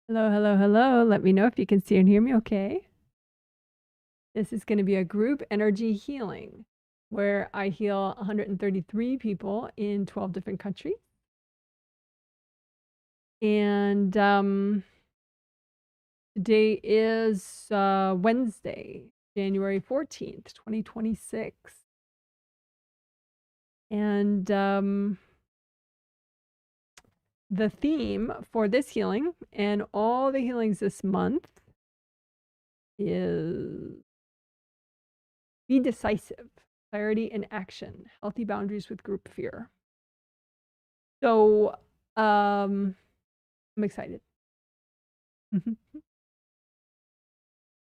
Hello, hello, hello. Let me know if you can see and hear me okay. This is going to be a group energy healing where I heal 133 people in 12 different countries. And today is Wednesday, January 14th, 2026. And the theme for this healing and all the healings this month is be decisive, clarity and action, healthy boundaries with group fear. So I'm excited.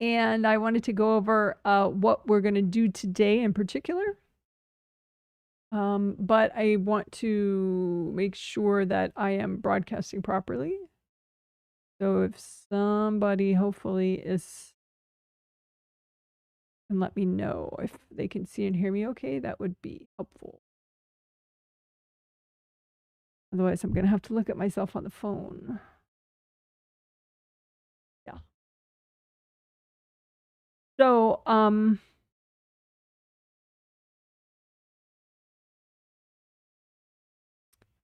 And I wanted to go over what we're going to do today in particular. But I want to make sure that I am broadcasting properly. So if somebody hopefully can let me know if they can see and hear me okay, that would be helpful. Otherwise, I'm going to have to look at myself on the phone. Yeah. So,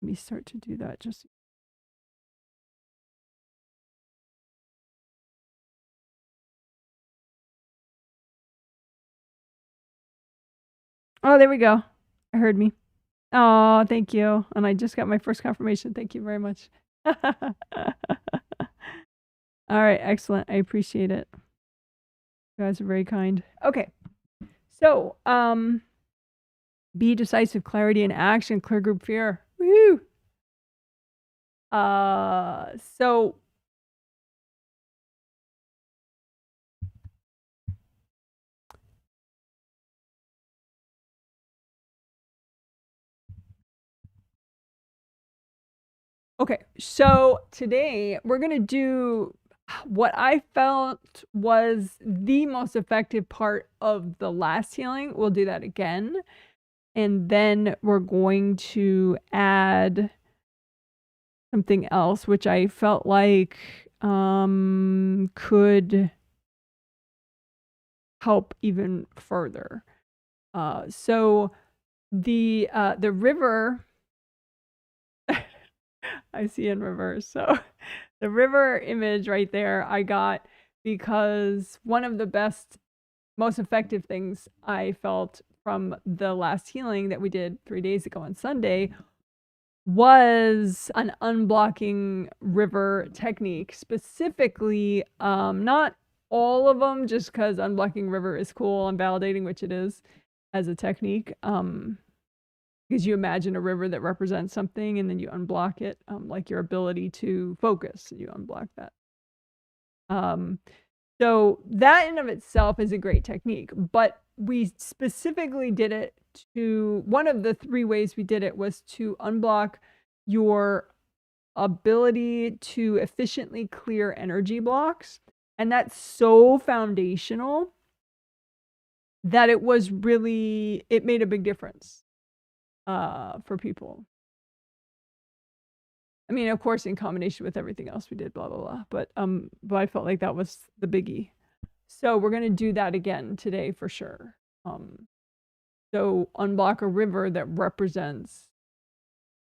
let me start to do that just. Oh, there we go. I heard me. Oh, thank you. And I just got my first confirmation. Thank you very much. All right, excellent. I appreciate it. You guys are very kind. Okay. So, be decisive, clarity and action, clear group fear. Woo! So okay, so today we're going to do what I felt was the most effective part of the last healing. We'll do that again. And then we're going to add something else, which I felt like could help even further. So the river, I see in reverse. So the river image right there I got because one of the best, most effective things I felt from the last healing that we did 3 days ago on Sunday was an unblocking river technique, specifically, not all of them, just because unblocking river is cool and validating, which it is as a technique. Because you imagine a river that represents something and then you unblock it, like your ability to focus, you unblock that. So that in of itself is a great technique, but we specifically did it to, one of the 3 ways we did it was to unblock your ability to efficiently clear energy blocks. And that's so foundational that it made a big difference for people. I mean, of course, in combination with everything else we did, blah, blah, blah. But I felt like that was the biggie. So we're going to do that again today for sure. So unblock a river that represents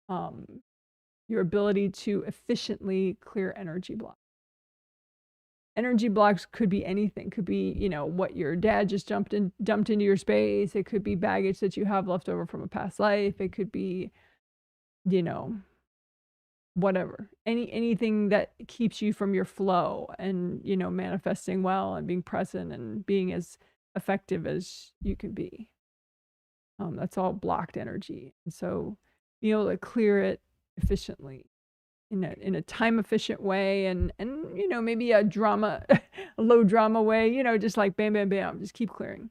your ability to efficiently clear energy blocks. Energy blocks could be anything. Could be, what your dad just dumped into your space. It could be baggage that you have left over from a past life. It could be, whatever. Anything that keeps you from your flow and, manifesting well and being present and being as effective as you can be. That's all blocked energy. And so being able to clear it efficiently in a time efficient way and maybe a low drama way, just like bam, bam, bam, just keep clearing,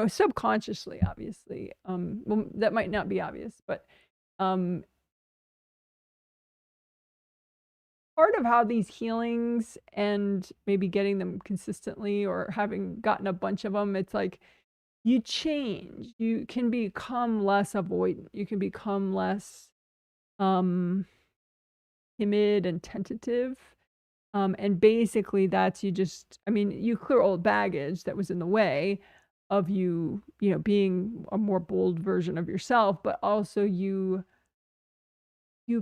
subconsciously, obviously. Well, that might not be obvious, but part of how these healings and maybe getting them consistently or having gotten a bunch of them, it's like you change. You can become less avoidant. You can become less timid and tentative. And basically that's you clear old baggage that was in the way of you being a more bold version of yourself, but also you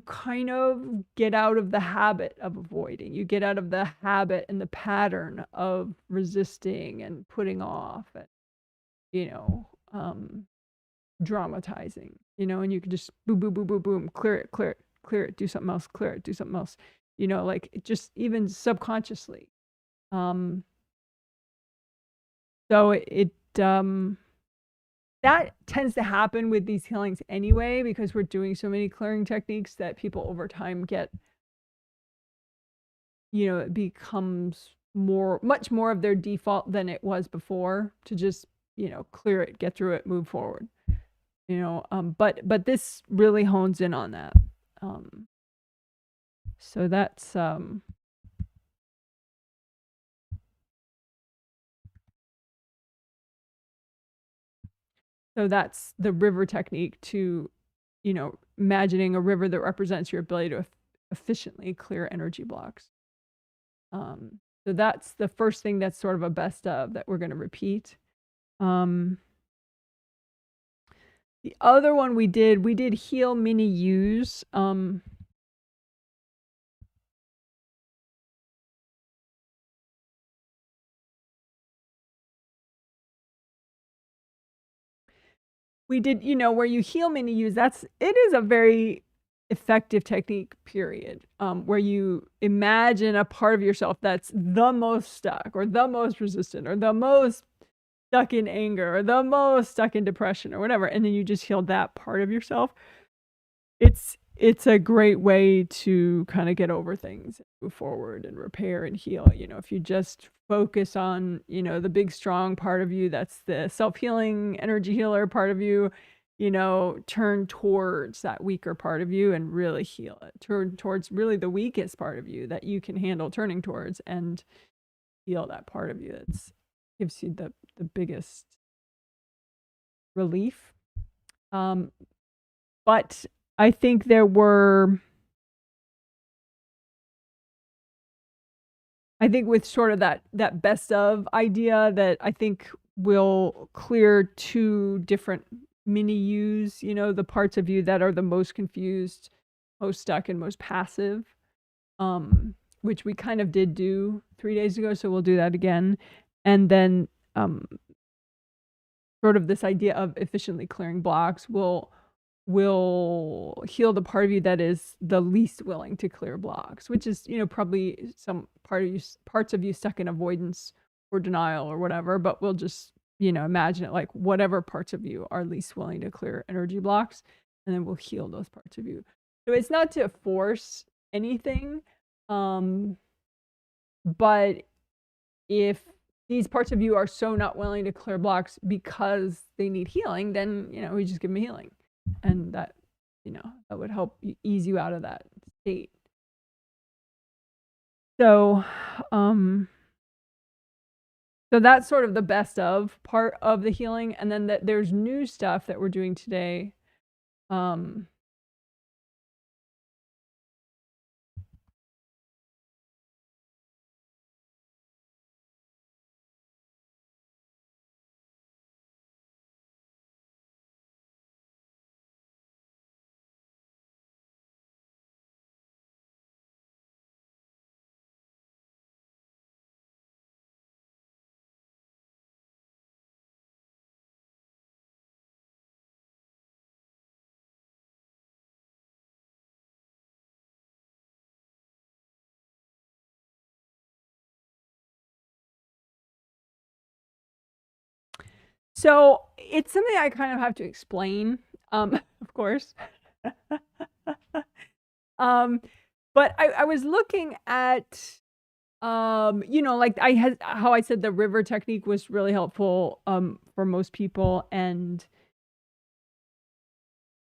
kind of get out of the habit of avoiding. You get out of the habit and the pattern of resisting and putting off and, dramatizing, and you can just boom, boom, boom, boom, boom, clear it, clear it, clear it, do something else, clear it, do something else, like just even subconsciously. So that tends to happen with these healings anyway, because we're doing so many clearing techniques that people over time get, it becomes much more of their default than it was before to just, clear it, get through it, move forward, but this really hones in on that. So that's, So that's the river technique to, imagining a river that represents your ability to efficiently clear energy blocks. So that's the first thing that's sort of a best of that we're going to repeat. The other one we did heal mini U's. We did, where you heal mini U's. It is a very effective technique, period, where you imagine a part of yourself that's the most stuck or the most resistant or the most stuck in anger or the most stuck in depression or whatever, and then you just heal that part of yourself. It's a great way to kind of get over things, move forward and repair and heal. If you just focus on, the big strong part of you, that's the self-healing energy healer part of you, turn towards that weaker part of you and really heal it. Turn towards really the weakest part of you that you can handle turning towards and heal that part of you that gives you the biggest relief. But I think there were, with sort of that best of idea, that I think will clear two different mini U's, the parts of you that are the most confused, most stuck, and most passive, which we kind of did do 3 days ago, so we'll do that again. And then sort of this idea of efficiently clearing blocks will heal the part of you that is the least willing to clear blocks, which is, probably some parts of you stuck in avoidance or denial or whatever, but we'll just, imagine it like whatever parts of you are least willing to clear energy blocks, and then we'll heal those parts of you. So it's not to force anything, but if these parts of you are so not willing to clear blocks because they need healing, then, we just give them healing. And that, that would help ease you out of that state. So, so that's sort of the best of part of the healing. And then there's new stuff that we're doing today. So it's something I kind of have to explain, of course. But I was looking at, like how I said the river technique was really helpful for most people. And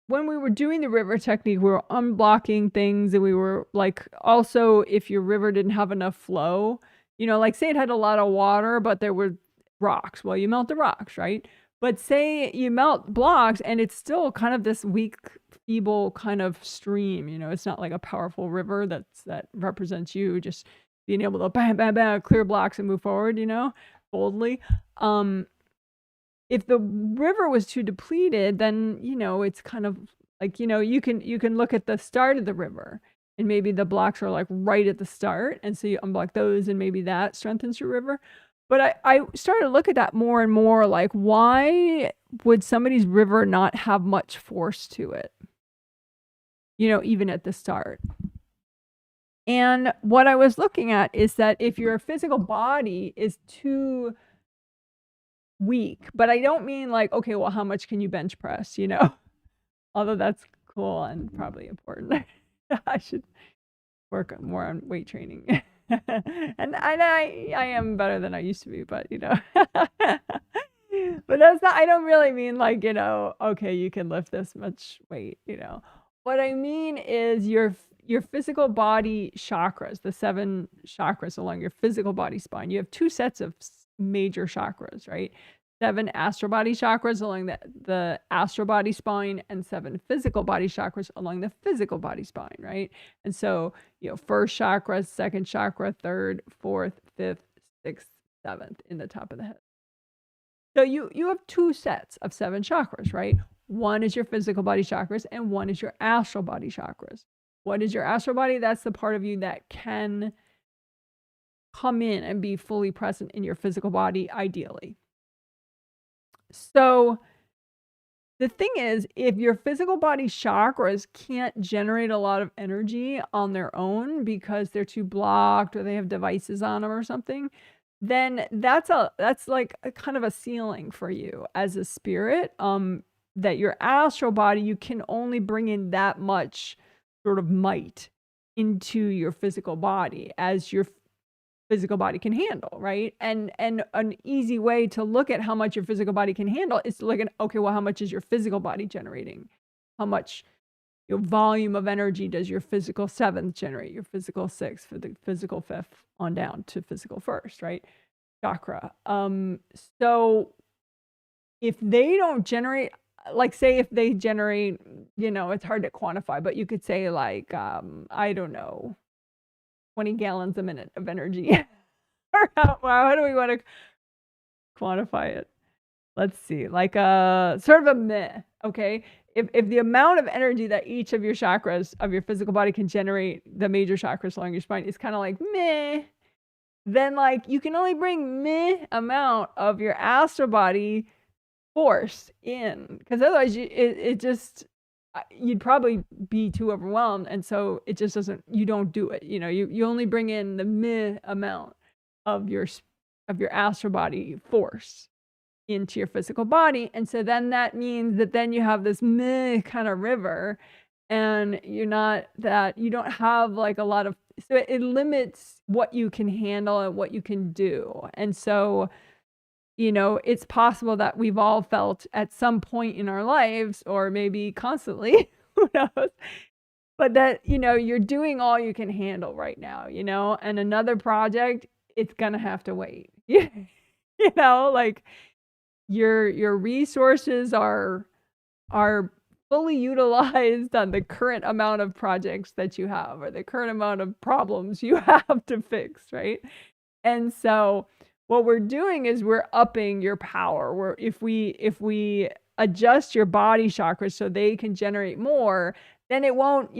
when we were doing the river technique, we were unblocking things, and we were like, also, if your river didn't have enough flow, like say it had a lot of water, but there were rocks. Well, you melt the rocks, right? But say you melt blocks and it's still kind of this weak, feeble kind of stream, it's not like a powerful river that represents you. Just, being able to bam, bam, bam, clear blocks and move forward, boldly. If the river was too depleted, then, it's kind of like, you can look at the start of the river, and maybe the blocks are like right at the start. And so you unblock those, and maybe that strengthens your river. But I started to look at that more and more, like, why would somebody's river not have much force to it? Even at the start. And what I was looking at is that if your physical body is too weak, but I don't mean like, okay, well, how much can you bench press, Although that's cool and probably important. I should work more on weight training. and I am better than I used to be, but but that's not, I don't really mean like, okay, you can lift this much weight, What I mean is your physical body chakras, the 7 chakras along your physical body spine. You have 2 sets of major chakras, right? 7 astral body chakras along the astral body spine, and 7 physical body chakras along the physical body spine, right? And so, first chakra, second chakra, third, fourth, fifth, sixth, seventh in the top of the head. So you have 2 sets of 7 chakras, right? One is your physical body chakras, and one is your astral body chakras. What is your astral body? That's the part of you that can come in and be fully present in your physical body, ideally. So the thing is, if your physical body chakras can't generate a lot of energy on their own because they're too blocked or they have devices on them or something, then that's like a kind of a ceiling for you as a spirit. That your astral body, you can only bring in that much sort of might into your physical body as your physical body can handle, right? And an easy way to look at how much your physical body can handle is to look at, okay, well, how much is your physical body generating? How much volume of energy does your physical 7th generate, your physical 6th, for the physical 5th on down to physical 1st, right? Chakra. So if they don't generate, like, say if they generate, it's hard to quantify, but you could say like, I don't know, 20 gallons a minute of energy. Or how do we want to quantify it? Let's see, like sort of a meh, okay? If the amount of energy that each of your chakras of your physical body can generate, the major chakras along your spine, is kind of like meh, then like you can only bring meh amount of your astral body force in, because otherwise it just, you'd probably be too overwhelmed, and so it just doesn't, you don't do it, you only bring in the meh amount of your astral body force into your physical body. And so then that means that then you have this meh kind of river, and you don't have like a lot of, so it limits what you can handle and what you can do. And so it's possible that we've all felt at some point in our lives, or maybe constantly, who knows, but that, you're doing all you can handle right now, and another project, it's gonna have to wait. Like your resources are fully utilized on the current amount of projects that you have, or the current amount of problems you have to fix, right? And so what we're doing is we're upping your power. If we adjust your body chakras so they can generate more, then it won't,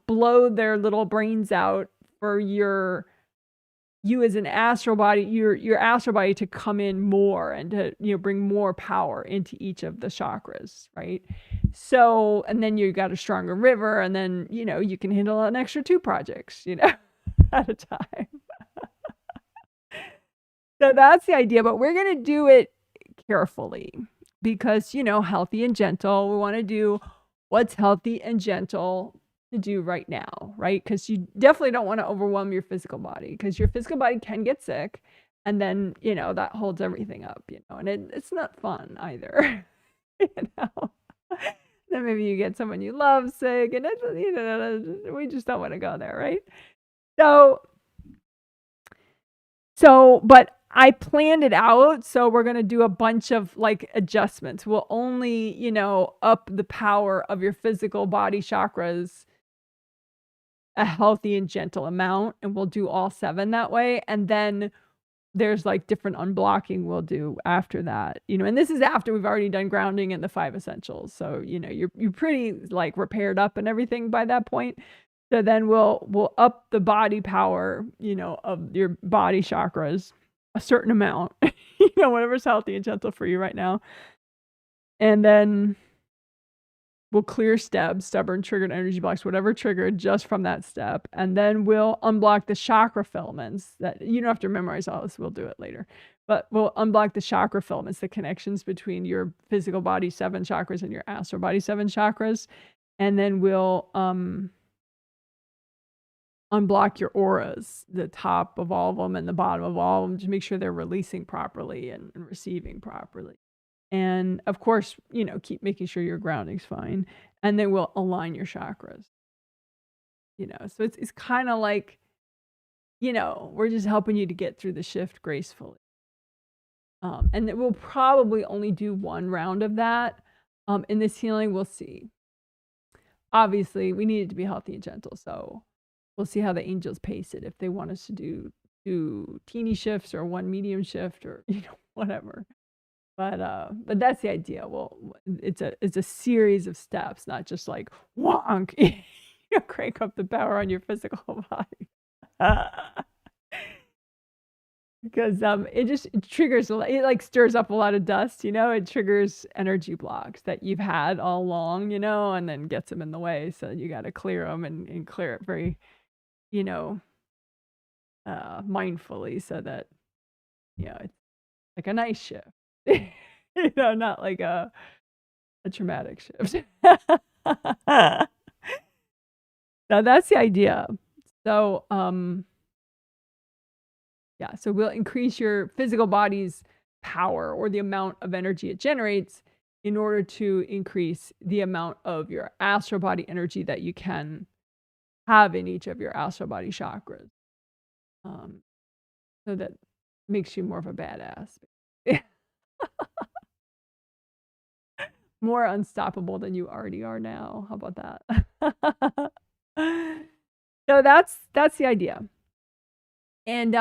blow their little brains out for you as an astral body, your astral body to come in more and to, bring more power into each of the chakras, right? So, and then you got a stronger river, and then, you can handle an extra 2 projects, at a time. So that's the idea, but we're going to do it carefully because, healthy and gentle. We want to do what's healthy and gentle to do right now, right? Because you definitely don't want to overwhelm your physical body, because your physical body can get sick, and then, that holds everything up, and it's not fun either, Then maybe you get someone you love sick, and it's, we just don't want to go there, right? So, but I planned it out, so we're going to do a bunch of like adjustments. We'll only, up the power of your physical body chakras a healthy and gentle amount, and we'll do all 7 that way, and then there's, like, different unblocking we'll do after that, and this is after we've already done grounding and the 5 essentials, so, you're pretty, like, repaired up and everything by that point. So then we'll up the body power, of your body chakras a certain amount, whatever's healthy and gentle for you right now. And then we'll clear stubborn, triggered energy blocks, whatever triggered just from that step. And then we'll unblock the chakra filaments that you don't have to memorize all this. We'll do it later. But we'll unblock the chakra filaments, the connections between your physical body 7 chakras and your astral body 7 chakras. And then we'll unblock your auras, the top of all of them and the bottom of all of them, to make sure they're releasing properly and receiving properly. And of course, keep making sure your grounding's fine. And then we'll align your chakras. So it's kind of like, we're just helping you to get through the shift gracefully. And then we'll probably only do 1 round of that. In this healing, we'll see. Obviously, we need it to be healthy and gentle, so we'll see how the angels pace it, if they want us to do teeny shifts or 1 medium shift or whatever. But that's the idea. Well, it's a series of steps, not just like wonk, crank up the power on your physical body. Because it triggers, it like stirs up a lot of dust, it triggers energy blocks that you've had all along, and then gets them in the way. So you got to clear them and clear it very, mindfully, so that, it's like a nice shift, not like a traumatic shift. Now that's the idea. So, yeah, so we'll increase your physical body's power, or the amount of energy it generates, in order to increase the amount of your astral body energy that you can have in each of your astral body chakras. So that makes you more of a badass. More unstoppable than you already are now. How about that? So that's the idea. And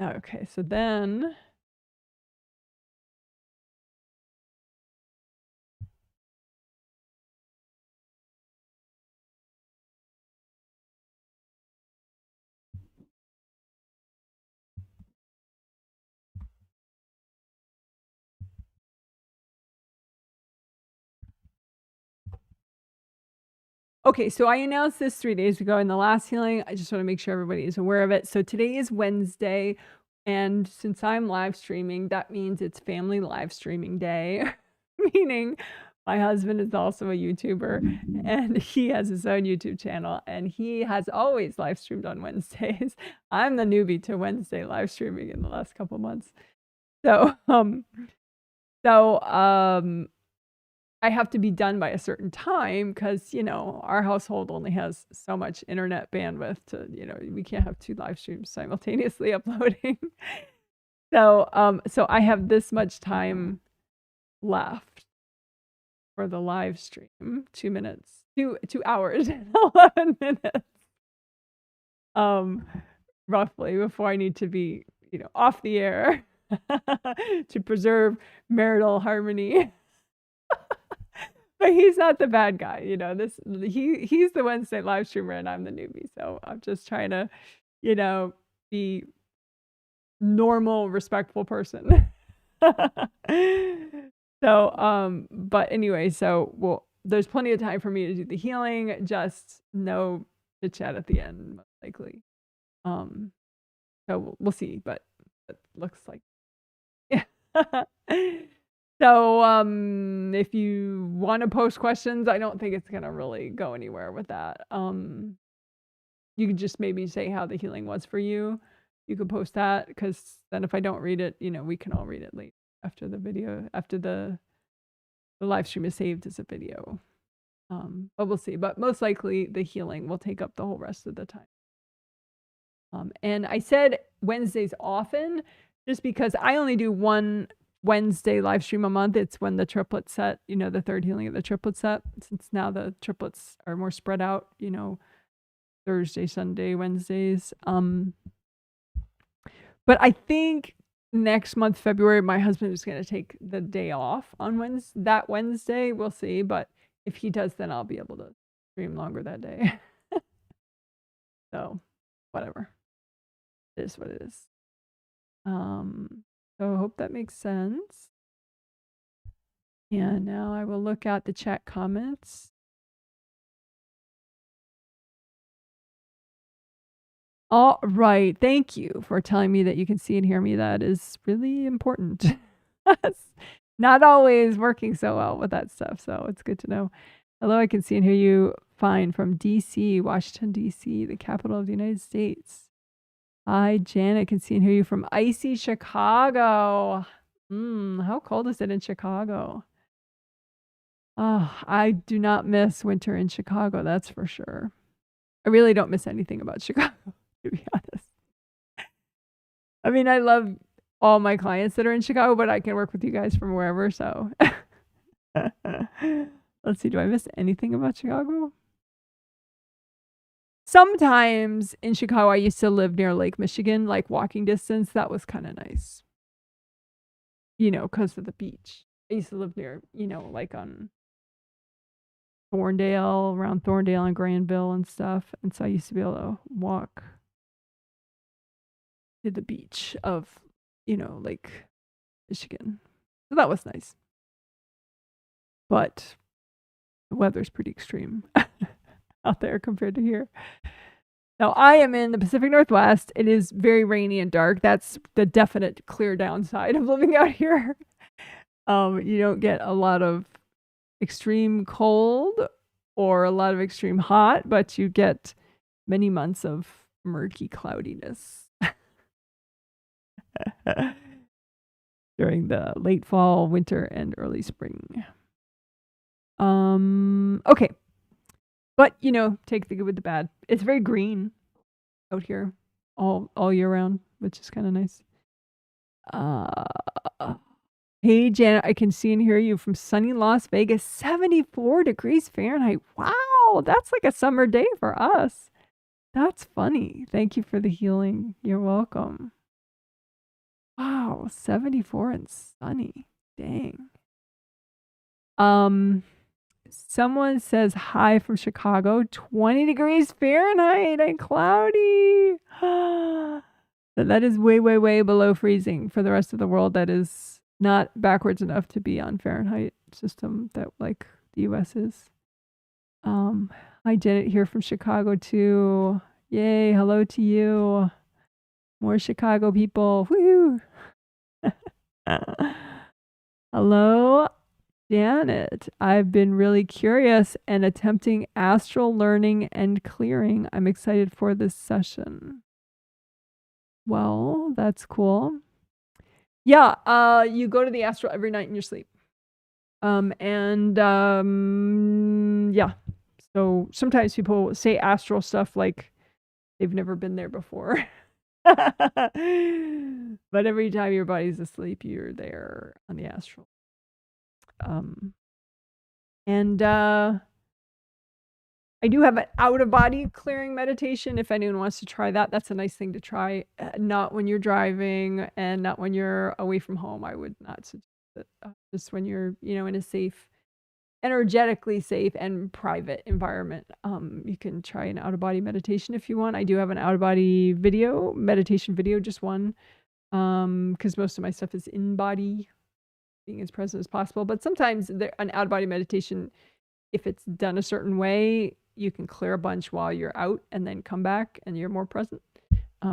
okay, so then okay, so I announced this 3 days ago in the last healing. I just want to make sure everybody is aware of it. So today is Wednesday, and since I'm live streaming, that means it's family live streaming day, meaning my husband is also a YouTuber, and he has his own YouTube channel, and he has always live streamed on Wednesdays. I'm the newbie to Wednesday live streaming in the last couple months. So, I have to be done by a certain time, because, our household only has so much internet bandwidth to, we can't have 2 live streams simultaneously uploading. So I have this much time left for the live stream, 2 hours and 11 minutes, roughly, before I need to be, off the air to preserve marital harmony. But he's not the bad guy, he's the Wednesday live streamer and I'm the newbie. So I'm just trying to, be normal, respectful person. So, but anyway, so there's plenty of time for me to do the healing, just no chit chat at the end, most likely. So we'll see, but it looks like, yeah. So, if you want to post questions, I don't think it's going to really go anywhere with that. You could just maybe say how the healing was for you. You could post that, because then if I don't read it, we can all read it later after the video, after the live stream is saved as a video. But we'll see. But most likely the healing will take up the whole rest of the time. And I said Wednesdays often, just because I only do 1 Wednesday live stream a month. It's when the triplet set, the third healing of the triplet set, since now the triplets are more spread out, Thursday, Sunday, Wednesdays. But I think next month, February, my husband is going to take the day off on that Wednesday. We'll see. But if he does, then I'll be able to stream longer that day. So whatever. It is what it is. So I hope that makes sense. And now I will look at the chat comments. All right. Thank you for telling me that you can see and hear me. That is really important. Not always working so well with that stuff, so it's good to know. Hello, I can see and hear you fine from DC, Washington, DC, the capital of the United States. Hi, Janet, can see and hear you from icy Chicago. How cold is it in Chicago? Oh, I do not miss winter in Chicago, that's for sure. I really don't miss anything about Chicago, to be honest. I mean, I love all my clients that are in Chicago, but I can work with you guys from wherever, so. Let's see, do I miss anything about Chicago? Sometimes in Chicago, I used to live near Lake Michigan, like walking distance. That was kind of nice. Because of the beach. I used to live near, like on Thorndale, around Thorndale and Granville and stuff. And so I used to be able to walk to the beach of, Lake Michigan. So that was nice. But the weather's pretty extreme out there compared to here. Now, I am in the Pacific Northwest. It is very rainy and dark. That's the definite clear downside of living out here. You don't get a lot of extreme cold or a lot of extreme hot, but you get many months of murky cloudiness during the late fall, winter, and early spring. Okay. But, take the good with the bad. It's very green out here all year round, which is kind of nice. Hey, Janet, I can see and hear you from sunny Las Vegas, 74 degrees Fahrenheit. Wow, that's like a summer day for us. That's funny. Thank you for the healing. You're welcome. Wow, 74 and sunny. Dang. Someone says hi from Chicago, 20 degrees Fahrenheit and cloudy. That is way, way, way below freezing. For the rest of the world, that is not backwards enough to be on Fahrenheit system that like the US is. Hi, Janet here from Chicago too. Yay, hello to you. More Chicago people. Woo! Hello, Janet. I've been really curious and attempting astral learning and clearing. I'm excited for this session. Well, that's cool. Yeah, you go to the astral every night in your sleep. Yeah. So sometimes people say astral stuff like they've never been there before. But every time your body's asleep, you're there on the astral. I do have an out-of-body clearing meditation if anyone wants to try that. That's a nice thing to try. Not when you're driving and not when you're away from home. I would not suggest it. Just when you're, in a safe, energetically safe and private environment. You can try an out-of-body meditation if you want. I do have an out-of-body meditation video, just one, because most of my stuff is in-body, being as present as possible. But sometimes an out-of-body meditation, if it's done a certain way, you can clear a bunch while you're out and then come back and you're more present.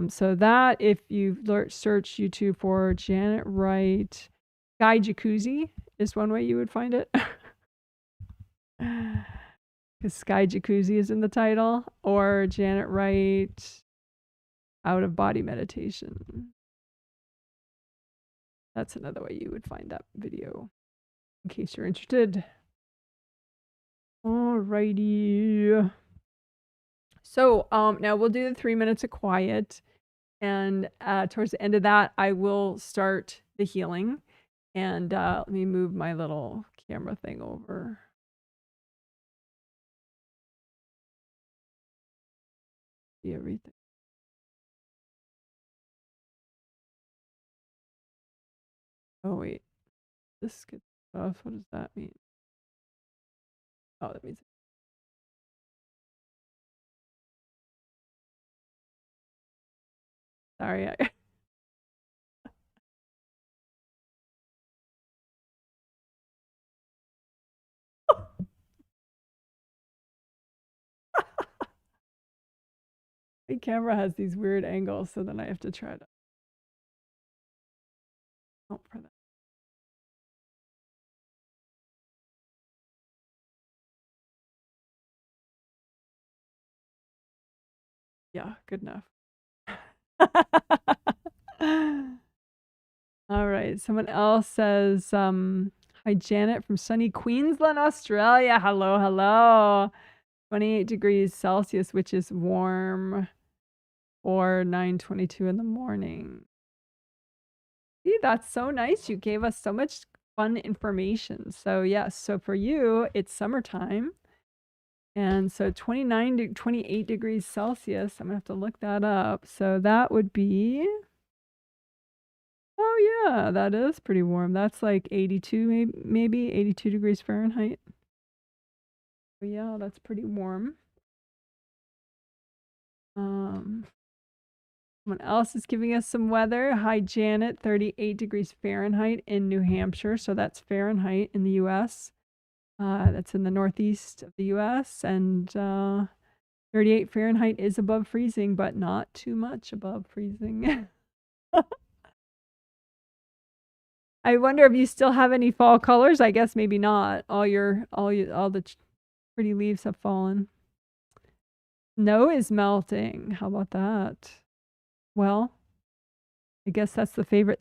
So that, if you search YouTube for Janet Wright, Sky Jacuzzi is one way you would find it. Because Sky Jacuzzi is in the title, or Janet Wright out of body meditation. That's another way you would find that video, in case you're interested. Alrighty. So now we'll do the 3 minutes of quiet, and towards the end of that, I will start the healing. And let me move my little camera thing over. See everything. Oh wait, this gets off. What does that mean? Oh, that means. Sorry. My camera has these weird angles, so then I have to try to. Oh, for that. Yeah, good enough. All right. Someone else says, hi, Janet from sunny Queensland, Australia. Hello, hello. 28 degrees Celsius, which is warm, or 9:22 in the morning. See, that's so nice. You gave us so much fun information. So, yes, so for you, it's summertime. And so 29 to 28 degrees Celsius, I'm going to have to look that up. So that would be, oh yeah, that is pretty warm. That's like 82, maybe 82 degrees Fahrenheit. So yeah, that's pretty warm. Someone else is giving us some weather. Hi, Janet, 38 degrees Fahrenheit in New Hampshire. So that's Fahrenheit in the US. That's in the northeast of the US. And 38 Fahrenheit is above freezing, but not too much above freezing. I wonder if you still have any fall colors. I guess maybe not. All the pretty leaves have fallen. Snow is melting. How about that? Well, I guess that's my favorite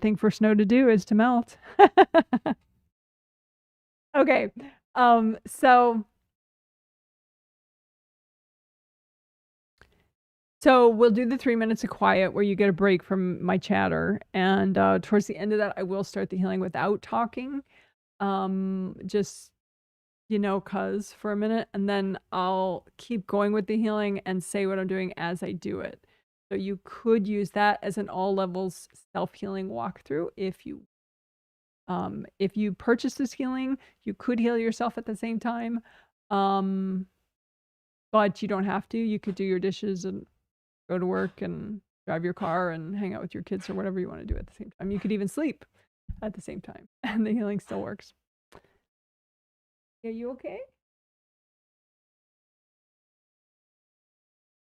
thing for snow to do is to melt. Okay. So we'll do the 3 minutes of quiet where you get a break from my chatter. And towards the end of that, I will start the healing without talking. Just, cause for a minute. And then I'll keep going with the healing and say what I'm doing as I do it. So you could use that as an all levels self-healing walkthrough if you purchase this healing, you could heal yourself at the same time. But you don't have to. You could do your dishes and go to work and drive your car and hang out with your kids or whatever you want to do at the same time. You could even sleep at the same time and the healing still works. Are you okay?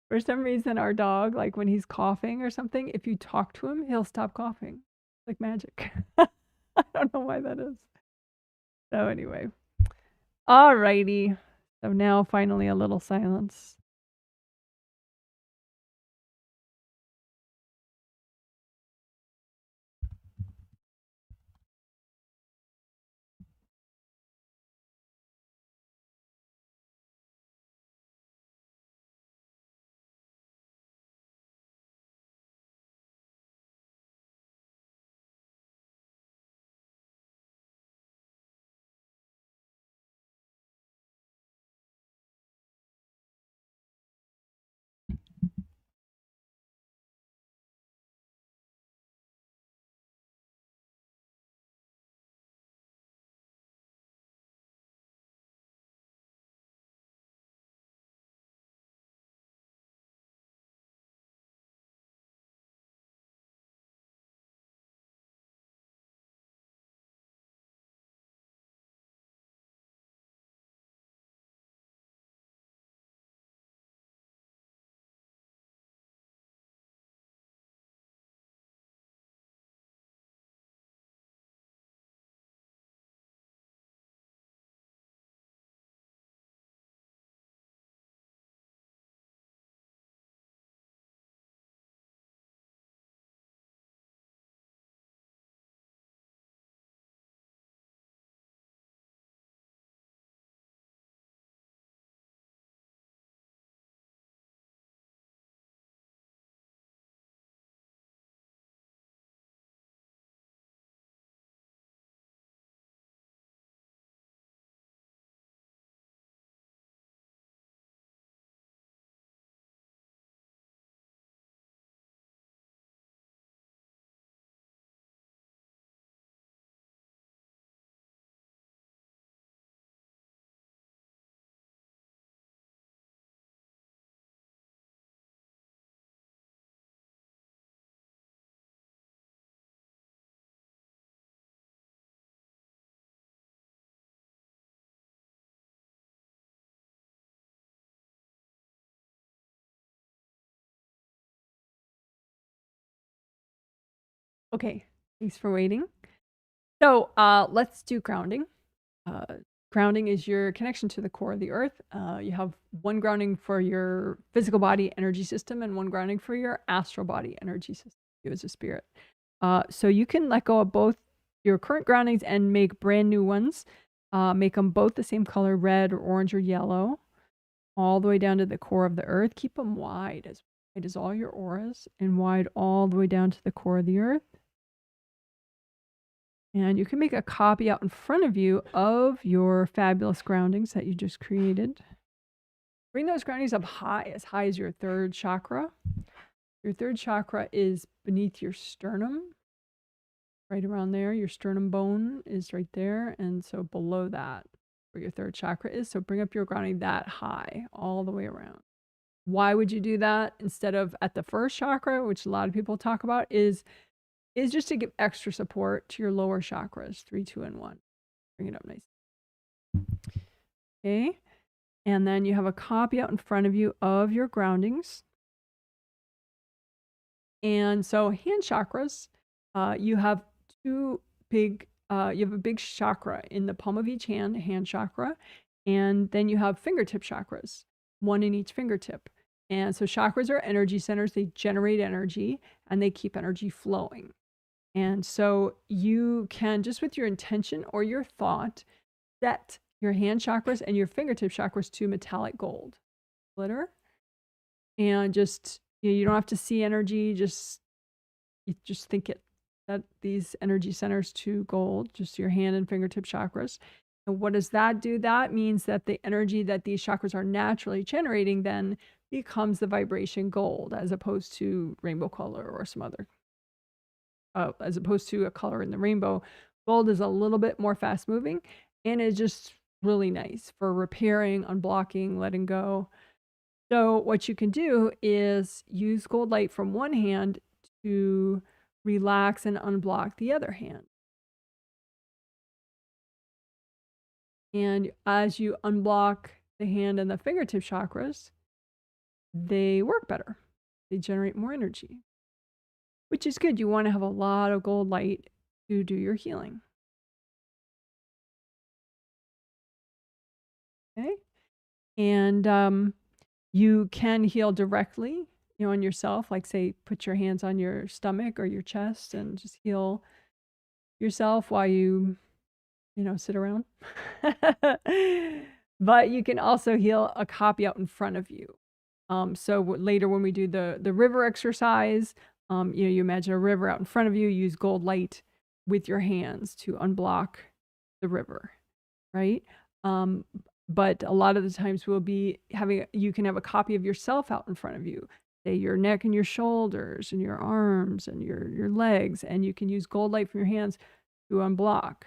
For some reason, our dog, like when he's coughing or something, if you talk to him, he'll stop coughing. Like magic. I don't know why that is. So anyway. Alrighty. So now finally a little silence. Okay, thanks for waiting. So let's do grounding. Uh, Grounding is your connection to the core of the earth. You have one grounding for your physical body energy system and one grounding for your astral body energy system, you as a spirit. So you can let go of both your current groundings and make brand new ones. Make them both the same color, red or orange or yellow, all the way down to the core of the earth. Keep them wide as all your auras, and wide all the way down to the core of the earth. And you can make a copy out in front of you of your fabulous groundings that you just created. Bring those groundings up high as your third chakra. Your third chakra is beneath your sternum, right around there. Your sternum bone is right there. And so below that, where your third chakra is. So bring up your grounding that high, all the way around. Why would you do that instead of at the first chakra, which a lot of people talk about, is just to give extra support to your lower chakras, 3, 2, and 1. Bring it up nice. Okay. And then you have a copy out in front of you of your groundings. And so hand chakras, you have two big, you have a big chakra in the palm of each hand chakra. And then you have fingertip chakras, one in each fingertip. And so chakras are energy centers. They generate energy and they keep energy flowing. And so you can, just with your intention or your thought, set your hand chakras and your fingertip chakras to metallic gold glitter. And just, you don't have to see energy, you just think it, that these energy centers to gold, just your hand and fingertip chakras. And what does that do? That means that the energy that these chakras are naturally generating then becomes the vibration gold, as opposed to rainbow color or some other, as opposed to a color in the rainbow. Gold is a little bit more fast moving and is just really nice for repairing, unblocking, letting go. So what you can do is use gold light from one hand to relax and unblock the other hand. And as you unblock the hand and the fingertip chakras, they work better. They generate more energy, which is good. You want to have a lot of gold light to do your healing. Okay. And you can heal directly, on yourself, like say, put your hands on your stomach or your chest and just heal yourself while you sit around. But you can also heal a copy out in front of you. So later when we do the river exercise, you imagine a river out in front of you, use gold light with your hands to unblock the river, right? But a lot of the times you can have a copy of yourself out in front of you, say your neck and your shoulders and your arms and your legs, and you can use gold light from your hands to unblock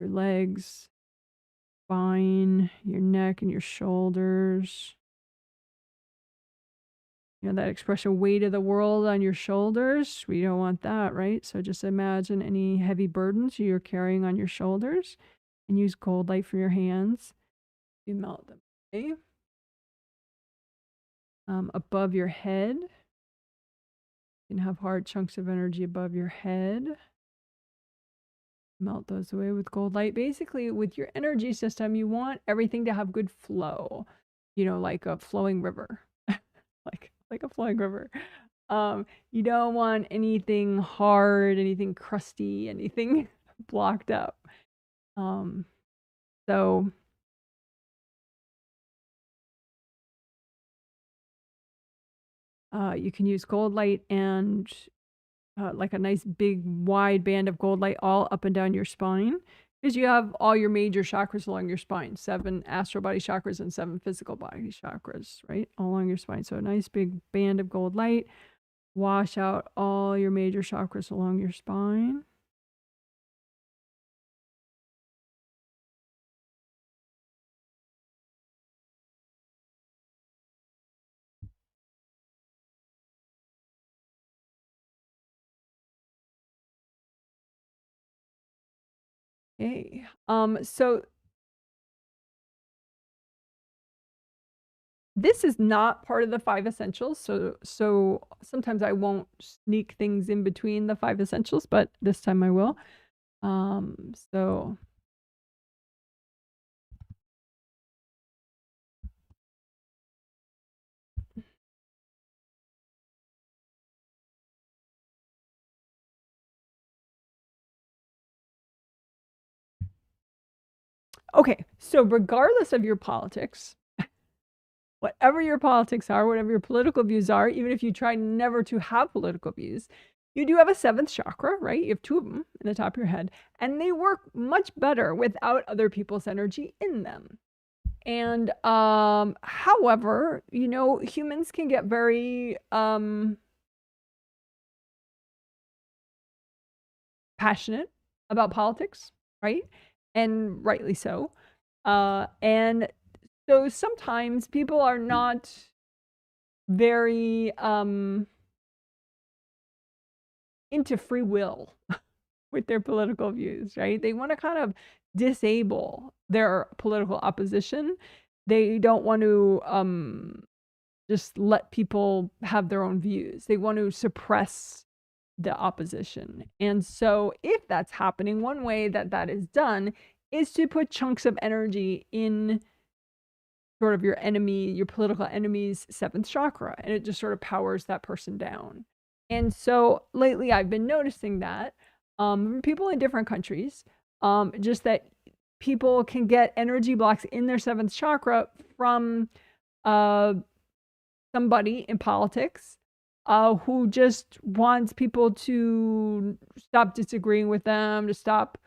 your legs, spine, your neck and your shoulders. That expression, weight of the world on your shoulders. We don't want that, right? So just imagine any heavy burdens you're carrying on your shoulders and use gold light from your hands. You melt them, okay? Above your head. You can have hard chunks of energy above your head. Melt those away with gold light. Basically, with your energy system, you want everything to have good flow, like a flowing river. like a flowing river. You don't want anything hard, anything crusty, anything blocked up. So you can use gold light and like a nice big wide band of gold light all up and down your spine, because you have all your major chakras along your spine, 7 astral body chakras and 7 physical body chakras, right? All along your spine. So a nice big band of gold light. Wash out all your major chakras along your spine. Okay. So This is not part of the 5 essentials, so sometimes I won't sneak things in between the 5 essentials, but this time I will. So okay, so regardless of your politics, whatever your politics are, whatever your political views are, even if you try never to have political views, you do have a 7th chakra, right? You have 2 of them in the top of your head, and they work much better without other people's energy in them. And however, you know, humans can get very passionate about politics, right? And rightly so. And so sometimes people are not very into free will with their political views, right? They want to kind of disable their political opposition. They don't want to just let people have their own views. They want to suppress the opposition. And so if that's happening, one way that that is done is to put chunks of energy in sort of your enemy, your political enemy's 7th chakra, and it just sort of powers that person down. And so lately I've been noticing that people in different countries, just that people can get energy blocks in their 7th chakra from somebody in politics who just wants people to stop disagreeing with them, to stop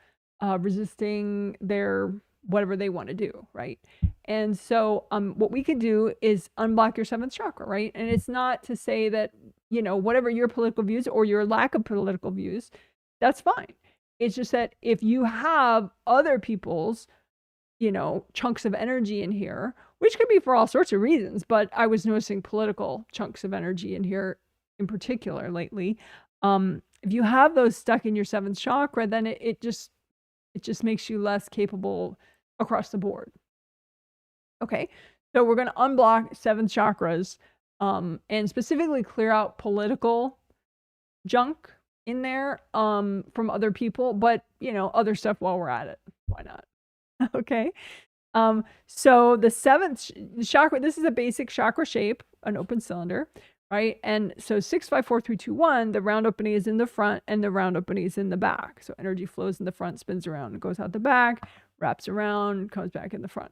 resisting their whatever they want to do, right? And so what we could do is unblock your 7th chakra, right? And it's not to say that, you know, whatever your political views or your lack of political views, that's fine. It's just that if you have other people's, you know, chunks of energy in here, which could be for all sorts of reasons, but I was noticing political chunks of energy in here in particular lately. If you have those stuck in your 7th chakra, then it just makes you less capable across the board. Okay, so we're going to unblock 7 chakras and specifically clear out political junk in there from other people, but you know, other stuff while we're at it. Why not? Okay. So the 7th chakra, this is a basic chakra shape, an open cylinder, right? And so 6, 5, 4, 3, 2, 1, the round opening is in the front and the round opening is in the back. So energy flows in the front, spins around, and goes out the back, wraps around, comes back in the front,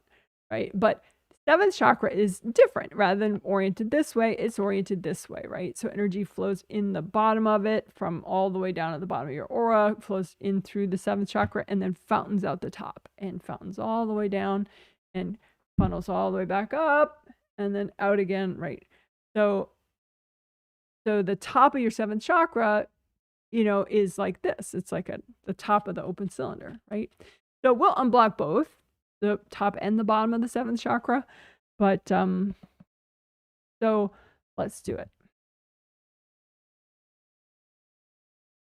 right? But 7th chakra is different. Rather than oriented this way, it's oriented this way, right? So energy flows in the bottom of it from all the way down at the bottom of your aura, flows in through the 7th chakra, and then fountains out the top, and fountains all the way down, and funnels all the way back up, and then out again, right? So the top of your 7th chakra, you know, is like this. It's like the top of the open cylinder, right? So we'll unblock both the top and the bottom of the 7th chakra, but so let's do it.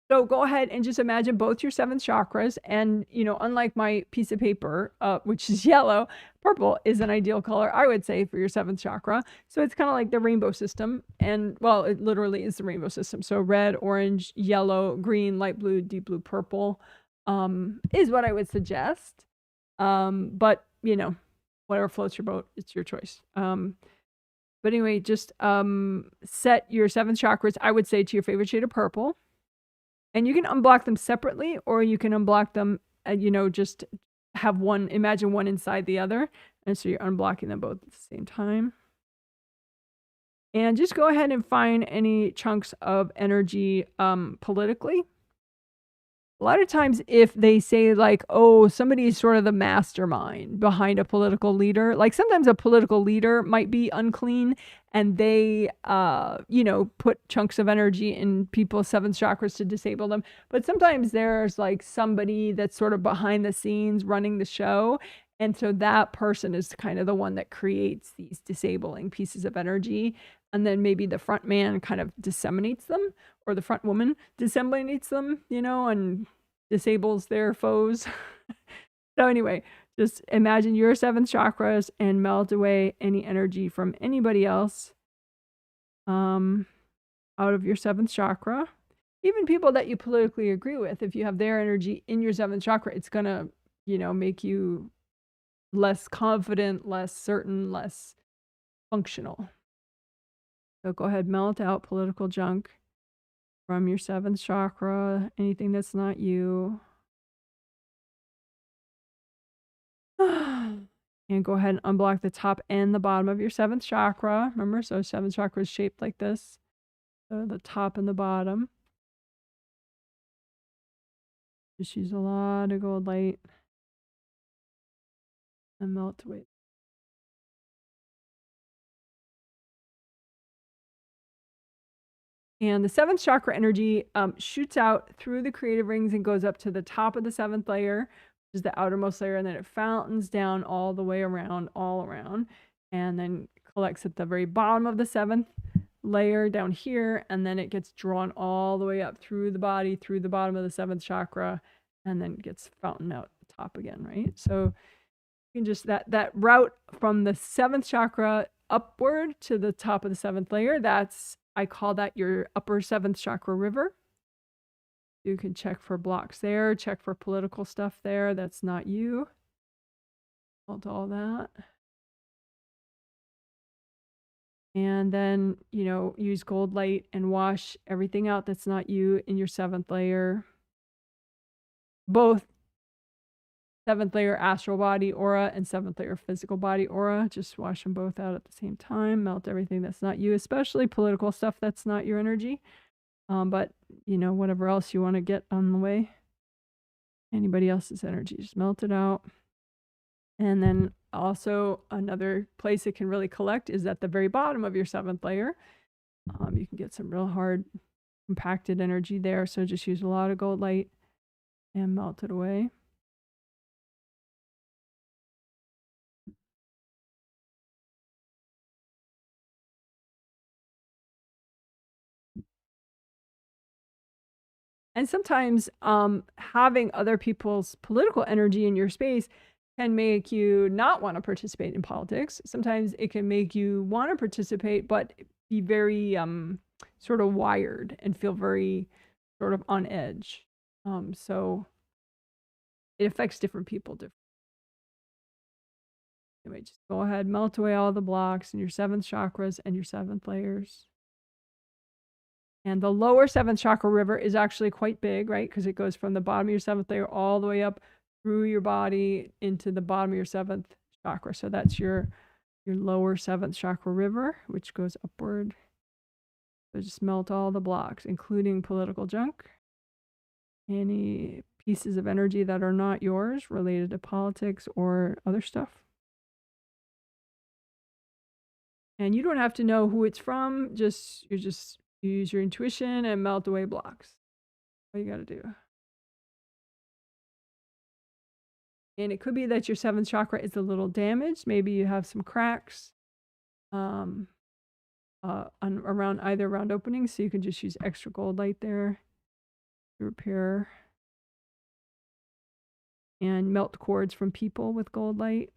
So go ahead and just imagine both your 7th chakras, and you know, unlike my piece of paper, which is yellow, purple is an ideal color, I would say, for your 7th chakra. So it's kind of like the rainbow system, and well, it literally is the rainbow system. So red, orange, yellow, green, light blue, deep blue, purple is what I would suggest. But you know, whatever floats your boat, it's your choice. But anyway, just set your 7th chakras, I would say, to your favorite shade of purple. And you can unblock them separately, or you can unblock them, you know, just have one, imagine one inside the other. And so you're unblocking them both at the same time. And just go ahead and find any chunks of energy politically. A lot of times if they say like, oh, somebody's sort of the mastermind behind a political leader, like sometimes a political leader might be unclean and they, you know, put chunks of energy in people's 7th chakras to disable them. But sometimes there's like somebody that's sort of behind the scenes running the show. And so that person is kind of the one that creates these disabling pieces of energy. And then maybe the front man kind of disseminates them, or the front woman disseminates them, you know, and disables their foes. So anyway, Just imagine your 7th chakras and melt away any energy from anybody else out of your 7th chakra. Even people that you politically agree with, if you have their energy in your 7th chakra, it's going to, make you less confident, less certain, less functional. So go ahead, melt out political junk from your 7th chakra, anything that's not you. And go ahead and unblock the top and the bottom of your 7th chakra. Remember, so 7th chakra is shaped like this. So the top and the bottom. Just use a lot of gold light and melt away. And the 7th chakra energy shoots out through the creative rings and goes up to the top of the 7th layer, which is the outermost layer, and then it fountains down all the way around, all around, and then collects at the very bottom of the 7th layer down here, and then it gets drawn all the way up through the body, through the bottom of the 7th chakra, and then gets fountained out the top again, right? So you can just, that route from the 7th chakra upward to the top of the 7th layer, I call that your upper 7th chakra river. You can check for blocks there, check for political stuff there. That's not you. All that. And then, use gold light and wash everything out that's not you in your 7th layer. Both 7th layer astral body aura and 7th layer physical body aura. Just wash them both out at the same time. Melt everything that's not you, especially political stuff that's not your energy. But, whatever else you want to get on the way. Anybody else's energy, just melt it out. And then also another place it can really collect is at the very bottom of your 7th layer. You can get some real hard compacted energy there. So just use a lot of gold light and melt it away. And sometimes having other people's political energy in your space can make you not want to participate in politics. Sometimes it can make you want to participate, but be very sort of wired and feel very sort of on edge. So it affects different people differently. Anyway, just go ahead, melt away all the blocks in your 7th chakras and your 7th layers. And the lower 7th chakra river is actually quite big, right? Because it goes from the bottom of your 7th layer all the way up through your body into the bottom of your 7th chakra. So that's your lower 7th chakra river, which goes upward. So just melt all the blocks, including political junk, any pieces of energy that are not yours related to politics or other stuff. And you don't have to know who it's from. You just use your intuition and melt away blocks. All you got to do. And it could be that your 7th chakra is a little damaged. Maybe you have some cracks around openings. So you can just use extra gold light there to repair. And melt cords from people with gold light.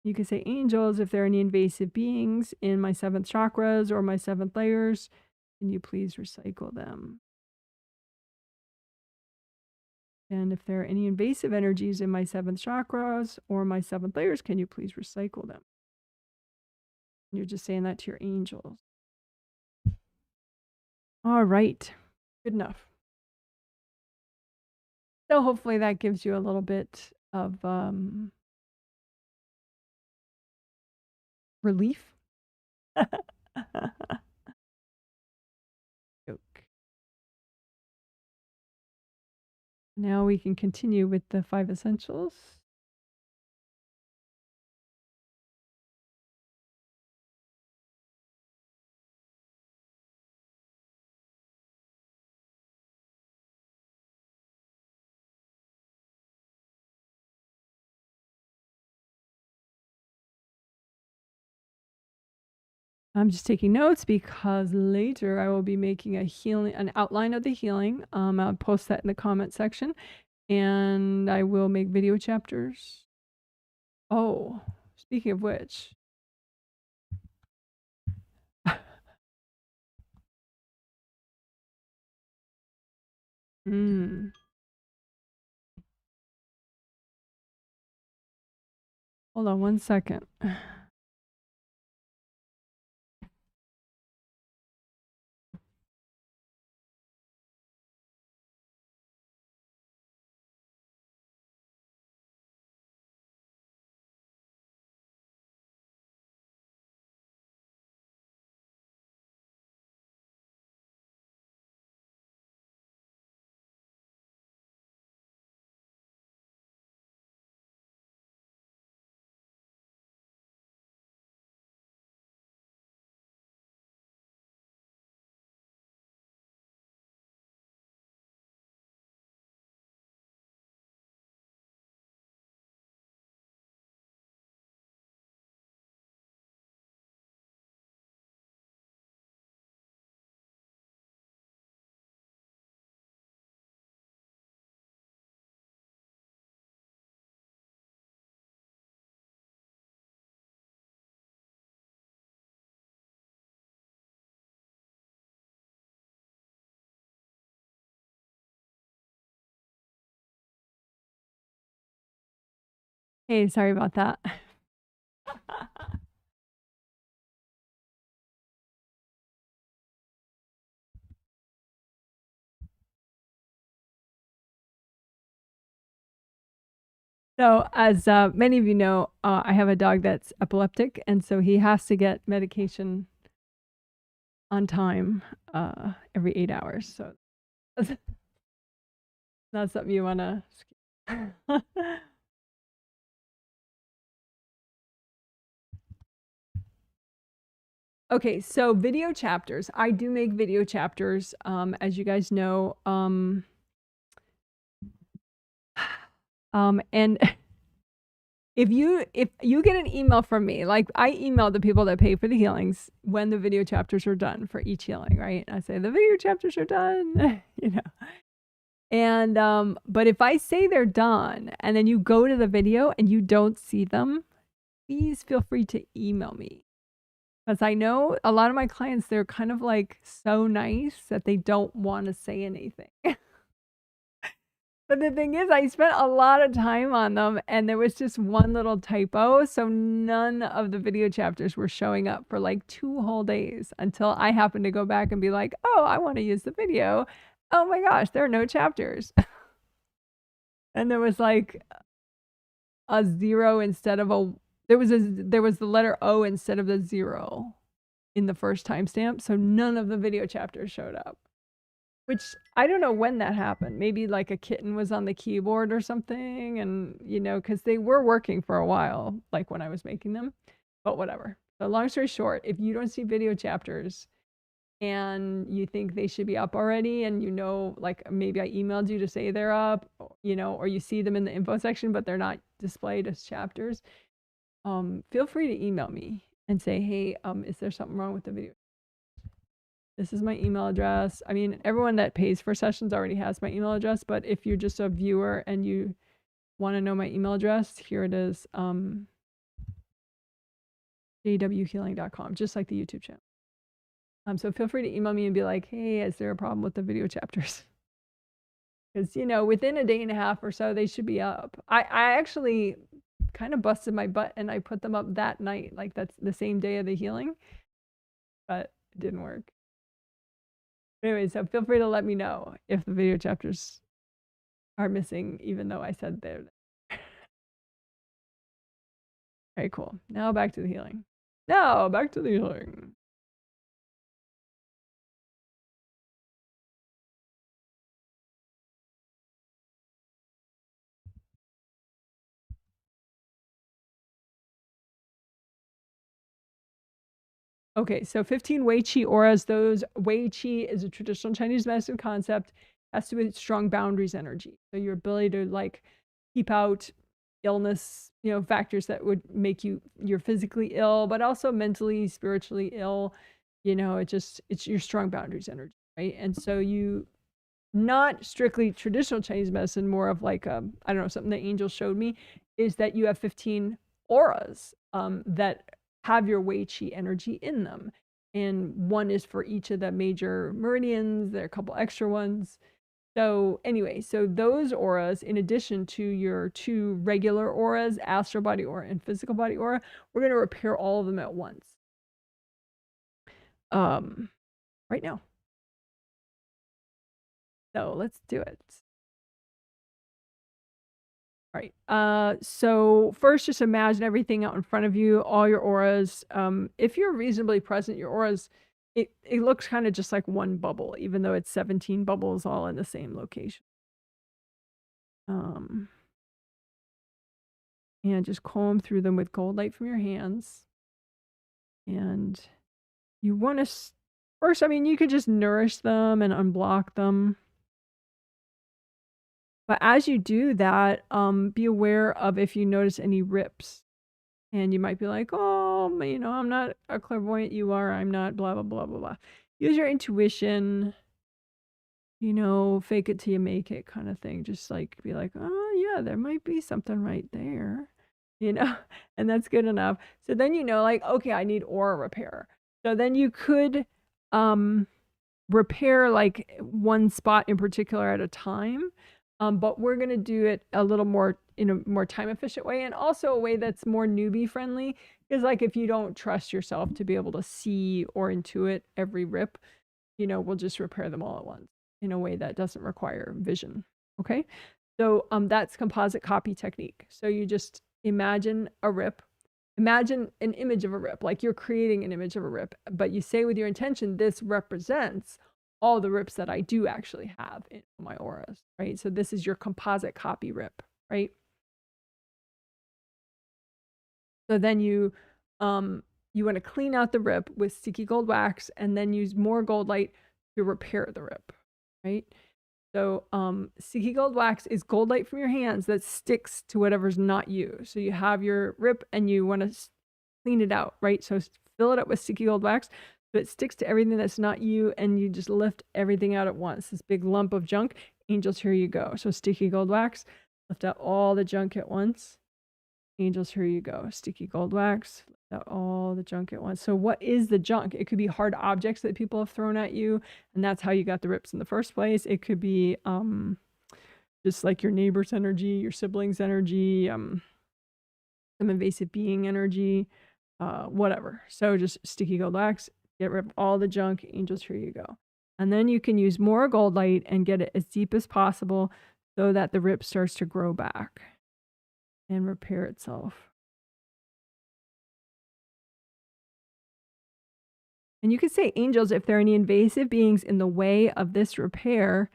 You can say, angels, if there are any invasive beings in my 7th chakras or my 7th layers, can you please recycle them? And if there are any invasive energies in my 7th chakras or my 7th layers, can you please recycle them? And you're just saying that to your angels. All right. Good enough. So hopefully that gives you a little bit of relief. Now we can continue with the 5 essentials. I'm just taking notes because later I will be making an outline of the healing. I'll post that in the comment section, and I will make video chapters Oh, speaking of which. Mm. Hold on one second. Hey, sorry about that. So, as many of you know, I have a dog that's epileptic, and so he has to get medication on time every 8 hours. So, that's not something you want to skip. Okay, so video chapters. I do make video chapters, as you guys know. And if you get an email from me, like I email the people that pay for the healings when the video chapters are done for each healing, right? I say the video chapters are done, you know. And but if I say they're done and then you go to the video and you don't see them, please feel free to email me. Because I know a lot of my clients, they're kind of like so nice that they don't want to say anything. But the thing is, I spent a lot of time on them and there was just one little typo. So none of the video chapters were showing up for like 2 whole days until I happened to go back and be like, oh, I want to use the video. Oh my gosh, there are no chapters. And there was like a 0 instead of a, there was the letter O instead of the 0 in the first timestamp. So none of the video chapters showed up. Which I don't know when that happened. Maybe like a kitten was on the keyboard or something. And, you know, because they were working for a while, like when I was making them. But whatever. So, long story short, if you don't see video chapters and you think they should be up already, and you know, like maybe I emailed you to say they're up, you know, or you see them in the info section, but they're not displayed as chapters, feel free to email me and say, hey, is there something wrong with the video? This is my email address. I mean, everyone that pays for sessions already has my email address, but if you're just a viewer and you want to know my email address, here it is, jwhealing.com, just like the YouTube channel. So feel free to email me and be like, hey, is there a problem with the video chapters? Because, you know, within a day and a half or so, they should be up. I actually kind of busted my butt and I put them up that night, like that's the same day of the healing, but it didn't work. Anyway, so feel free to let me know if the video chapters are missing, even though I said they're there. Very cool. Now back to the healing. Now back to the healing. Okay, so 15 Wei Qi auras. Those Wei Qi is a traditional Chinese medicine concept. Has to do with strong boundaries energy. So your ability to like keep out illness, you know, factors that would make you're physically ill, but also mentally, spiritually ill. You know, it's your strong boundaries energy, right? And so you, not strictly traditional Chinese medicine, more of like I don't know, something the angel showed me is that you have 15 auras that have your Wei Qi energy in them. And one is for each of the major meridians. There are a couple extra ones. So anyway, so those auras, in addition to your 2 regular auras, astral body aura and physical body aura, we're going to repair all of them at once. Right now. So let's do it. All right. So first, just imagine everything out in front of you, all your auras. If you're reasonably present, your auras, it looks kind of just like one bubble, even though it's 17 bubbles all in the same location. And just comb through them with gold light from your hands. And you want to first, I mean, you could just nourish them and unblock them. But as you do that, be aware of if you notice any rips. And you might be like, oh, you know, I'm not a clairvoyant, you are, I'm not, blah, blah, blah, blah, blah. Use your intuition, you know, fake it till you make it kind of thing. Just like be like, oh, yeah, there might be something right there, you know, and that's good enough. So then, you know, like, okay, I need aura repair. So then you could repair like one spot in particular at a time. But we're going to do it a little more in a more time efficient way, and also a way that's more newbie friendly. Is like if you don't trust yourself to be able to see or intuit every rip, you know, we'll just repair them all at once in a way that doesn't require vision. Okay. So that's composite copy technique. So you just imagine a rip, imagine an image of a rip, like you're creating an image of a rip, but you say with your intention, this represents all the rips that I do actually have in my auras, right? So this is your composite copy rip, right? So then you want to clean out the rip with sticky gold wax and then use more gold light to repair the rip, right? So sticky gold wax is gold light from your hands that sticks to whatever's not you. So you have your rip and you want to clean it out, right? So fill it up with sticky gold wax. So it sticks to everything that's not you, and you just lift everything out at once. This big lump of junk. Angels, here you go. So sticky gold wax, lift out all the junk at once. Angels, here you go. Sticky gold wax, lift out all the junk at once. So what is the junk? It could be hard objects that people have thrown at you, and that's how you got the rips in the first place. It could be just like your neighbor's energy, your sibling's energy, some invasive being energy, whatever. So just sticky gold wax, get rid of all the junk. Angels, here you go. And then you can use more gold light and get it as deep as possible so that the rip starts to grow back and repair itself. And you could say, angels, if there are any invasive beings in the way of this repair,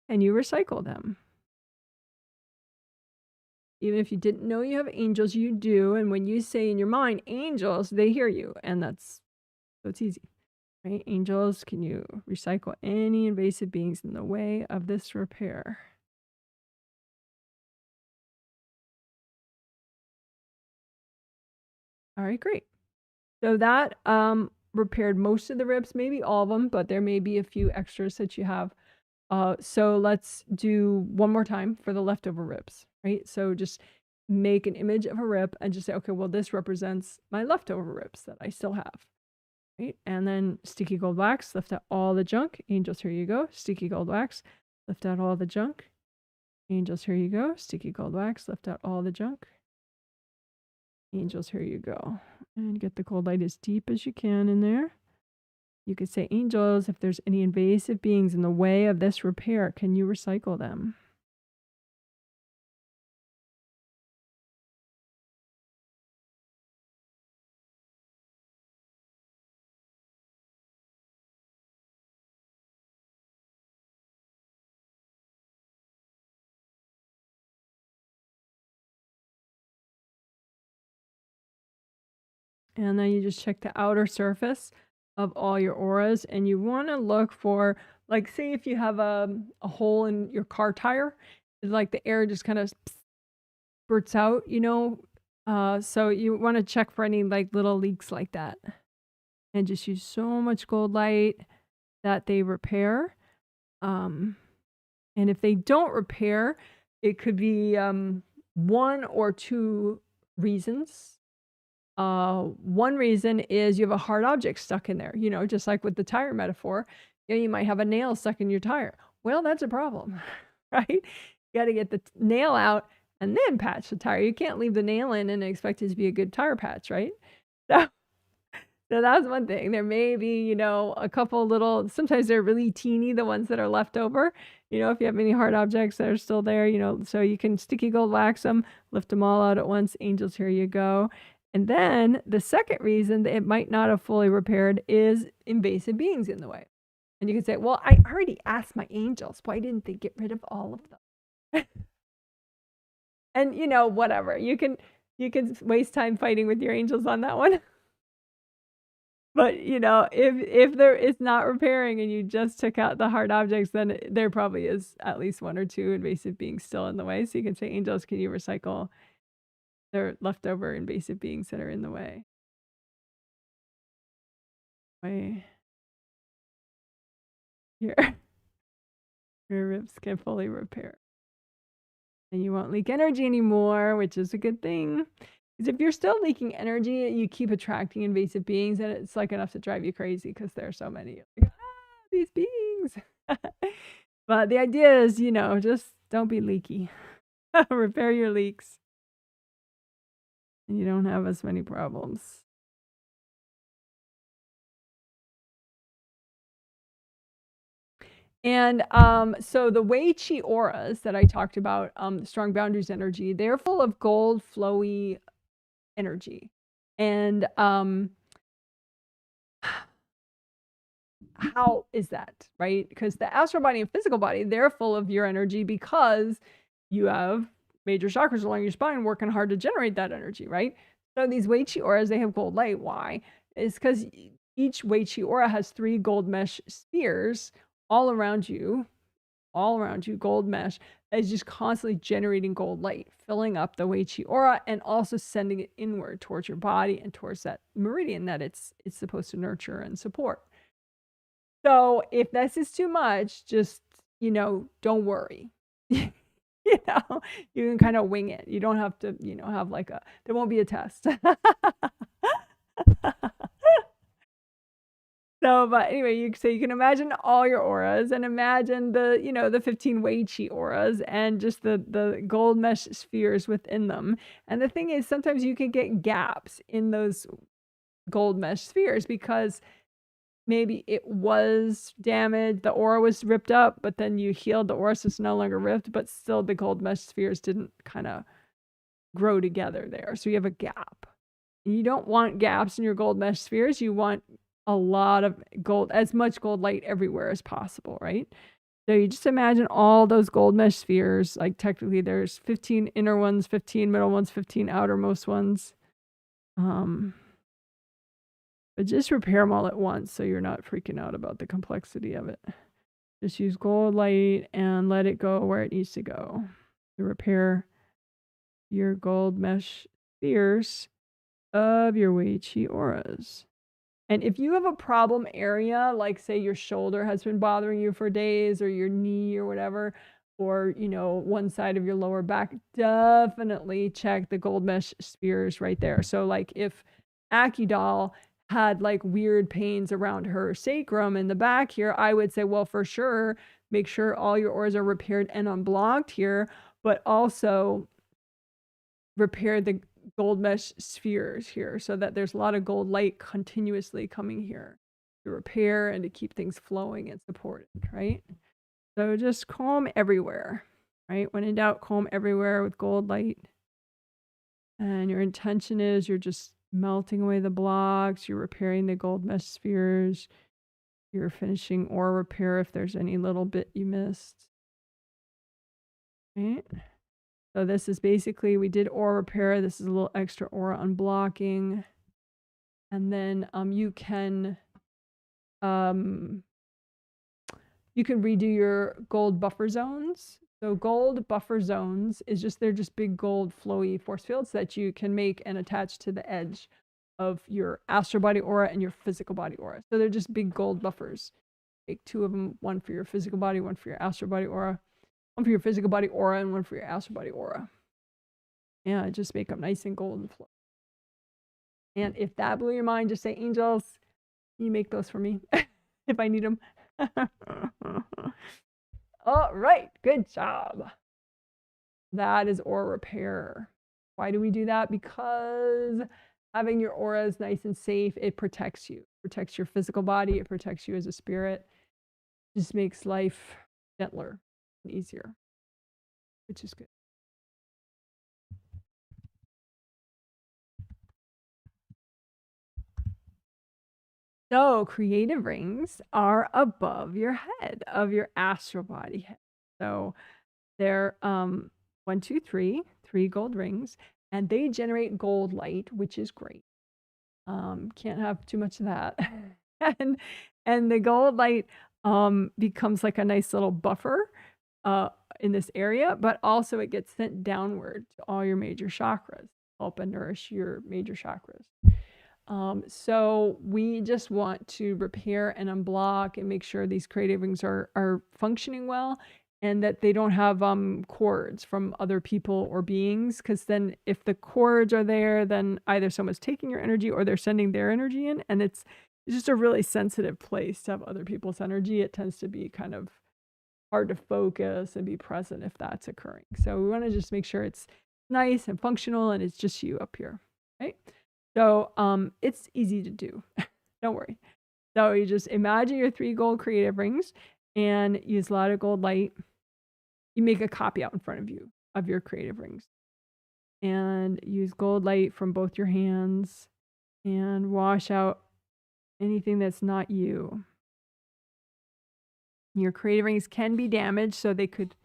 can you recycle them? Even if you didn't know you have angels, you do. And when you say in your mind, angels, they hear you. And so it's easy. Right? Angels, can you recycle any invasive beings in the way of this repair? All right, great. So that repaired most of the rips, maybe all of them, but there may be a few extras that you have. So let's do one more time for the leftover rips, right? So just make an image of a rip and just say, okay, well, this represents my leftover rips that I still have. Right? And then sticky gold wax, lift out all the junk. Angels, here you go. Sticky gold wax, lift out all the junk. Angels, here you go. Sticky gold wax, lift out all the junk. Angels, here you go. And get the gold light as deep as you can in there. You could say, angels, if there's any invasive beings in the way of this repair, can you recycle them? And then you just check the outer surface of all your auras, and you want to look for, like, say if you have a hole in your car tire, like the air just kind of spurts out, you know. So you want to check for any like little leaks like that, and just use so much gold light that they repair. And if they don't repair, it could be one or two reasons. One reason is you have a hard object stuck in there, just like with the tire metaphor. You might have a nail stuck in your tire. Well, that's a problem, right? You got to get the nail out and then patch the tire. You can't leave the nail in and expect it to be a good tire patch, right? So, so that's one thing. There may be, a couple little, sometimes they're really teeny, the ones that are left over. If you have any hard objects that are still there, so you can sticky gold wax them, lift them all out at once. Angels, here you go. And then the second reason that it might not have fully repaired is invasive beings in the way. And you can say, well, I already asked my angels. Why didn't they get rid of all of them? And, whatever. You can waste time fighting with your angels on that one. But, if there is not repairing and you just took out the hard objects, then there probably is at least one or two invasive beings still in the way. So you can say, angels, can you recycle their leftover invasive beings that are in the way? Here. Your ribs can fully repair. And you won't leak energy anymore, which is a good thing. Because if you're still leaking energy, you keep attracting invasive beings, and it's like enough to drive you crazy because there are so many. Like, these beings. But the idea is, just don't be leaky. Repair your leaks. And you don't have as many problems. And so the Wei Qi auras that I talked about, strong boundaries energy, they're full of gold, flowy energy. And how is that, right? Because the astral body and physical body, they're full of your energy because you have major chakras along your spine working hard to generate that energy, right? So these Wei Qi auras, they have gold light. Why? It's because each Wei Qi aura has 3 gold mesh spheres all around you, gold mesh, that is just constantly generating gold light, filling up the Wei Qi aura and also sending it inward towards your body and towards that meridian that it's supposed to nurture and support. So if this is too much, just, don't worry. You can kind of wing it. You don't have to, have there won't be a test. So, but anyway, you can imagine all your auras and imagine the 15 Wei Qi auras and just the gold mesh spheres within them. And the thing is, sometimes you can get gaps in those gold mesh spheres because maybe it was damaged, the aura was ripped up, but then you healed the aura, so it's no longer ripped, but still the gold mesh spheres didn't kind of grow together there. So you have a gap. You don't want gaps in your gold mesh spheres. You want a lot of gold, as much gold light everywhere as possible, right? So you just imagine all those gold mesh spheres. Like technically there's 15 inner ones, 15 middle ones, 15 outermost ones. But just repair them all at once so you're not freaking out about the complexity of it. Just use gold light and let it go where it needs to go to repair your gold mesh spheres of your Wei Qi auras. And if you have a problem area, like say your shoulder has been bothering you for days or your knee or whatever, or, one side of your lower back, definitely check the gold mesh spheres right there. So like if Akidal had like weird pains around her sacrum in the back here, I would say, well, for sure, make sure all your auras are repaired and unblocked here, but also repair the gold mesh spheres here so that there's a lot of gold light continuously coming here to repair and to keep things flowing and supported, right? So just calm everywhere, right? When in doubt, calm everywhere with gold light. And your intention is you're just melting away the blocks, you're repairing the gold mesh spheres, you're finishing aura repair if there's any little bit you missed, right? So this is basically, we did aura repair. This is a little extra aura unblocking. And then you can redo your gold buffer zones. So gold buffer zones is they're just big gold flowy force fields that you can make and attach to the edge of your astral body aura and your physical body aura. So they're just big gold buffers. Make 2 of them, one for your physical body, one for your astral body aura. One for your physical body aura and one for your astral body aura. Yeah, just make them nice and golden flow. And if that blew your mind, just say, angels, can you make those for me if I need them? All right, good job. That is aura repair. Why do we do that? Because having your auras nice and safe, it protects you. It protects your physical body. It protects you as a spirit. It just makes life gentler and easier, which is good. So creative rings are above your head, of your astral body head. So they're 1, 2, 3, 3 gold rings, and they generate gold light, which is great. Can't have too much of that. and the gold light becomes like a nice little buffer in this area, but also it gets sent downward to all your major chakras, help and nourish your major chakras. So we just want to repair and unblock and make sure these creative rings are functioning well, and that they don't have cords from other people or beings, because then if the cords are there, then either someone's taking your energy or they're sending their energy in, and it's just a really sensitive place to have other people's energy. It tends to be kind of hard to focus and be present if that's occurring. So we want to just make sure it's nice and functional and it's just you up here, right? So it's easy to do. Don't worry. So you just imagine your 3 gold creative rings and use a lot of gold light. You make a copy out in front of you of your creative rings and use gold light from both your hands and wash out anything that's not you. Your creative rings can be damaged, so they could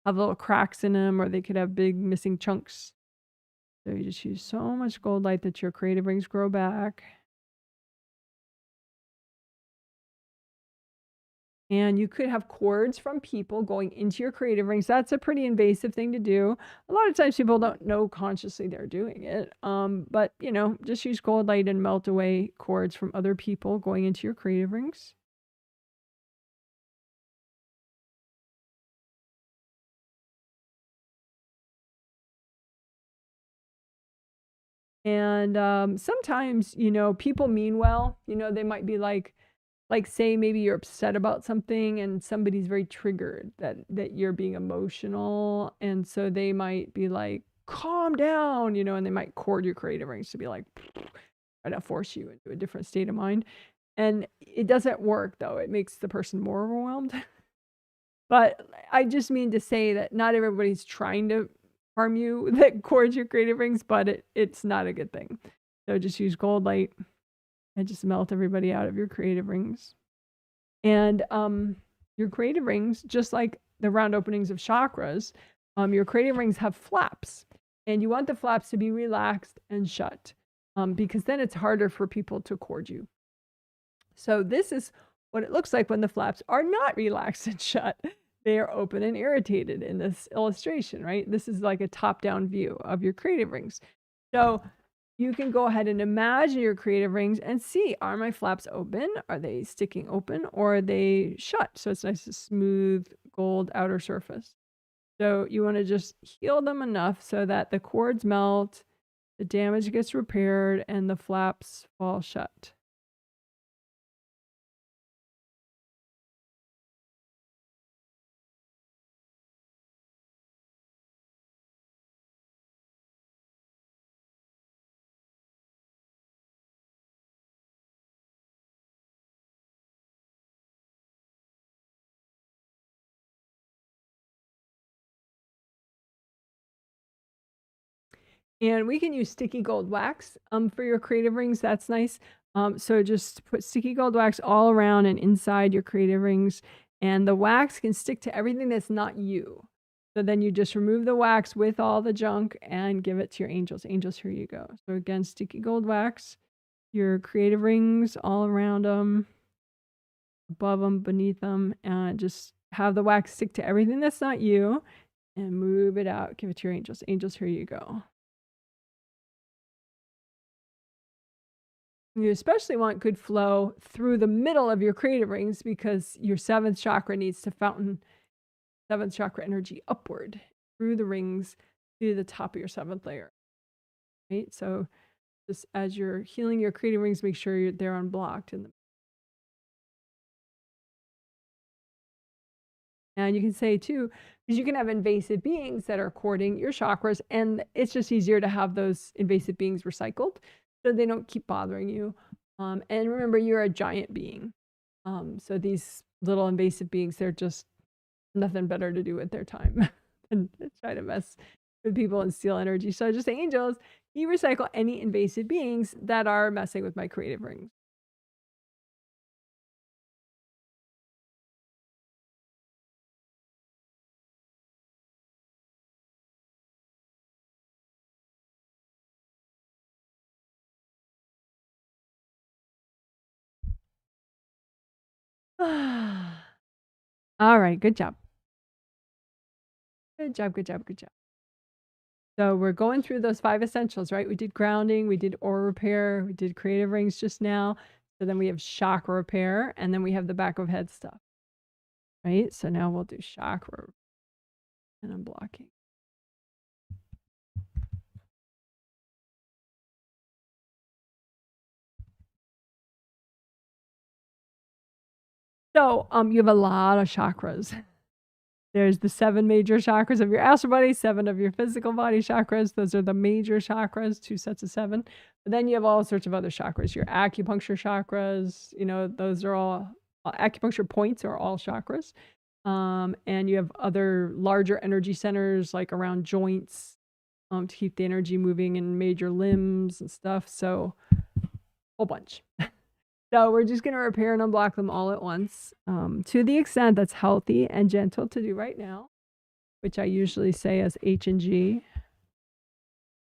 have little cracks in them, or they could have big missing chunks. So you just use so much gold light that your creative rings grow back. And you could have cords from people going into your creative rings. That's a pretty invasive thing to do. A lot of times people don't know consciously they're doing it. But, you know, just use gold light and melt away cords from other people going into your creative rings. And sometimes, you know, people mean well. You know, they might be like say maybe you're upset about something and somebody's very triggered that you're being emotional, and so they might be like, calm down, you know, and they might cord your creative rings to be like, try to force you into a different state of mind. And it doesn't work, though. It makes the person more overwhelmed. But I just mean to say that not everybody's trying to harm you that cords your creative rings, but it's not a good thing. So just use gold light and just melt everybody out of your creative rings. And your creative rings, just like the round openings of chakras, your creative rings have flaps, and you want the flaps to be relaxed and shut, because then it's harder for people to cord you. So this is what it looks like when the flaps are not relaxed and shut. They are open and irritated in this illustration, right? This is like a top-down view of your creative rings. So you can go ahead and imagine your creative rings and see, are my flaps open? Are they sticking open, or are they shut? So it's nice, smooth gold outer surface. So you want to just heal them enough so that the cords melt, the damage gets repaired, and the flaps fall shut. And we can use sticky gold wax for your creative rings. That's nice. So just put sticky gold wax all around and inside your creative rings. And the wax can stick to everything that's not you. So then you just remove the wax with all the junk and give it to your angels. Angels, here you go. So again, sticky gold wax, your creative rings all around them, above them, beneath them, and just have the wax stick to everything that's not you and move it out. Give it to your angels. Angels, here you go. You especially want good flow through the middle of your creative rings, because your 7th chakra needs to fountain 7th chakra energy upward through the rings to the top of your 7th layer. Right? So Just as you're healing your creative rings, make sure they're unblocked. And you can say too, because you can have invasive beings that are courting your chakras, and it's just easier to have those invasive beings recycled so they don't keep bothering you. And remember, you're a giant being. So these little invasive beings, they're just nothing better to do with their time than to try to mess with people and steal energy. So just say, angels, you recycle any invasive beings that are messing with my creative rings. All right, good job. Good job, good job, good job. So we're going through those 5 essentials, right? We did grounding, we did aura repair, we did creative rings just now. So then we have chakra repair, and then we have the back of head stuff, right? So now we'll do chakra and unblocking. So you have a lot of chakras. There's the 7 major chakras of your astral body, 7 of your physical body chakras. Those are the major chakras, 2 sets of 7. But then you have all sorts of other chakras. Your acupuncture chakras, those are all acupuncture points are all chakras. And you have other larger energy centers like around joints to keep the energy moving in major limbs and stuff. So a whole bunch. So we're just going to repair and unblock them all at once to the extent that's healthy and gentle to do right now, which I usually say as H and G.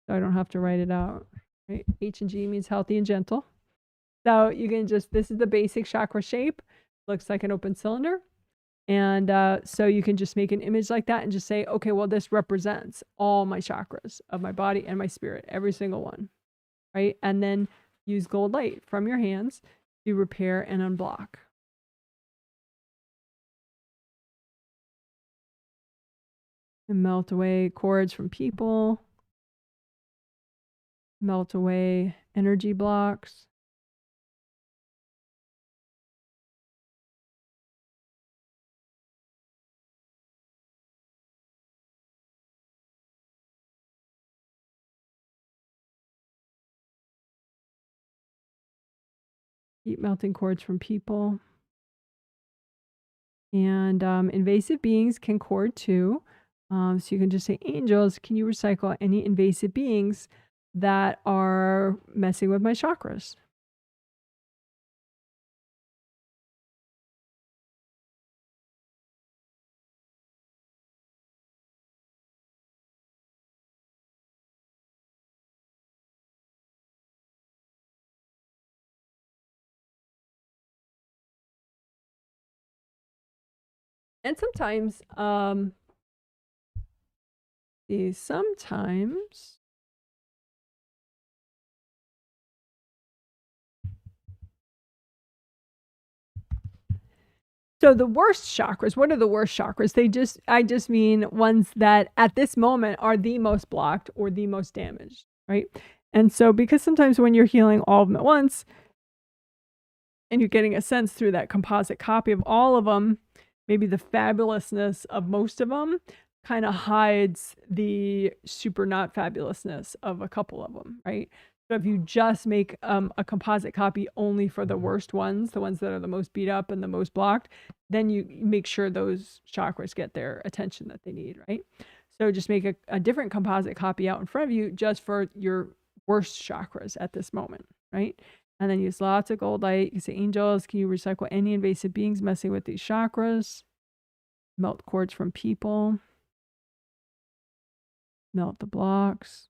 So I don't have to write it out. Right? H and G means healthy and gentle. So you can this is the basic chakra shape. Looks like an open cylinder. And so you can just make an image like that and just say, okay, well, this represents all my chakras of my body and my spirit, every single one. Right? And then use gold light from your hands to repair and unblock. And melt away cords from people. Melt away energy blocks. Keep melting cords from people. And invasive beings can cord too. So you can just say, angels, can you recycle any invasive beings that are messing with my chakras? And sometimes, so the worst chakras, what are the worst chakras? I just mean ones that at this moment are the most blocked or the most damaged, right? And so because sometimes when you're healing all of them at once and you're getting a sense through that composite copy of all of them, maybe the fabulousness of most of them kind of hides the super not fabulousness of a couple of them, right? So if you just make a composite copy only for the worst ones, the ones that are the most beat up and the most blocked, then you make sure those chakras get their attention that they need, right? So just make a different composite copy out in front of you just for your worst chakras at this moment, right? And then use lots of gold light. You can say, angels, can you recycle any invasive beings messing with these chakras? Melt cords from people. Melt the blocks.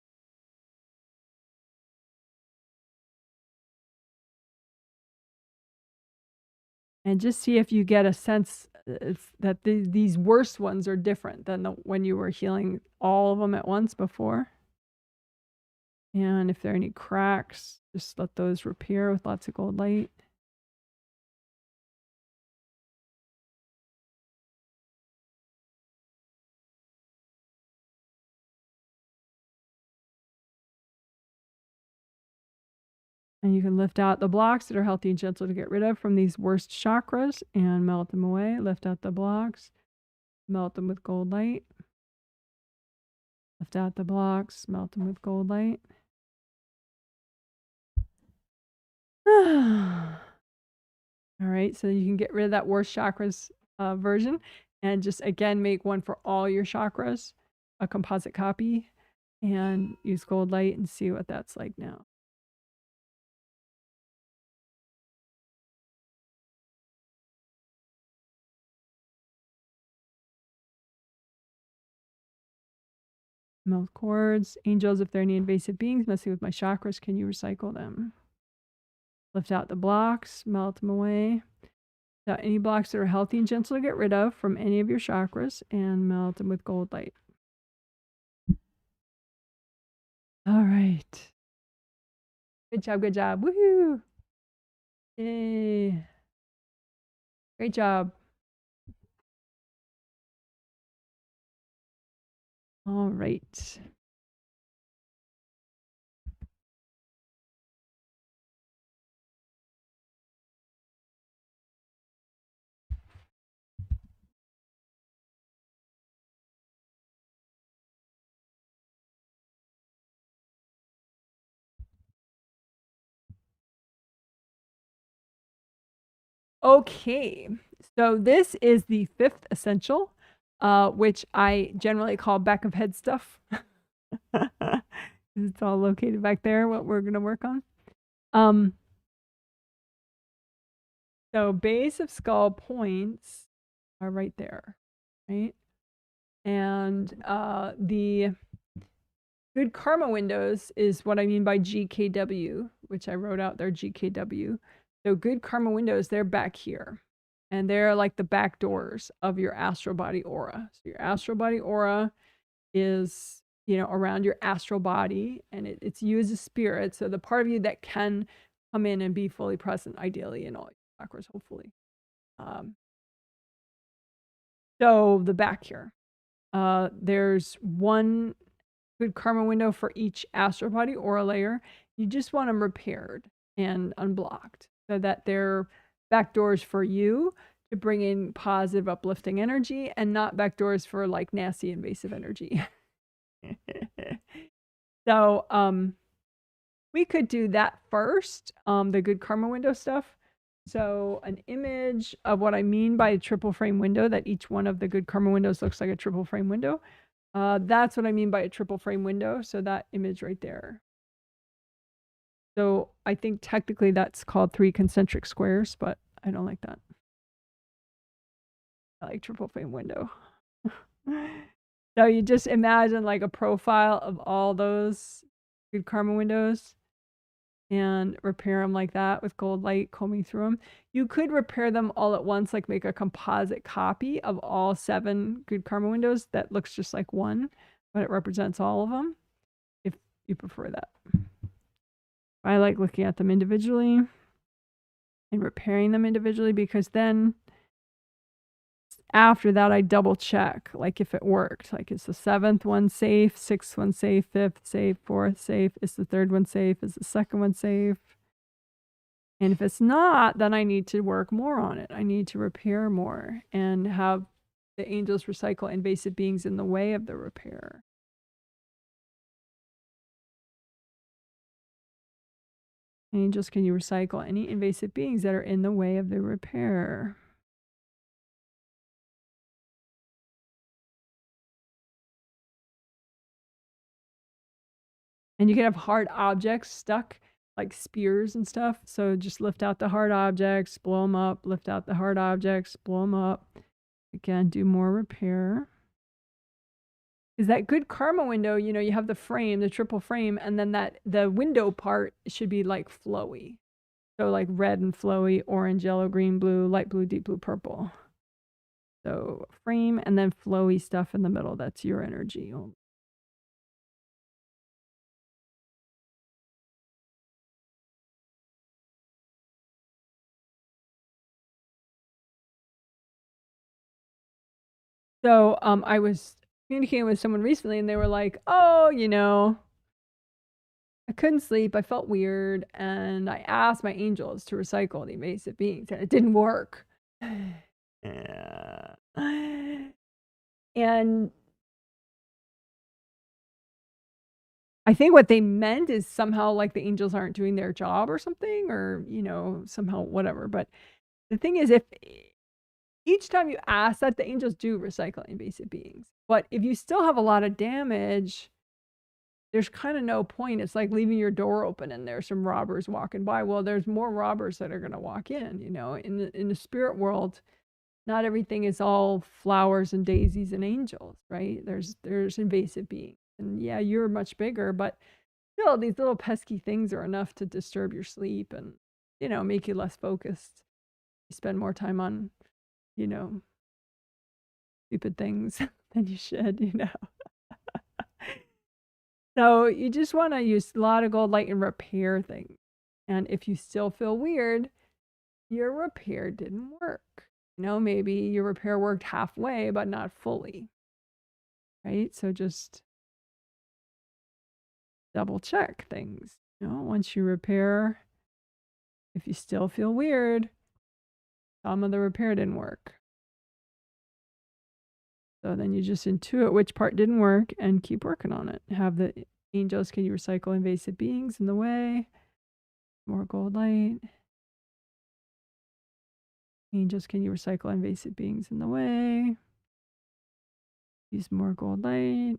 And just see if you get a sense that these worst ones are different than when you were healing all of them at once before. And if there are any cracks, just let those repair with lots of gold light. And you can lift out the blocks that are healthy and gentle to get rid of from these worst chakras and melt them away. Lift out the blocks, melt them with gold light. Lift out the blocks, melt them with gold light. All right, so you can get rid of that worst chakras version and just again make one for all your chakras, a composite copy, and use gold light and see what that's like now. Melt cords, angels, if there are any invasive beings messing with my chakras, can you recycle them? Lift out the blocks, melt them away. Lift out any blocks that are healthy and gentle to get rid of from any of your chakras and melt them with gold light. All right. Good job, good job. Woohoo! Yay. Great job. All right. Okay, so this is the fifth essential, which I generally call back of head stuff. It's all located back there, what we're going to work on. So base of skull points are right there, right? And the good karma windows is what I mean by GKW, which I wrote out there, GKW. So good karma windows, they're back here. And they're like the back doors of your astral body aura. So your astral body aura is, you know, around your astral body, and it's you as a spirit. So the part of you that can come in and be fully present, ideally, in all your chakras, hopefully. So the back here, there's one good karma window for each astral body aura layer. You just want them repaired and unblocked so that they're back doors for you to bring in positive, uplifting energy and not back doors for like nasty, invasive energy. So, we could do that first, the good karma window stuff. So an image of what I mean by a triple frame window, that each one of the good karma windows looks like a triple frame window. That's what I mean by a triple frame window. So that image right there. So I think technically that's called 3 concentric squares, but I don't like that. I like triple frame window. So you just imagine like a profile of all those good karma windows and repair them like that with gold light combing through them. You could repair them all at once, like make a composite copy of all 7 good karma windows that looks just like one, but it represents all of them, if you prefer that. I like looking at them individually and repairing them individually, because then after that I double check, like if it worked. Like, is the 7th one safe, 6th one safe, 5th safe, 4th safe, is the 3rd one safe, is the 2nd one safe? And if it's not, then I need to work more on it. I need to repair more and have the angels recycle invasive beings in the way of the repair. Angels, can you recycle any invasive beings that are in the way of the repair? And you can have hard objects stuck, like spears and stuff. So just lift out the hard objects, blow them up, lift out the hard objects, blow them up. Again, do more repair. Is that good karma window, you know, you have the frame, the triple frame, and then the window part should be like flowy. So like red and flowy, orange, yellow, green, blue, light blue, deep blue, purple. So frame and then flowy stuff in the middle. That's your energy. So I was communicating with someone recently and they were like, oh, you know, I couldn't sleep. I felt weird. And I asked my angels to recycle the invasive beings, and it didn't work. Yeah. And I think what they meant is somehow like the angels aren't doing their job or something, or, somehow whatever. But the thing is, if each time you ask that, the angels do recycle invasive beings. But if you still have a lot of damage, there's kind of no point. It's like leaving your door open and there's some robbers walking by. Well, there's more robbers that are going to walk in, in the spirit world. Not everything is all flowers and daisies and angels, right? There's invasive beings. And yeah, you're much bigger, but still these little pesky things are enough to disturb your sleep and, make you less focused. You spend more time on, stupid things than you should. So you just want to use a lot of gold light and repair things. And if you still feel weird, your repair didn't work. Maybe your repair worked halfway, but not fully. Right? So just double check things. Once you repair, if you still feel weird, some of the repair didn't work. So then you just intuit which part didn't work and keep working on it. Have the angels, can you recycle invasive beings in the way? More gold light. Angels, can you recycle invasive beings in the way? Use more gold light.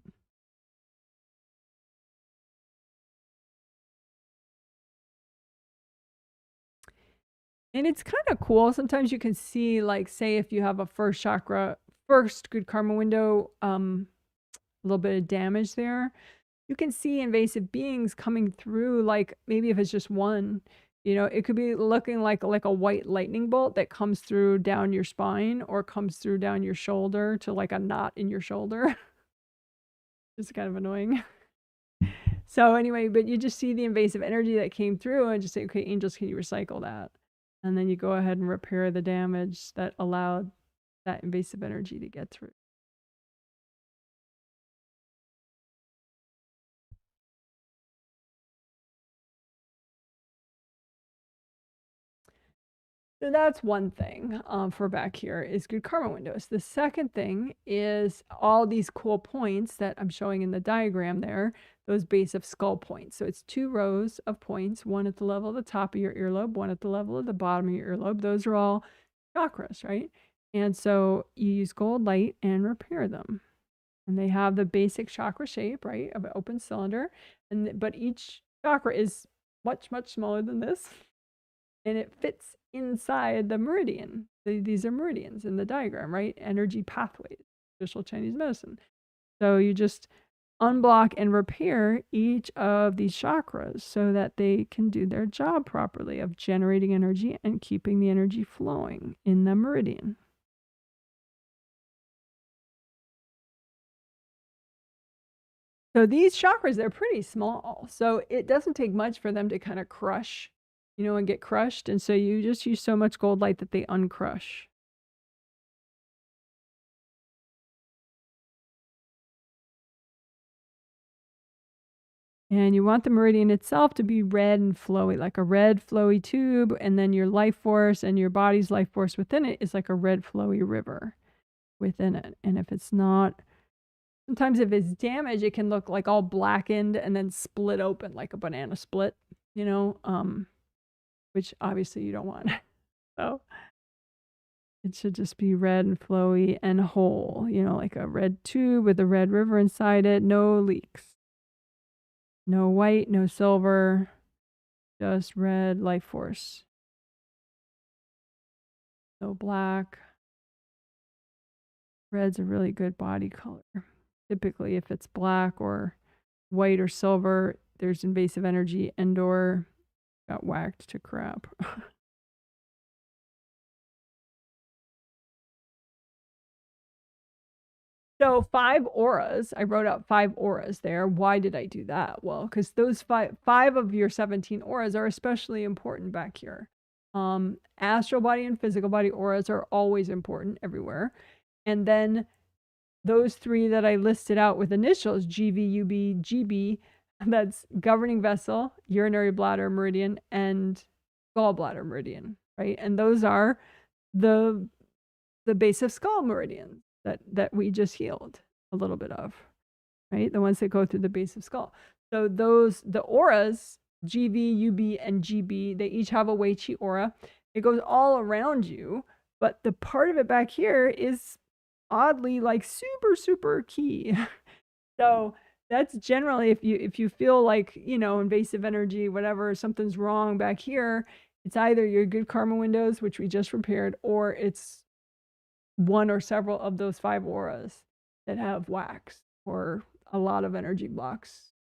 And it's kind of cool. Sometimes you can see, like, say if you have a first chakra, first good karma window, a little bit of damage there. You can see invasive beings coming through, like maybe if it's just one, it could be looking like a white lightning bolt that comes through down your spine or comes through down your shoulder to like a knot in your shoulder. It's kind of annoying. So anyway, but you just see the invasive energy that came through and just say, okay, angels, can you recycle that? And then you go ahead and repair the damage that allowed that invasive energy to get through. So that's one thing for back here is good karma windows. The second thing is all these cool points that I'm showing in the diagram there, those base of skull points. So it's 2 rows of points, one at the level of the top of your earlobe, one at the level of the bottom of your earlobe. Those are all chakras, right? And so you use gold light and repair them. And they have the basic chakra shape, right, of an open cylinder. But each chakra is much, much smaller than this. And it fits inside the meridian. These are meridians in the diagram, right? Energy pathways, traditional Chinese medicine. So you just unblock and repair each of these chakras so that they can do their job properly of generating energy and keeping the energy flowing in the meridian. So these chakras, they're pretty small. So it doesn't take much for them to kind of crush, and get crushed. And so you just use so much gold light that they uncrush. And you want the meridian itself to be red and flowy, like a red flowy tube. And then your life force and your body's life force within it is like a red flowy river within it. And if it's not, sometimes if it's damaged, it can look like all blackened and then split open like a banana split, which obviously you don't want. So it should just be red and flowy and whole, like a red tube with a red river inside it, no leaks. No white, no silver, just red life force. No black. Red's a really good body color. Typically, if it's black or white or silver, there's invasive energy and/or got whacked to crap. So 5 auras, I wrote out 5 auras there. Why did I do that? Well, because those five of your 17 auras are especially important back here. Astral body and physical body auras are always important everywhere. And then those 3 that I listed out with initials, GV, UB, GB, that's governing vessel, urinary bladder meridian, and gallbladder meridian, right? And those are the base of skull meridians that we just healed a little bit of, right? The ones that go through the base of skull. So the auras, GV, UB, and GB, they each have a Wei Qi aura. It goes all around you, but the part of it back here is oddly like super, super key. So that's generally if you feel like, invasive energy, whatever, something's wrong back here, it's either your good karma windows, which we just repaired, or it's one or several of those 5 auras that have wax or a lot of energy blocks.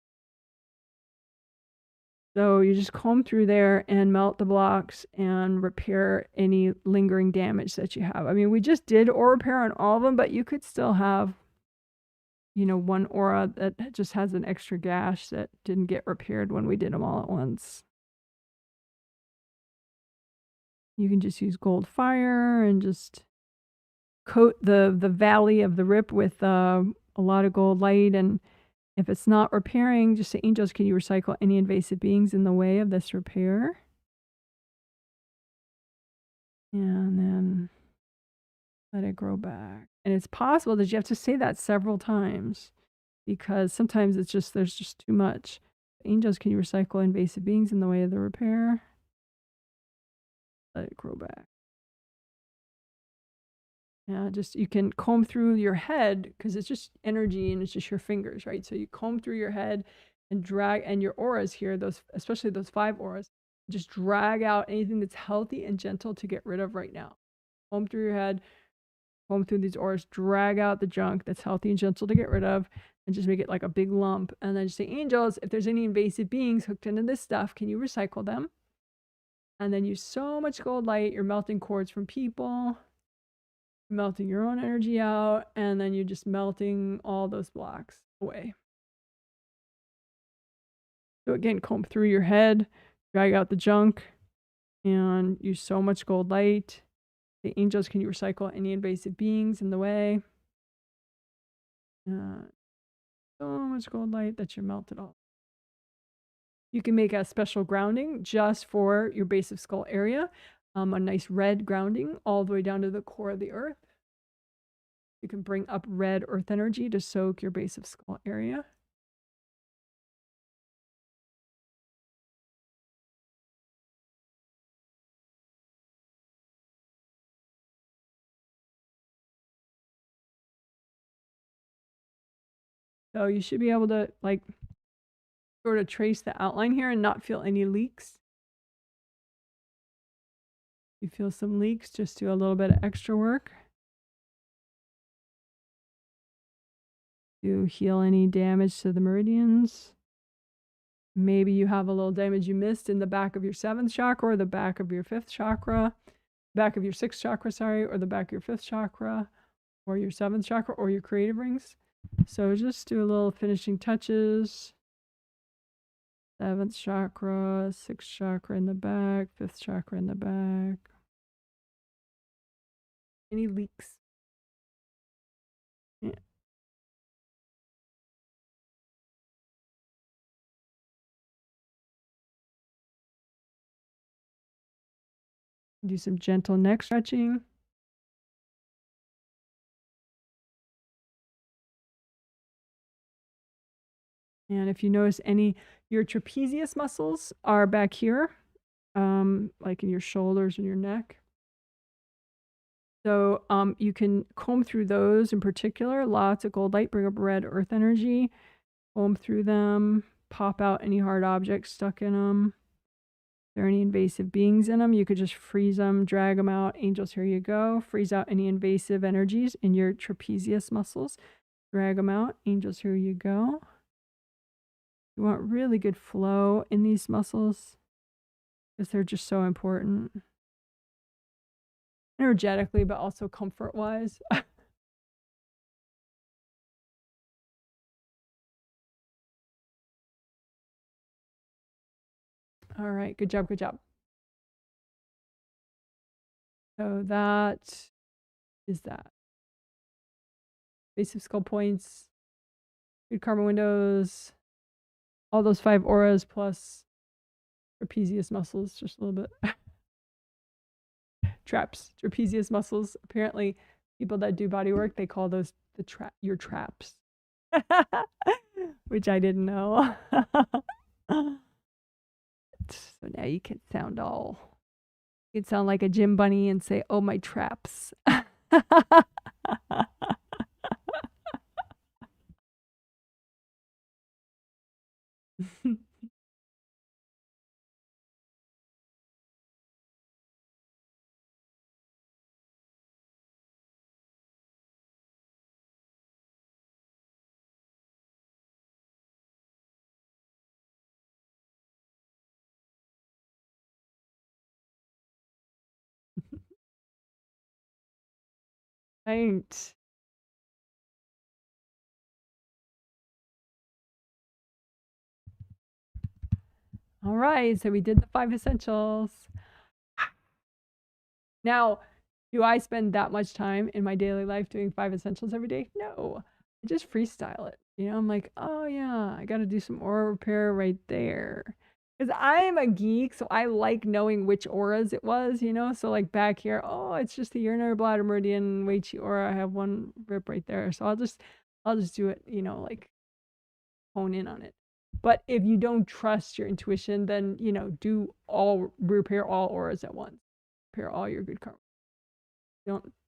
So you just comb through there and melt the blocks and repair any lingering damage that you have. I mean, we just did aura repair on all of them, but you could still have, one aura that just has an extra gash that didn't get repaired when we did them all at once. You can just use gold fire and just coat the valley of the rip with a lot of gold light. And if it's not repairing, just say, angels, can you recycle any invasive beings in the way of this repair? And then let it grow back. And it's possible that you have to say that several times because sometimes there's just too much. Angels, can you recycle invasive beings in the way of the repair? Let it grow back. Yeah, you can comb through your head because it's just energy and it's just your fingers, right? So you comb through your head and drag, and your auras here, especially those 5 auras, just drag out anything that's healthy and gentle to get rid of right now. Comb through your head, comb through these auras, drag out the junk that's healthy and gentle to get rid of, and just make it like a big lump. And then just say, angels, if there's any invasive beings hooked into this stuff, can you recycle them? And then use so much gold light, you're melting cords from people, melting your own energy out, and then you're just melting all those blocks away. So again, comb through your head, drag out the junk, and use so much gold light. The angels, can you recycle any invasive beings in the way? So much gold light that you melted all. You can make a special grounding just for your base of skull area, a nice red grounding all the way down to the core of the earth. You can bring up red earth energy to soak your base of skull area. So you should be able to sort of trace the outline here and not feel any leaks. If you feel some leaks, just do a little bit of extra work to heal any damage to the meridians. Maybe you have a little damage you missed in the back of your 7th chakra or the back of your 5th chakra, back of your 6th chakra, sorry, or the back of your 5th chakra, or your 7th chakra, or your creative rings. So just do a little finishing touches. 7th chakra, 6th chakra in the back, 5th chakra in the back. Any leaks? Yeah. Do some gentle neck stretching. And if you notice your trapezius muscles are back here, like in your shoulders and your neck. So you can comb through those in particular. Lots of gold light, bring up red earth energy, comb through them, pop out any hard objects stuck in them. If there are any invasive beings in them, you could just freeze them, drag them out. Angels, here you go. Freeze out any invasive energies in your trapezius muscles. Drag them out. Angels, here you go. You want really good flow in these muscles because they're just so important. Energetically, but also comfort-wise. All right, good job, good job. So that is that. Base of skull points, good karma windows, all those 5 auras plus trapezius muscles, just a little bit. Traps, trapezius muscles. Apparently, people that do body work, they call those your traps, which I didn't know. So now you can sound like a gym bunny and say, "Oh, my traps." Right. All right, so we did the 5 essentials. Now, do I spend that much time in my daily life doing 5 essentials every day? No. I just freestyle it. I'm like, "Oh yeah, I got to do some aura repair right there." Cuz I'm a geek, so I like knowing which auras it was, So like back here, oh, it's just the urinary bladder meridian, Wei Chi aura. I have one rip right there. So I'll just do it, like hone in on it. But if you don't trust your intuition, then, repair all auras at once. Repair all your good karma.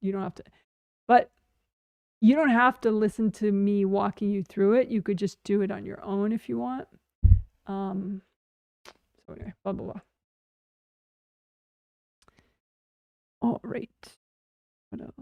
You don't have to. But you don't have to listen to me walking you through it. You could just do it on your own if you want. So anyway, blah blah blah. All right. What else?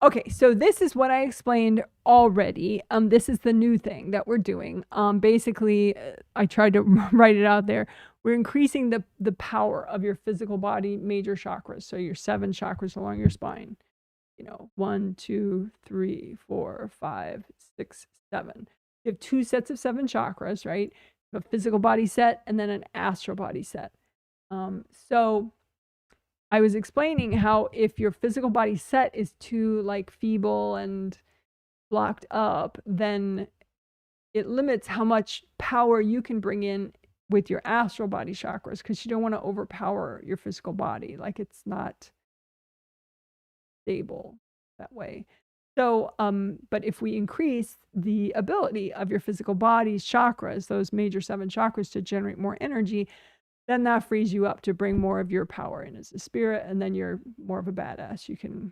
Okay, so this is what I explained already. This is the new thing that we're doing. Basically, I tried to write it out there. We're increasing the power of your physical body major chakras. So your 7 chakras along your spine. 1, 2, 3, 4, 5, 6, 7. You have 2 sets of 7 chakras, right? A physical body set and then an astral body set. So I was explaining how if your physical body set is too like feeble and blocked up, then it limits how much power you can bring in with your astral body chakras, because you don't want to overpower your physical body. Like, it's not stable that way. So, but if we increase the ability of your physical body's chakras, those major 7 chakras, to generate more energy, then that frees you up to bring more of your power in as a spirit, and then you're more of a badass. You can,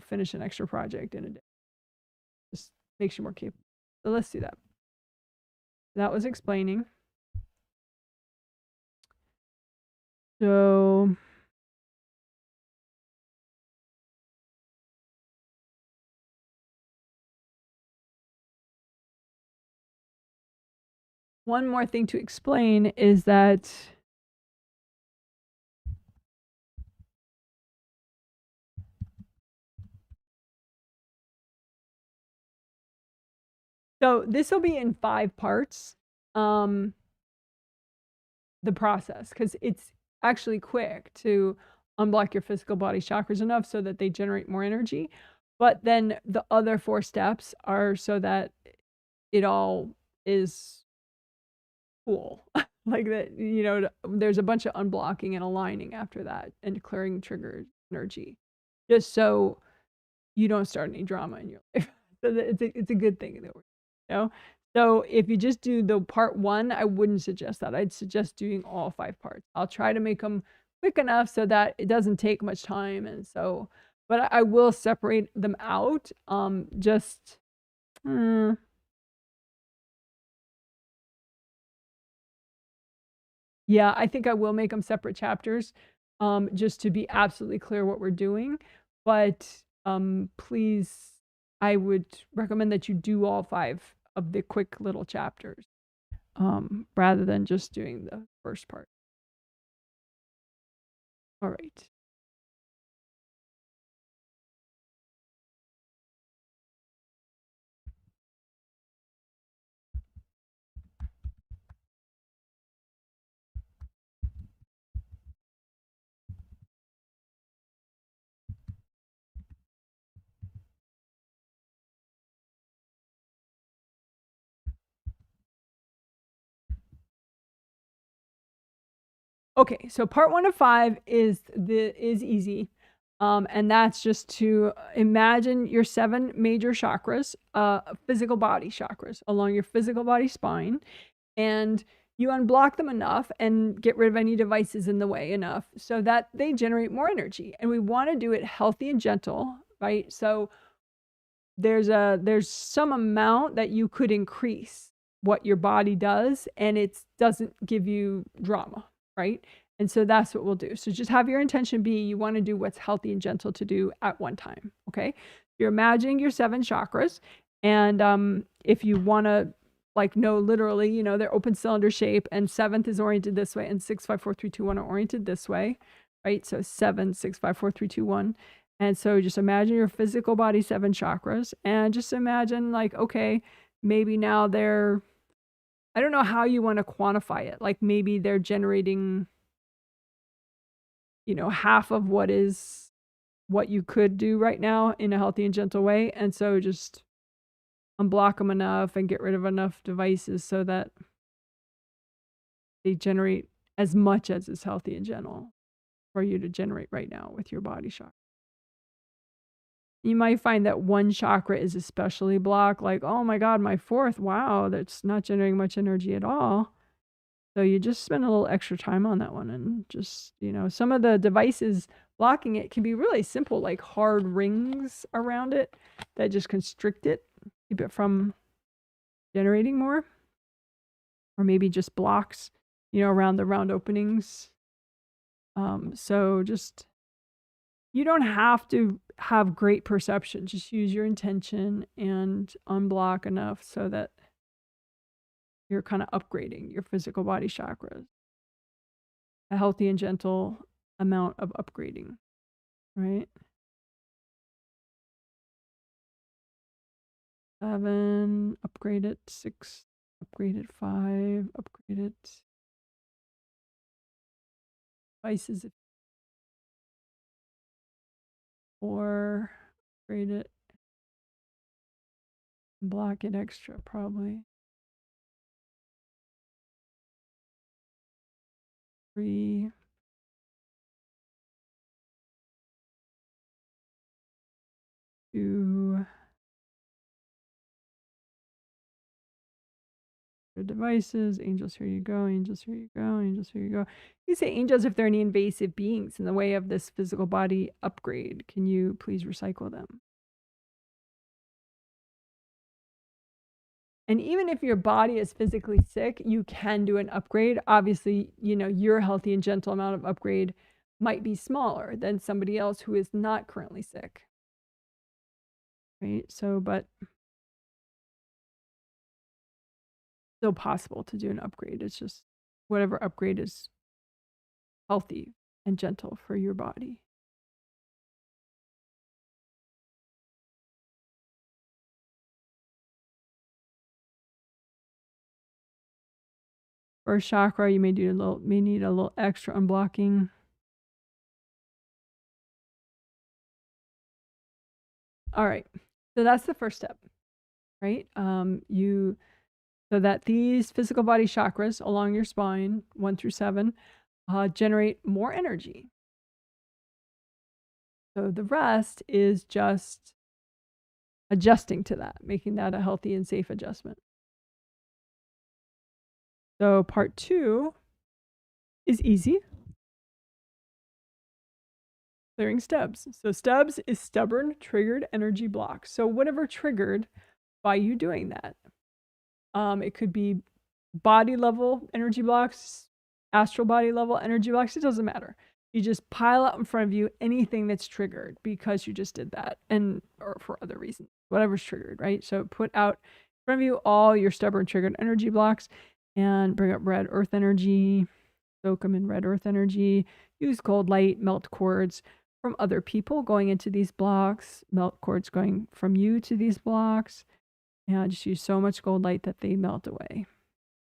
finish an extra project in a day. Just makes you more capable. So let's do that. That was explaining. So one more thing to explain is that so this will be in 5 parts. The process, because it's actually quick to unblock your physical body chakras enough so that they generate more energy. But then the other 4 steps are so that it all is cool. Like that, there's a bunch of unblocking and aligning after that, and clearing triggered energy, just so you don't start any drama in your life. So it's a good thing that we're. So if you just do the part 1, I wouldn't suggest that. I'd suggest doing all 5 parts. I'll try to make them quick enough so that it doesn't take much time, and so, but I will separate them out. Just yeah, I think I will make them separate chapters, just to be absolutely clear what we're doing. But please, I would recommend that you do all 5 of the quick little chapters. rather than just doing the first part. All right. Okay, so part 1 of 5 is easy. And that's just to imagine your 7 major chakras, physical body chakras along your physical body spine, and you unblock them enough and get rid of any devices in the way enough so that they generate more energy. And we want to do it healthy and gentle, right? So there's some amount that you could increase what your body does, and it doesn't give you drama, right? And so that's what we'll do. So just have your intention be you want to do what's healthy and gentle to do at one time, okay? You're imagining your 7 chakras, and if you want to know literally, they're open cylinder shape, and 7th is oriented this way, and 6, 5, 4, 3, 2, 1 are oriented this way, right? So 7, 6, 5, 4, 3, 2, 1. And so just imagine your physical body 7 chakras, and just imagine okay, maybe now I don't know how you want to quantify it. Maybe they're generating, half of what you could do right now in a healthy and gentle way. And so just unblock them enough and get rid of enough devices so that they generate as much as is healthy and gentle for you to generate right now with your body chakra. You might find that one chakra is especially blocked, oh my God, my 4th, wow, that's not generating much energy at all. So you just spend a little extra time on that one, and just, some of the devices blocking it can be really simple, like hard rings around it that just constrict it, keep it from generating more. Or maybe just blocks, around the round openings. So just, you don't have to have great perception. Just use your intention and unblock enough so that you're kind of upgrading your physical body chakras. A healthy and gentle amount of upgrading, right? 7, upgrade it. 6, upgrade it. 5, upgrade it. Devices. 4, upgrade it. Block it extra, probably. 3. 2. Devices, angels, here you go, angels, here you go, angels, here you go. You say angels if there are any invasive beings in the way of this physical body upgrade. Can you please recycle them? And even if your body is physically sick, you can do an upgrade. Obviously, your healthy and gentle amount of upgrade might be smaller than somebody else who is not currently sick. Right? So, but still possible to do an upgrade. It's just whatever upgrade is healthy and gentle for your body. First chakra, you may need a little extra unblocking. All right, so that's the first step, right? So that these physical body chakras along your spine, 1 through 7, generate more energy. So the rest is just adjusting to that, making that a healthy and safe adjustment. So part 2 is easy. Clearing stubs. So stubs is stubborn, triggered energy blocks. So whatever triggered by you doing that. It could be body level energy blocks, astral body level energy blocks. It doesn't matter. You just pile out in front of you anything that's triggered because you just did that, or for other reasons, whatever's triggered, right? So put out in front of you all your stubborn triggered energy blocks, and bring up red earth energy, soak them in red earth energy, use cold light, melt cords from other people going into these blocks, melt cords going from you to these blocks, and just use so much gold light that they melt away.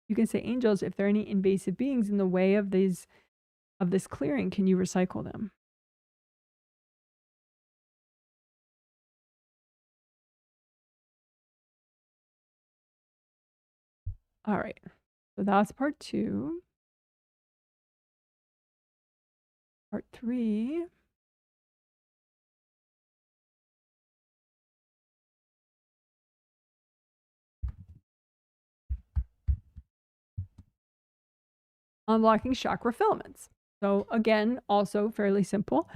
You can say, angels, if there are any invasive beings in the way of this clearing, can you recycle them? All right, so that's part 2. Part 3. Unblocking chakra filaments. So again, also fairly simple.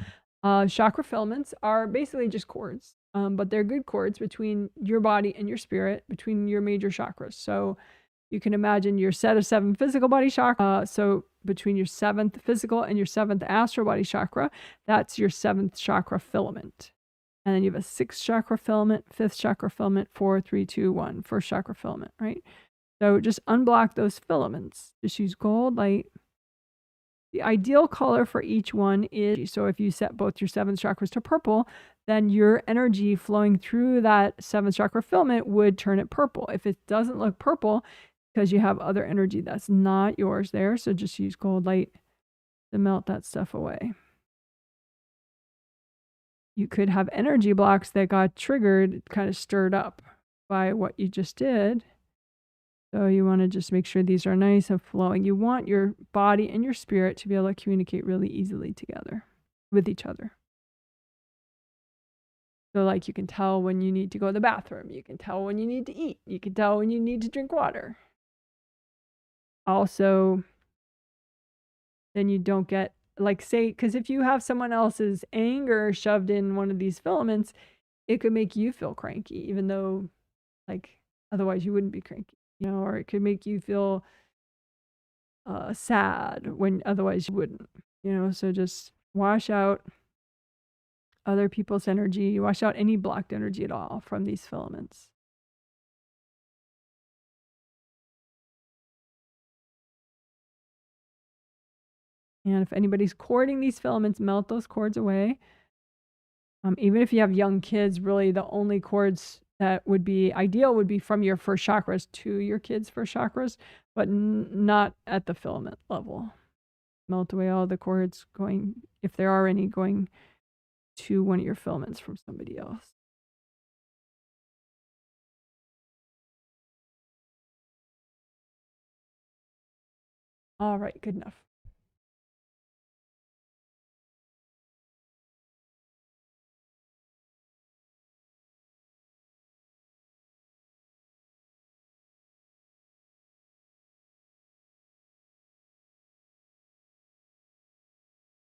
Chakra filaments are basically just cords, but they're good cords between your body and your spirit, between your major chakras. So you can imagine your set of 7 physical body chakra. So between your 7th physical and your 7th astral body chakra, that's your 7th chakra filament. And then you have a 6th chakra filament, 5th chakra filament, 4, 3, 2, 1, first chakra filament, right? So just unblock those filaments. Just use gold light. The ideal color for each one is, so if you set both your 7th chakras to purple, then your energy flowing through that 7th chakra filament would turn it purple. If it doesn't look purple, because you have other energy that's not yours there, so just use gold light to melt that stuff away. You could have energy blocks that got triggered, kind of stirred up by what you just did. So you want to just make sure these are nice and flowing. You want your body and your spirit to be able to communicate really easily together with each other. So like you can tell when you need to go to the bathroom. You can tell when you need to eat. You can tell when you need to drink water. Also, then you don't get, like, say, because if you have someone else's anger shoved in one of these filaments, it could make you feel cranky, even though, like, otherwise you wouldn't be cranky, or it could make you feel sad when otherwise you wouldn't, so just wash out other people's energy, wash out any blocked energy at all from these filaments. And if anybody's cording these filaments, melt those cords away. Even if you have young kids, really the only cords that would be ideal would be from your first chakras to your kids' first chakras, but not at the filament level. Melt away all the cords going, if there are any, going to one of your filaments from somebody else. All right, good enough.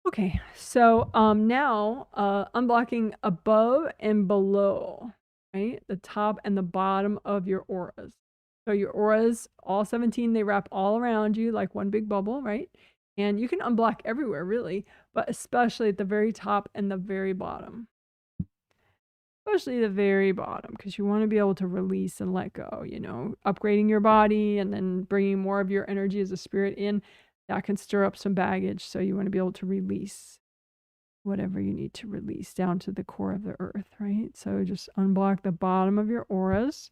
Okay, so now unblocking above and below, right? The top and the bottom of your auras. So your auras, all 17, they wrap all around you like one big bubble, right? And you can unblock everywhere, really, but especially at the very top and the very bottom. Especially the very bottom, because you want to be able to release and let go, upgrading your body and then bringing more of your energy as a spirit in. That can stir up some baggage, so you want to be able to release whatever you need to release down to the core of the earth, right? So just unblock the bottom of your auras,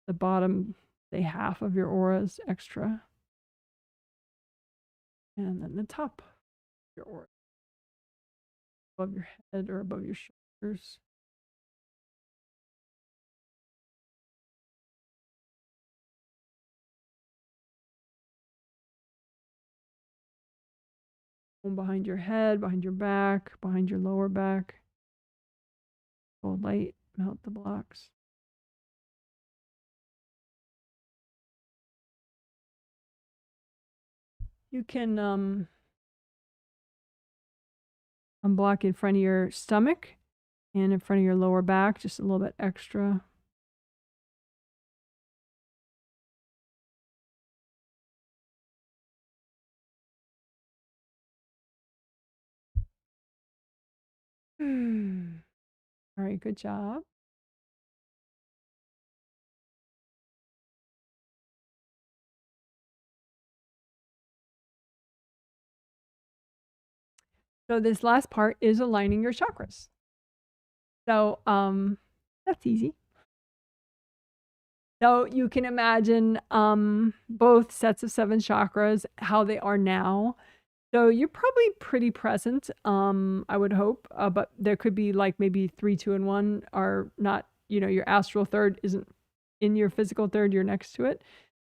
the bottom, say half of your auras extra, and then the top of your aura, above your head or above your shoulders. Behind your head, behind your back, behind your lower back. Gold light, melt the blocks. You can unblock in front of your stomach and in front of your lower back, just a little bit extra. All right, good job. So this last part is aligning your chakras. So that's easy. So you can imagine both sets of 7 chakras, how they are now. So you're probably pretty present, I would hope, but there could be like maybe 3, 2, and 1 are not, your astral third isn't in your physical third, you're next to it.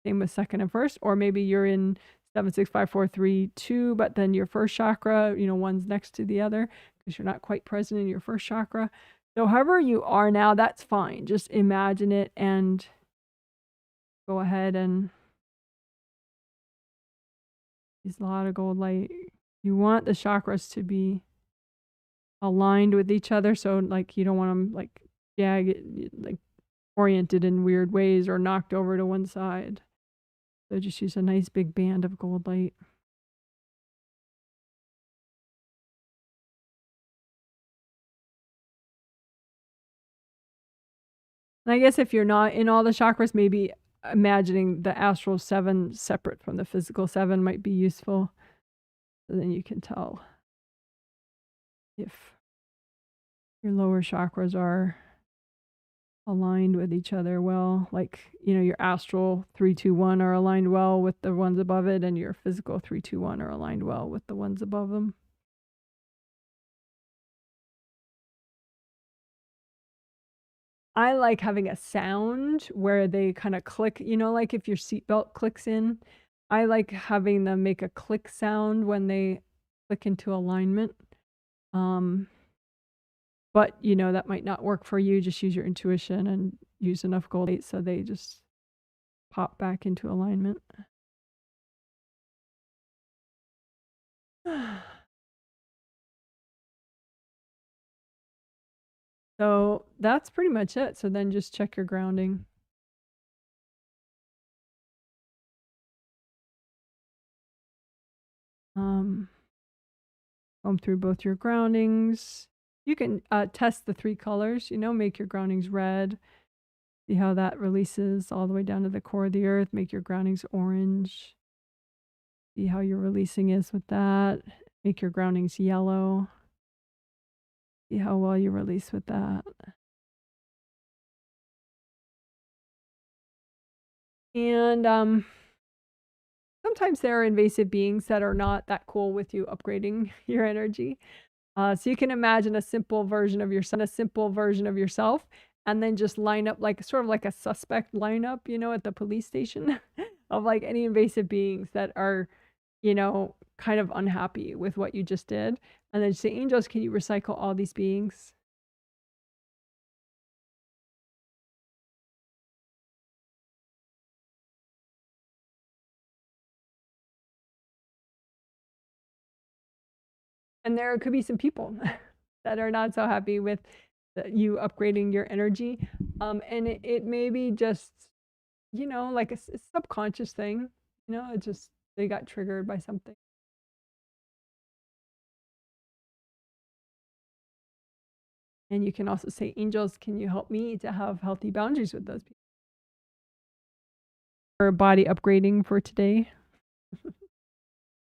Same with second and first, or maybe you're in 7, 6, 5, 4, 3, 2, but then your first chakra, one's next to the other because you're not quite present in your first chakra. So however you are now, that's fine. Just imagine it and go ahead and use a lot of gold light. You want the chakras to be aligned with each other, so like you don't want them like jagged, like oriented in weird ways or knocked over to one side. So just use a nice big band of gold light. And I guess if you're not in all the chakras, maybe imagining the astral 7 separate from the physical 7 might be useful. So then you can tell if your lower chakras are aligned with each other well. Like, your astral 3, 2, 1 are aligned well with the ones above it, and your physical 3, 2, 1 are aligned well with the ones above them. I like having a sound where they kind of click, like if your seatbelt clicks in. I like having them make a click sound when they click into alignment. But that might not work for you. Just use your intuition and use enough gold light so they just pop back into alignment. So that's pretty much it. So then just check your grounding. Comb through both your groundings. You can test the 3 colors, make your groundings red. See how that releases all the way down to the core of the earth. Make your groundings orange. See how your releasing is with that. Make your groundings yellow. See how well you release with that. And sometimes there are invasive beings that are not that cool with you upgrading your energy. So you can imagine a simple version of yourself, and then just line up like sort of like a suspect lineup, at the police station of like any invasive beings that are, kind of unhappy with what you just did. And then say, angels, can you recycle all these beings? And there could be some people that are not so happy with you upgrading your energy. And it may be just, like a subconscious thing, it just, they got triggered by something. And you can also say, angels, can you help me to have healthy boundaries with those people? For body upgrading for today.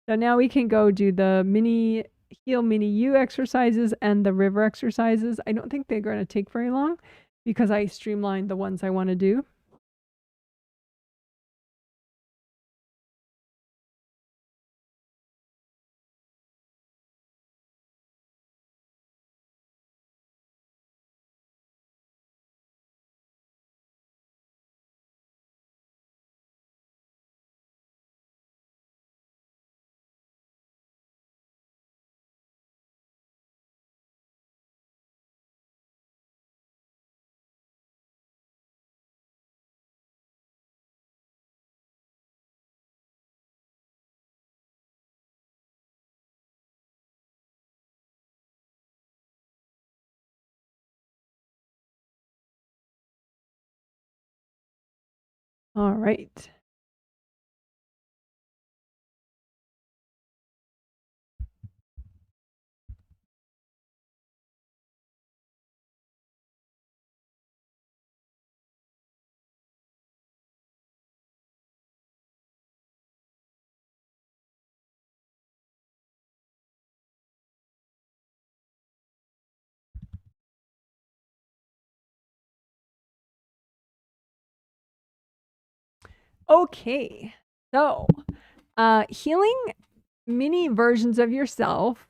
So now we can go do the mini heal mini U exercises and the river exercises. I don't think they're going to take very long because I streamlined the ones I want to do. All right. Okay. So, healing mini versions of yourself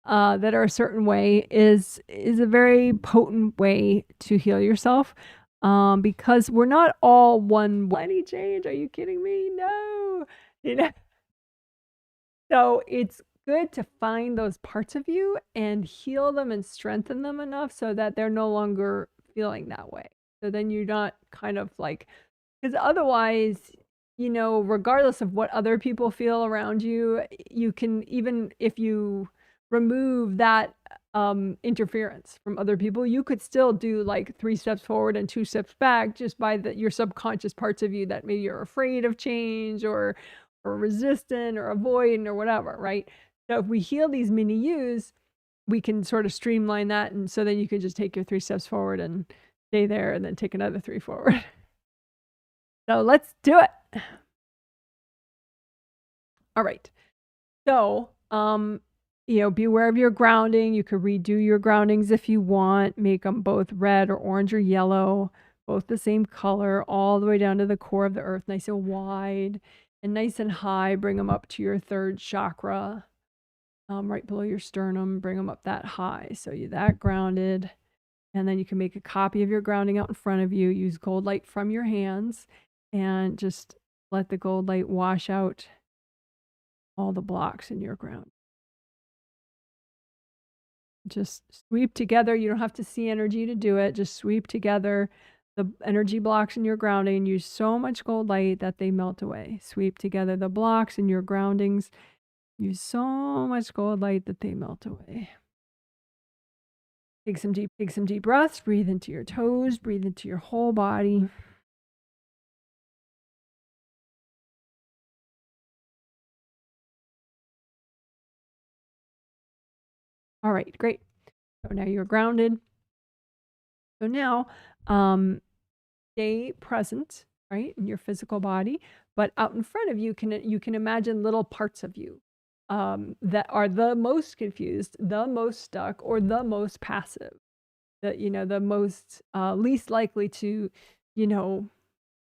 that are a certain way is a very potent way to heal yourself, because we're not all one. Any change? Are you kidding me? No. You know. So it's good to find those parts of you and heal them and strengthen them enough so that they're no longer feeling that way. So then you're not kind of like, because otherwise, regardless of what other people feel around you, you can, even if you remove that interference from other people, you could still do like 3 steps forward and 2 steps back just by your subconscious parts of you that maybe you're afraid of change or resistant or avoidant or whatever, right? So if we heal these mini yous, we can sort of streamline that, and so then you can just take your 3 steps forward and stay there and then take another 3 forward. So let's do it. All right. So, be aware of your grounding. You could redo your groundings if you want. Make them both red or orange or yellow, both the same color, all the way down to the core of the earth, nice and wide and nice and high. Bring them up to your 3rd chakra, right below your sternum. Bring them up that high. So you're that grounded. And then you can make a copy of your grounding out in front of you. Use gold light from your hands and just let the gold light wash out all the blocks in your ground. Just sweep together. You don't have to see energy to do it. Just sweep together the energy blocks in your grounding and use so much gold light that they melt away. Sweep together the blocks in your groundings. Use so much gold light that they melt away. Take some deep breaths. Breathe into your toes. Breathe into your whole body. All right, great. So now you're grounded. So now, stay present, right, in your physical body, but out in front of you, you can imagine little parts of you that are the most confused, the most stuck, or the most passive. The most least likely to,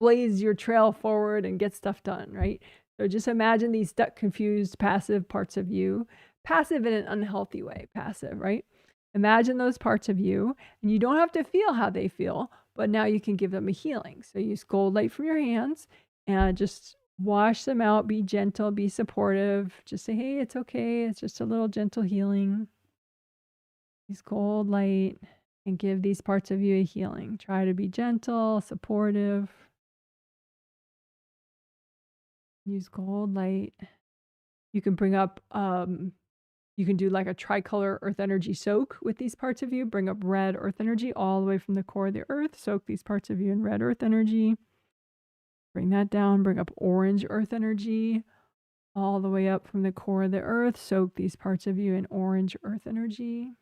blaze your trail forward and get stuff done, right? So just imagine these stuck, confused, passive parts of you, passive in an unhealthy way, passive, right? Imagine those parts of you, and you don't have to feel how they feel, but now you can give them a healing. So use gold light from your hands and just wash them out. Be gentle, be supportive. Just say, hey, it's okay. It's just a little gentle healing. Use gold light and give these parts of you a healing. Try to be gentle, supportive. Use gold light. You can bring up, you can do like a tricolor earth energy soak with these parts of you. Bring up red earth energy all the way from the core of the earth. Soak these parts of you in red earth energy. Bring that down. Bring up orange earth energy all the way up from the core of the earth. Soak these parts of you in orange earth energy.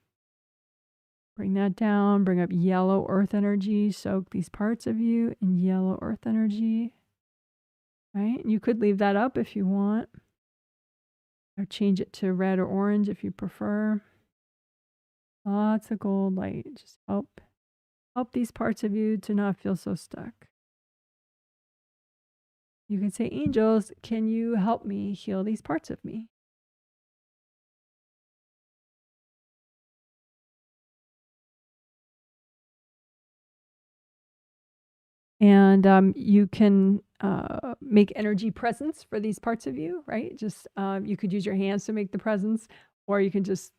Bring that down. Bring up yellow earth energy. Soak these parts of you in yellow earth energy. Right? You could leave that up if you want, or change it to red or orange if you prefer. Lots of gold light. Just help these parts of you to not feel so stuck. You can say, angels, can you help me heal these parts of me? And you can make energy presence for these parts of you, right? Just you could use your hands to make the presence, or you can just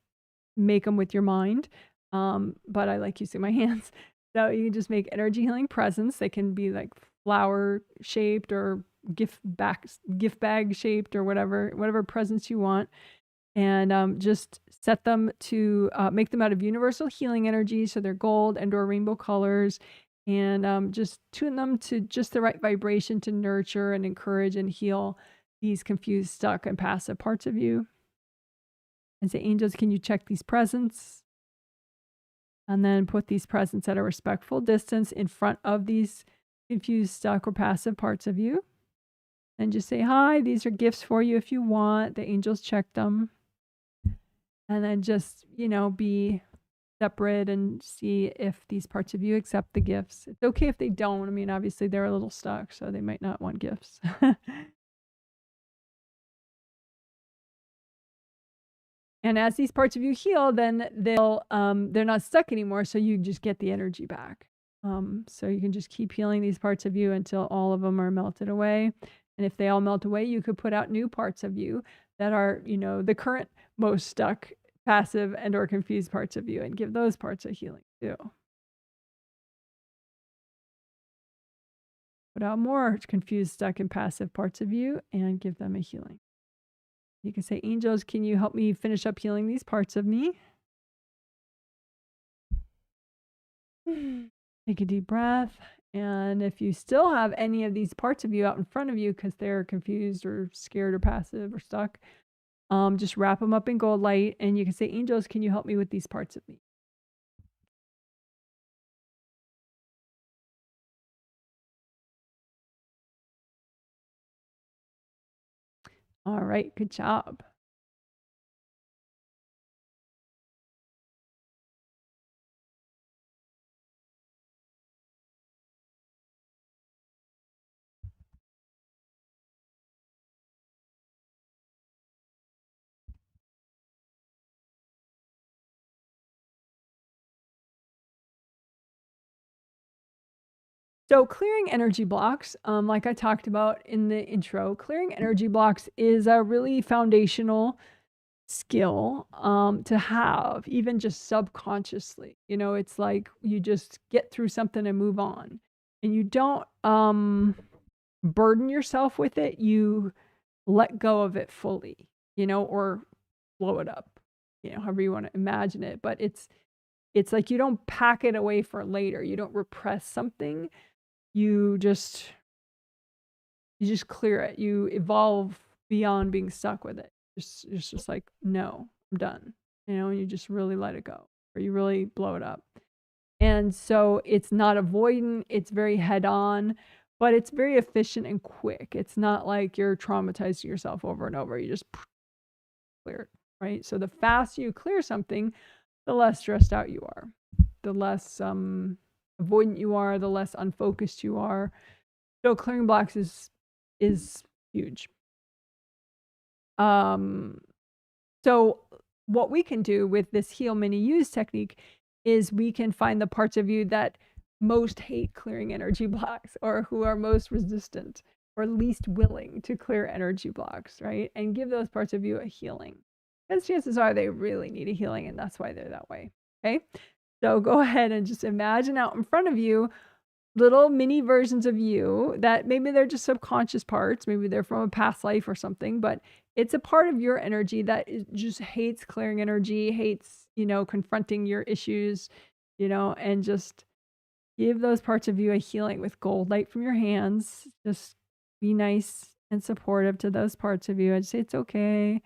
make them with your mind. But I like using my hands. So you can just make energy healing presents. They can be like flower shaped or gift bag shaped, or whatever presents you want. And just set them to make them out of universal healing energy. So they're gold and or rainbow colors. And just tune them to just the right vibration to nurture and encourage and heal these confused, stuck, and passive parts of you. And say, angels, can you check these presents? And then put these presents at a respectful distance in front of these confused, stuck, or passive parts of you. And just say, hi, these are gifts for you if you want. The angels check them. And then just, be separate and see if these parts of you accept the gifts. It's okay if they don't. I mean, obviously they're a little stuck, so they might not want gifts. And as these parts of you heal, then they're not stuck anymore, so you just get the energy back. So you can just keep healing these parts of you until all of them are melted away. And if they all melt away, you could put out new parts of you that are, the current most stuck, passive, and or confused parts of you, and give those parts a healing too. Put out more confused, stuck, and passive parts of you and give them a healing. You can say, angels, can you help me finish up healing these parts of me? Take a deep breath. And if you still have any of these parts of you out in front of you because they're confused or scared or passive or stuck, just wrap them up in gold light. And you can say, angels, can you help me with these parts of me? All right, good job. So clearing energy blocks, like I talked about in the intro, clearing energy blocks is a really foundational skill to have, even just subconsciously. It's like you just get through something and move on. And you don't burden yourself with it. You let go of it fully, or blow it up, however you want to imagine it. But it's like you don't pack it away for later. You don't repress something. You just clear it. You evolve beyond being stuck with it. It's just like, no, I'm done. And you just really let it go, or you really blow it up. And so it's not avoidant, it's very head on, but it's very efficient and quick. It's not like you're traumatizing yourself over and over. You just clear it, right? So the faster you clear something, the less stressed out you are, the less avoidant you are, the less unfocused you are. So clearing blocks is huge. So what we can do with this heal mini use technique is we can find the parts of you that most hate clearing energy blocks, or who are most resistant or least willing to clear energy blocks, right? And give those parts of you a healing. Because chances are they really need a healing, and that's why they're that way. Okay? So go ahead and just imagine out in front of you little mini versions of you that maybe they're just subconscious parts, maybe they're from a past life or something, but it's a part of your energy that just hates clearing energy, hates, confronting your issues, and just give those parts of you a healing with gold light from your hands. Just be nice and supportive to those parts of you. I'd say it's okay.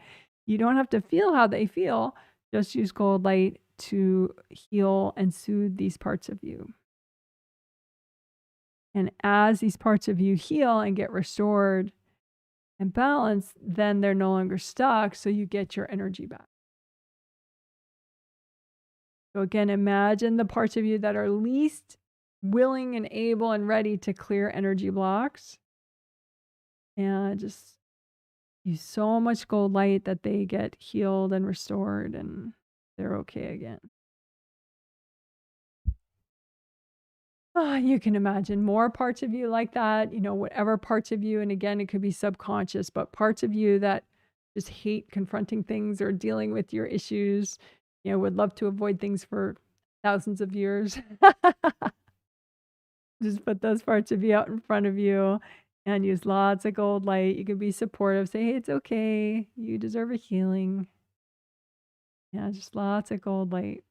You don't have to feel how they feel. Just use gold light to heal and soothe these parts of you. And as these parts of you heal and get restored and balanced, then they're no longer stuck, so you get your energy back. So again, imagine the parts of you that are least willing and able and ready to clear energy blocks. And just use so much gold light that they get healed and restored and they're okay again. You can imagine more parts of you like that, whatever parts of you, and again, it could be subconscious, but parts of you that just hate confronting things or dealing with your issues, would love to avoid things for thousands of years. Just put those parts of you out in front of you and use lots of gold light. You can be supportive, say, hey, it's okay. You deserve a healing. Yeah, just lots of gold light.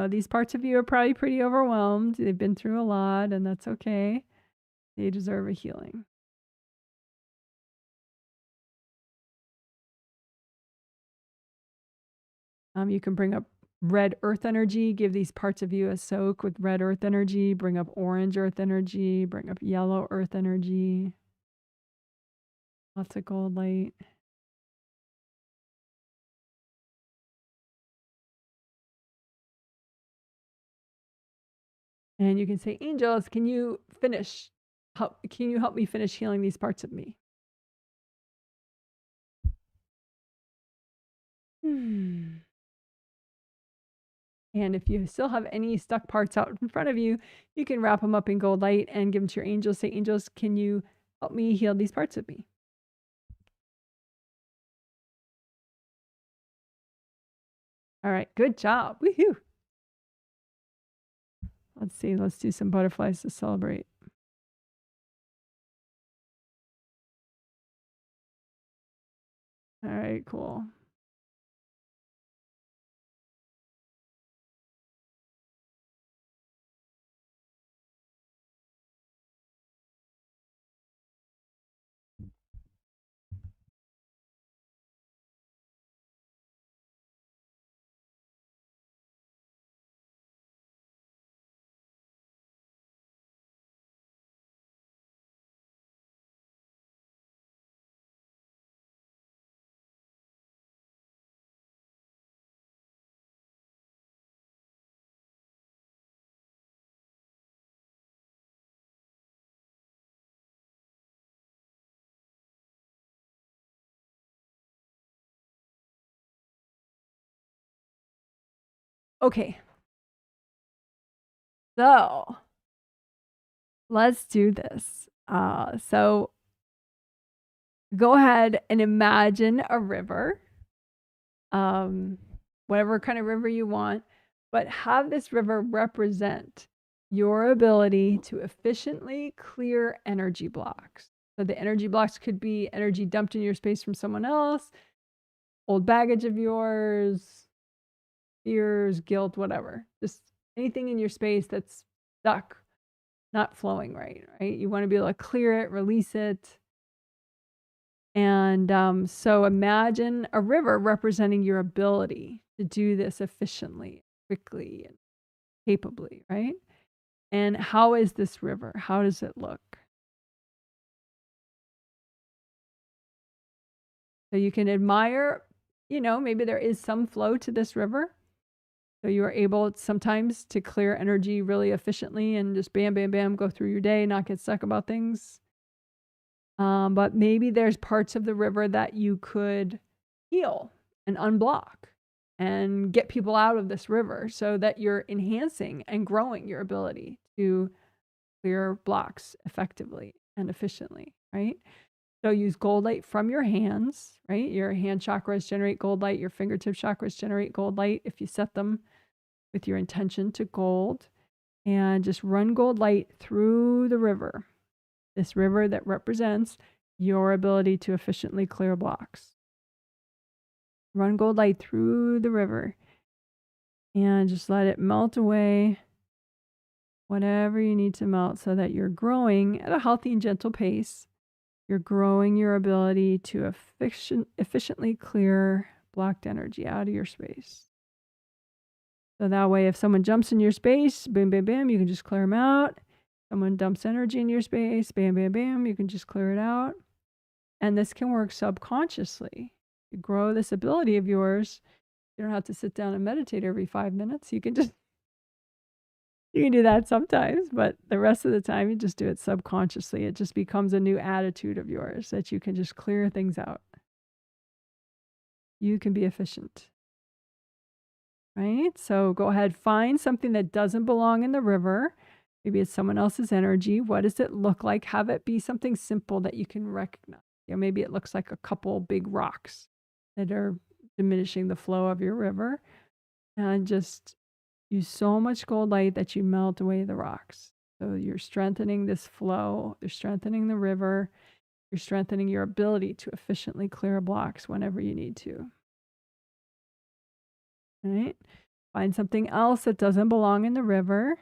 These parts of you are probably pretty overwhelmed. They've been through a lot, and that's okay. They deserve a healing. You can bring up red earth energy, give these parts of you a soak with red earth energy, bring up orange earth energy, bring up yellow earth energy. Lots of gold light. And you can say, angels, can you help me finish healing these parts of me? Hmm. And if you still have any stuck parts out in front of you, you can wrap them up in gold light and give them to your angels. Say, angels, can you help me heal these parts of me? All right, good job. Woohoo. Let's see, let's do some butterflies to celebrate. All right, cool. Okay. So let's do this. So go ahead and imagine a river, whatever kind of river you want, but have this river represent your ability to efficiently clear energy blocks. So the energy blocks could be energy dumped in your space from someone else, old baggage of yours, fears, guilt, whatever. Just anything in your space that's stuck, not flowing right? You want to be able to clear it, release it. And so imagine a river representing your ability to do this efficiently, quickly, and capably, right? And how is this river? How does it look? So you can admire, maybe there is some flow to this river. So you are able sometimes to clear energy really efficiently and just bam, bam, bam, go through your day, not get stuck about things. But maybe there's parts of the river that you could heal and unblock and get people out of this river so that you're enhancing and growing your ability to clear blocks effectively and efficiently, right? So use gold light from your hands, right? Your hand chakras generate gold light. Your fingertip chakras generate gold light if you set them with your intention to gold. And just run gold light through the river, this river that represents your ability to efficiently clear blocks. Run gold light through the river and just let it melt away whatever you need to melt so that you're growing at a healthy and gentle pace. You're growing your ability to efficiently clear blocked energy out of your space. So that way, if someone jumps in your space, bam, bam, bam, you can just clear them out. Someone dumps energy in your space, bam, bam, bam, you can just clear it out. And this can work subconsciously. You grow this ability of yours. You don't have to sit down and meditate every 5 minutes. You can do that sometimes, but the rest of the time you just do it subconsciously. It just becomes a new attitude of yours that you can just clear things out. You can be efficient. Right? So go ahead, find something that doesn't belong in the river. Maybe it's someone else's energy. What does it look like? Have it be something simple that you can recognize. Maybe it looks like a couple big rocks that are diminishing the flow of your river. And just use so much gold light that you melt away the rocks. So you're strengthening this flow, you're strengthening the river, you're strengthening your ability to efficiently clear blocks whenever you need to. All right? Find something else that doesn't belong in the river.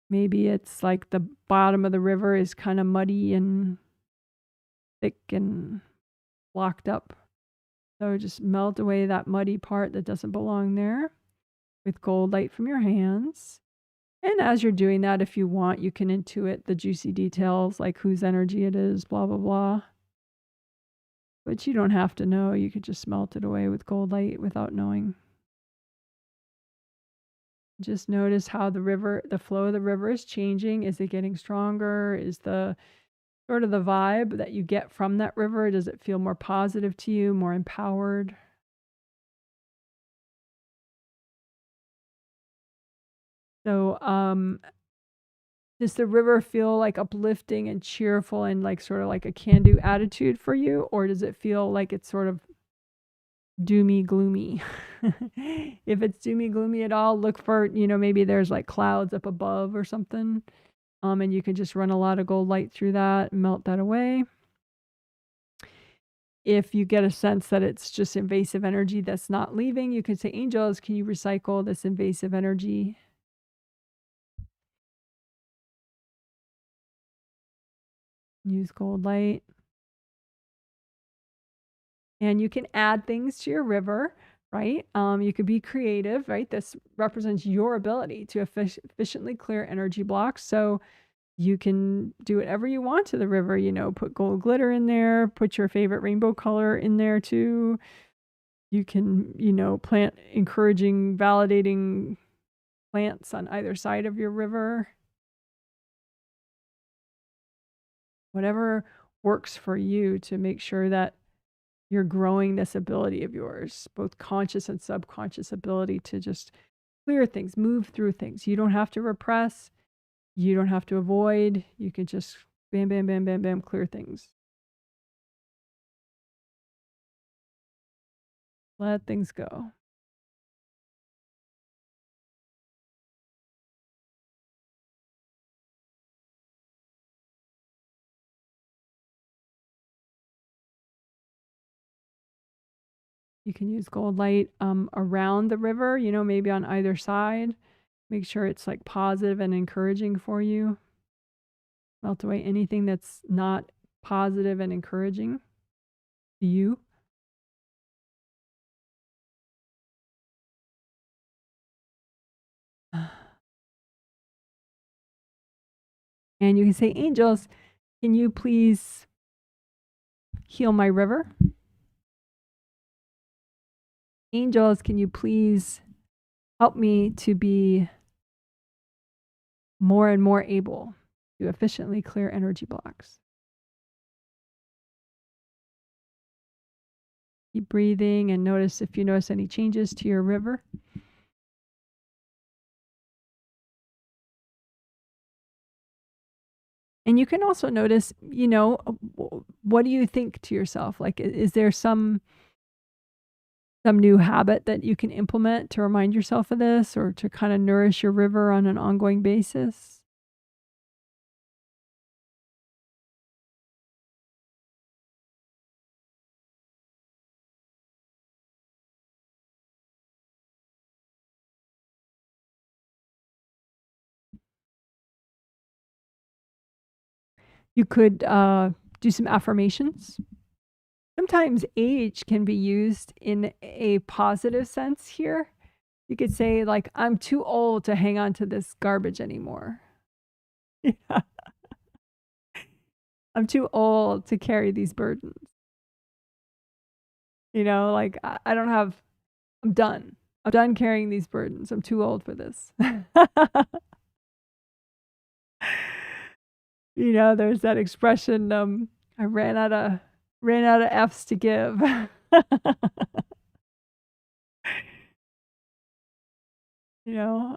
Maybe it's like the bottom of the river is kind of muddy and thick and blocked up. So just melt away that muddy part that doesn't belong there with gold light from your hands. And as you're doing that, if you want, you can intuit the juicy details, like whose energy it is, blah, blah, blah. But you don't have to know. You could just melt it away with gold light without knowing. Just notice how the flow of the river is changing. Is it getting stronger? Is the sort of the vibe that you get from that river, does it feel more positive to you, more empowered? So, does the river feel like uplifting and cheerful and like sort of like a can-do attitude for you, or does it feel like it's sort of doomy gloomy? If it's doomy gloomy at all, look for, maybe there's like clouds up above or something. And you can just run a lot of gold light through that and melt that away. If you get a sense that it's just invasive energy that's not leaving, you can say, angels, can you recycle this invasive energy? Use gold light. And you can add things to your river, right? You could be creative, right? This represents your ability to efficiently clear energy blocks. So you can do whatever you want to the river, put gold glitter in there, put your favorite rainbow color in there too. You can, plant encouraging, validating plants on either side of your river. Whatever works for you to make sure that you're growing this ability of yours, both conscious and subconscious ability to just clear things, move through things. You don't have to repress. You don't have to avoid. You can just bam, bam, bam, bam, bam, clear things. Let things go. You can use gold light around the river, maybe on either side. Make sure it's like positive and encouraging for you. Melt away anything that's not positive and encouraging to you. And you can say, angels, can you please heal my river? Angels, can you please help me to be more and more able to efficiently clear energy blocks? Keep breathing and notice if you notice any changes to your river. And you can also notice, what do you think to yourself? Like, is there some new habit that you can implement to remind yourself of this or to kind of nourish your river on an ongoing basis? You could do some affirmations. Sometimes age can be used in a positive sense here. You could say, like, I'm too old to hang on to this garbage anymore. Yeah. I'm too old to carry these burdens. Like, I don't have, I'm done. I'm done carrying these burdens. I'm too old for this. There's that expression, I ran out of F's to give.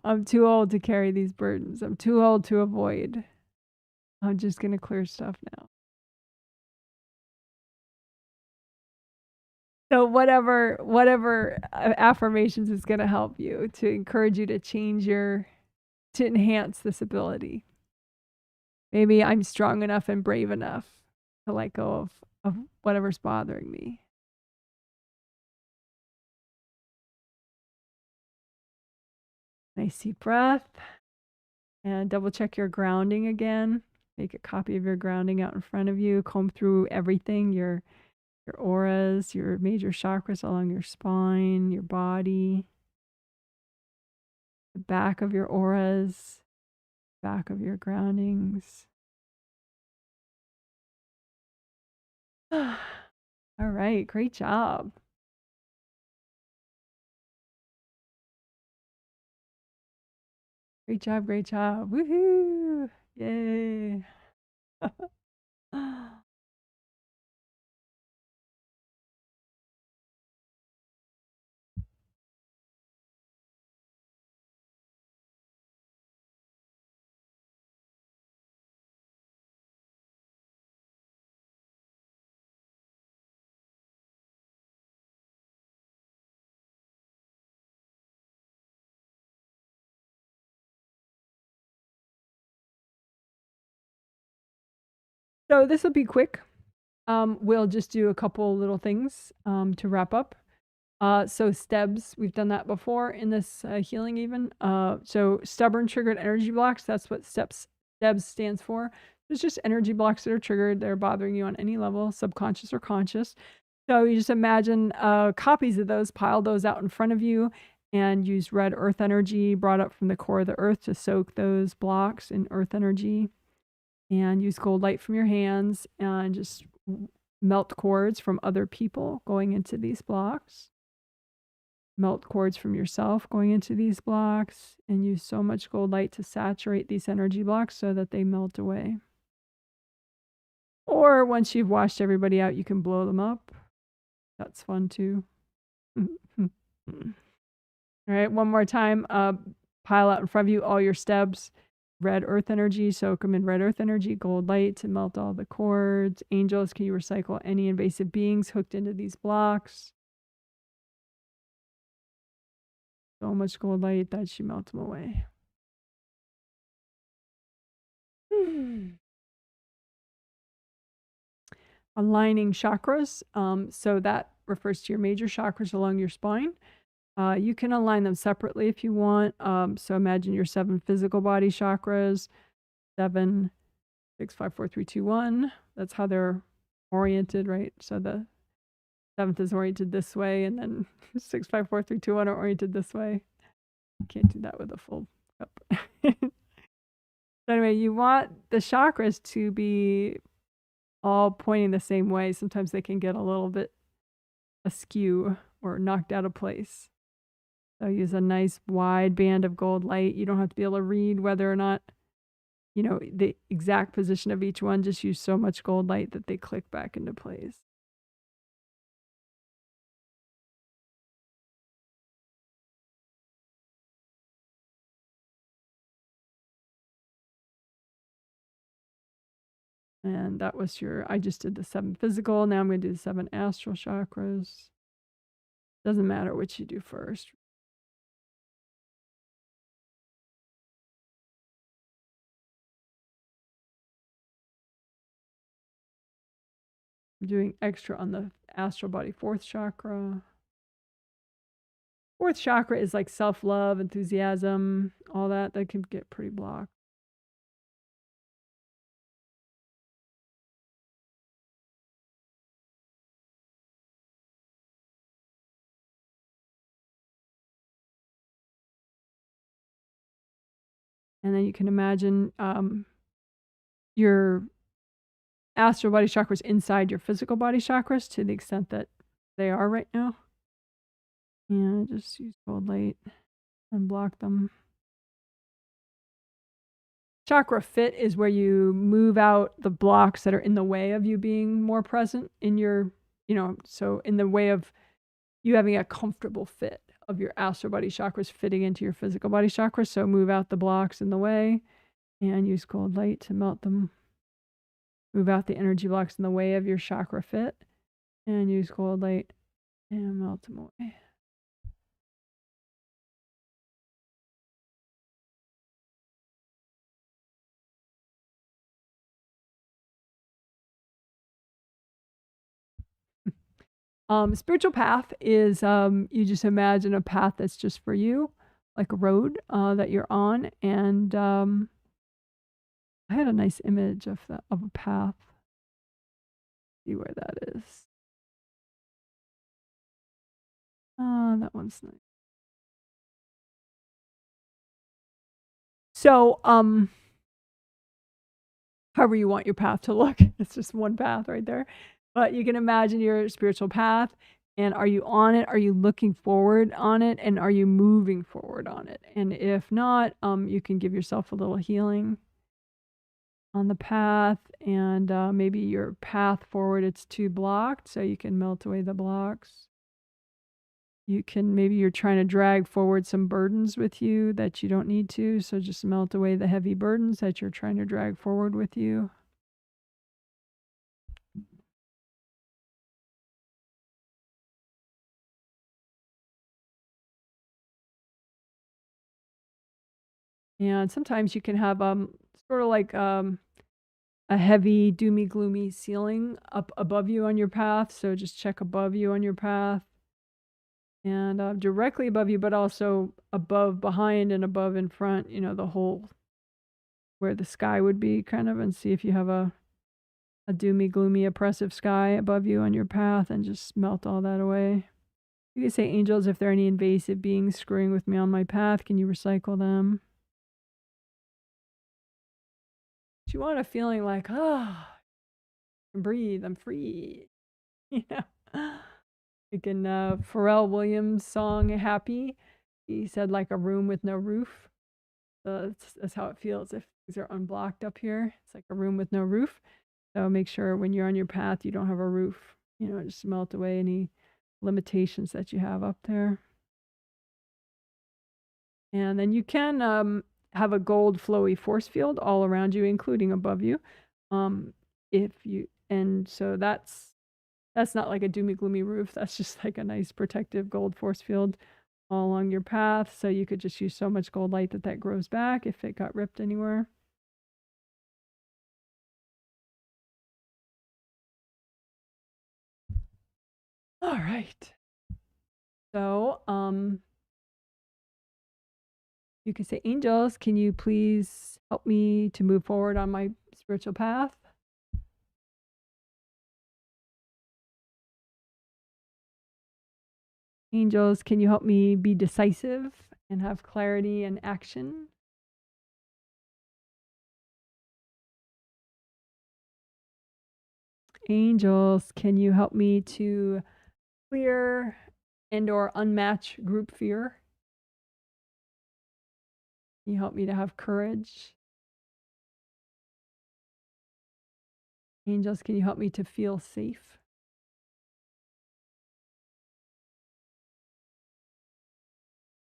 I'm too old to carry these burdens. I'm too old to avoid. I'm just going to clear stuff now. So whatever affirmations is going to help you to encourage you to to enhance this ability. Maybe I'm strong enough and brave enough to let go of whatever's bothering me. Nice deep breath. And double check your grounding again. Make a copy of your grounding out in front of you. Comb through everything, your auras, your major chakras along your spine, your body, the back of your auras, back of your groundings. All right, great job. Great job, great job. Woohoo! Yay. So this will be quick. We'll just do a couple little things to wrap up. So STEBs, we've done that before in this healing even. So stubborn triggered energy blocks, that's what STEBs stands for. It's just energy blocks that are triggered. They're bothering you on any level, subconscious or conscious. So you just imagine copies of those, pile those out in front of you, and use red earth energy brought up from the core of the earth to soak those blocks in earth energy. And use gold light from your hands and just melt cords from other people going into these blocks. Melt cords from yourself going into these blocks, and use so much gold light to saturate these energy blocks so that they melt away. Or once you've washed everybody out, you can blow them up. That's fun too. All right, one more time. Pile out in front of you all your STEBs. Red earth energy, soak them in red earth energy, gold light to melt all the cords. Angels, can you recycle any invasive beings hooked into these blocks? So much gold light that she melts them away. Aligning chakras. So that refers to your major chakras along your spine. You can align them separately if you want. So imagine your 7 physical body chakras, 7, 6, 5, 4, 3, 2, 1. That's how they're oriented, right? So the 7th is oriented this way, and then 6, 5, 4, 3, 2, 1 are oriented this way. You can't do that with a full cup. So anyway, you want the chakras to be all pointing the same way. Sometimes they can get a little bit askew or knocked out of place. So use a nice wide band of gold light. You don't have to be able to read whether or not, you know, the exact position of each one. Just use so much gold light that they click back into place. And that was I just did the 7 physical. Now I'm going to do the 7 astral chakras. Doesn't matter which you do first. I'm doing extra on the astral body 4th chakra. 4th chakra is like self-love, enthusiasm, all that. That can get pretty blocked. And then you can imagine your astral body chakras inside your physical body chakras to the extent that they are right now. And just use gold light and block them. Chakra fit is where you move out the blocks that are in the way of you being more present in your, so in the way of you having a comfortable fit of your astral body chakras fitting into your physical body chakras. So move out the blocks in the way and use gold light to melt them. Move out the energy blocks in the way of your chakra fit and use gold light and melt them away. Spiritual path is you just imagine a path that's just for you, like a road that you're on. And I had a nice image of a path. See where that is. That one's nice. So, however you want your path to look, it's just one path right there. But you can imagine your spiritual path. And are you on it? Are you looking forward on it? And are you moving forward on it? And if not, you can give yourself a little healing on the path, and maybe your path forward, it's too blocked, so you can melt away the blocks. You can, maybe you're trying to drag forward some burdens with you that you don't need to, so just melt away the heavy burdens that you're trying to drag forward with you. And sometimes you can have sort of like a heavy, doomy, gloomy ceiling up above you on your path. So just check above you on your path, and directly above you, but also above, behind, and above in front, you know, the whole where the sky would be, kind of, and see if you have a doomy, gloomy, oppressive sky above you on your path, and just melt all that away. You can say, angels, if there are any invasive beings screwing with me on my path, can you recycle them? Do you want a feeling like, I can breathe, I'm free, you know? Like in Pharrell Williams' song Happy, he said, like a room with no roof. So that's how it feels if things are unblocked up here. It's like a room with no roof. So make sure when you're on your path, you don't have a roof. You know, just melt away any limitations that you have up there. And then you can have a gold flowy force field all around you, including above you. If you, and so that's not like a doomy gloomy roof. That's just like a nice protective gold force field all along your path. So you could just use so much gold light that grows back if it got ripped anywhere. All right. So, you can say, angels, can you please help me to move forward on my spiritual path? Angels, can you help me be decisive and have clarity and action? Angels, can you help me to clear and or unmatch group fear? Can you help me to have courage? Angels, can you help me to feel safe?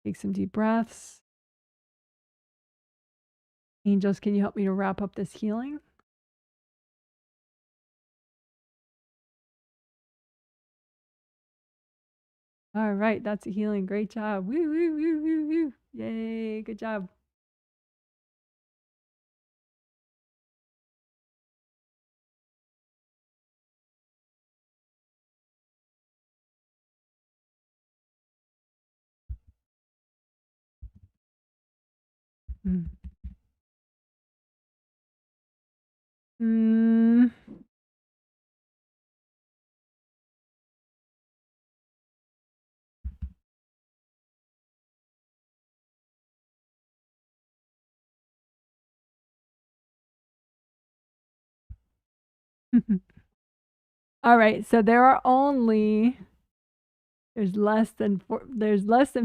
Take some deep breaths. Angels, can you help me to wrap up this healing? All right, that's a healing. Great job. Woo, woo, woo, woo, woo. Yay, good job. Mm. Mm. All right, so there's less than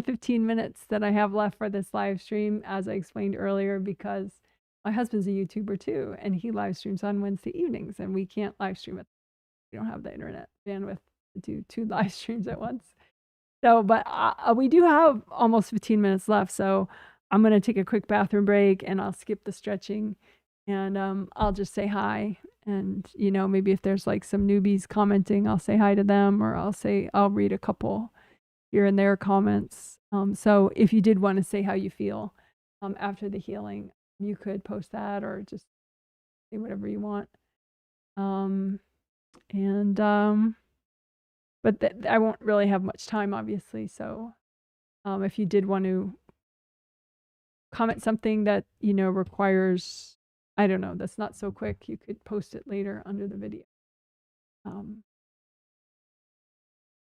15 minutes that I have left for this live stream, as I explained earlier, because my husband's a YouTuber too, and he live streams on Wednesday evenings, and we can't live stream it. We don't have the internet bandwidth to do 2 live streams at once. So, but we do have almost 15 minutes left, so I'm gonna take a quick bathroom break, and I'll skip the stretching, and I'll just say hi. And you know, maybe if there's like some newbies commenting, I'll say hi to them, or I'll read a couple here and there comments. So if you did want to say how you feel after the healing, you could post that or just say whatever you want. And but I won't really have much time, obviously. So if you did want to comment something that you know requires, I don't know, that's not so quick, you could post it later under the video. But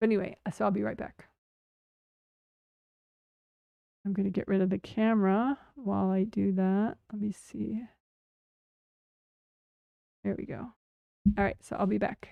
anyway, so I'll be right back. I'm going to get rid of the camera while I do that. Let me see. There we go. All right, so I'll be back.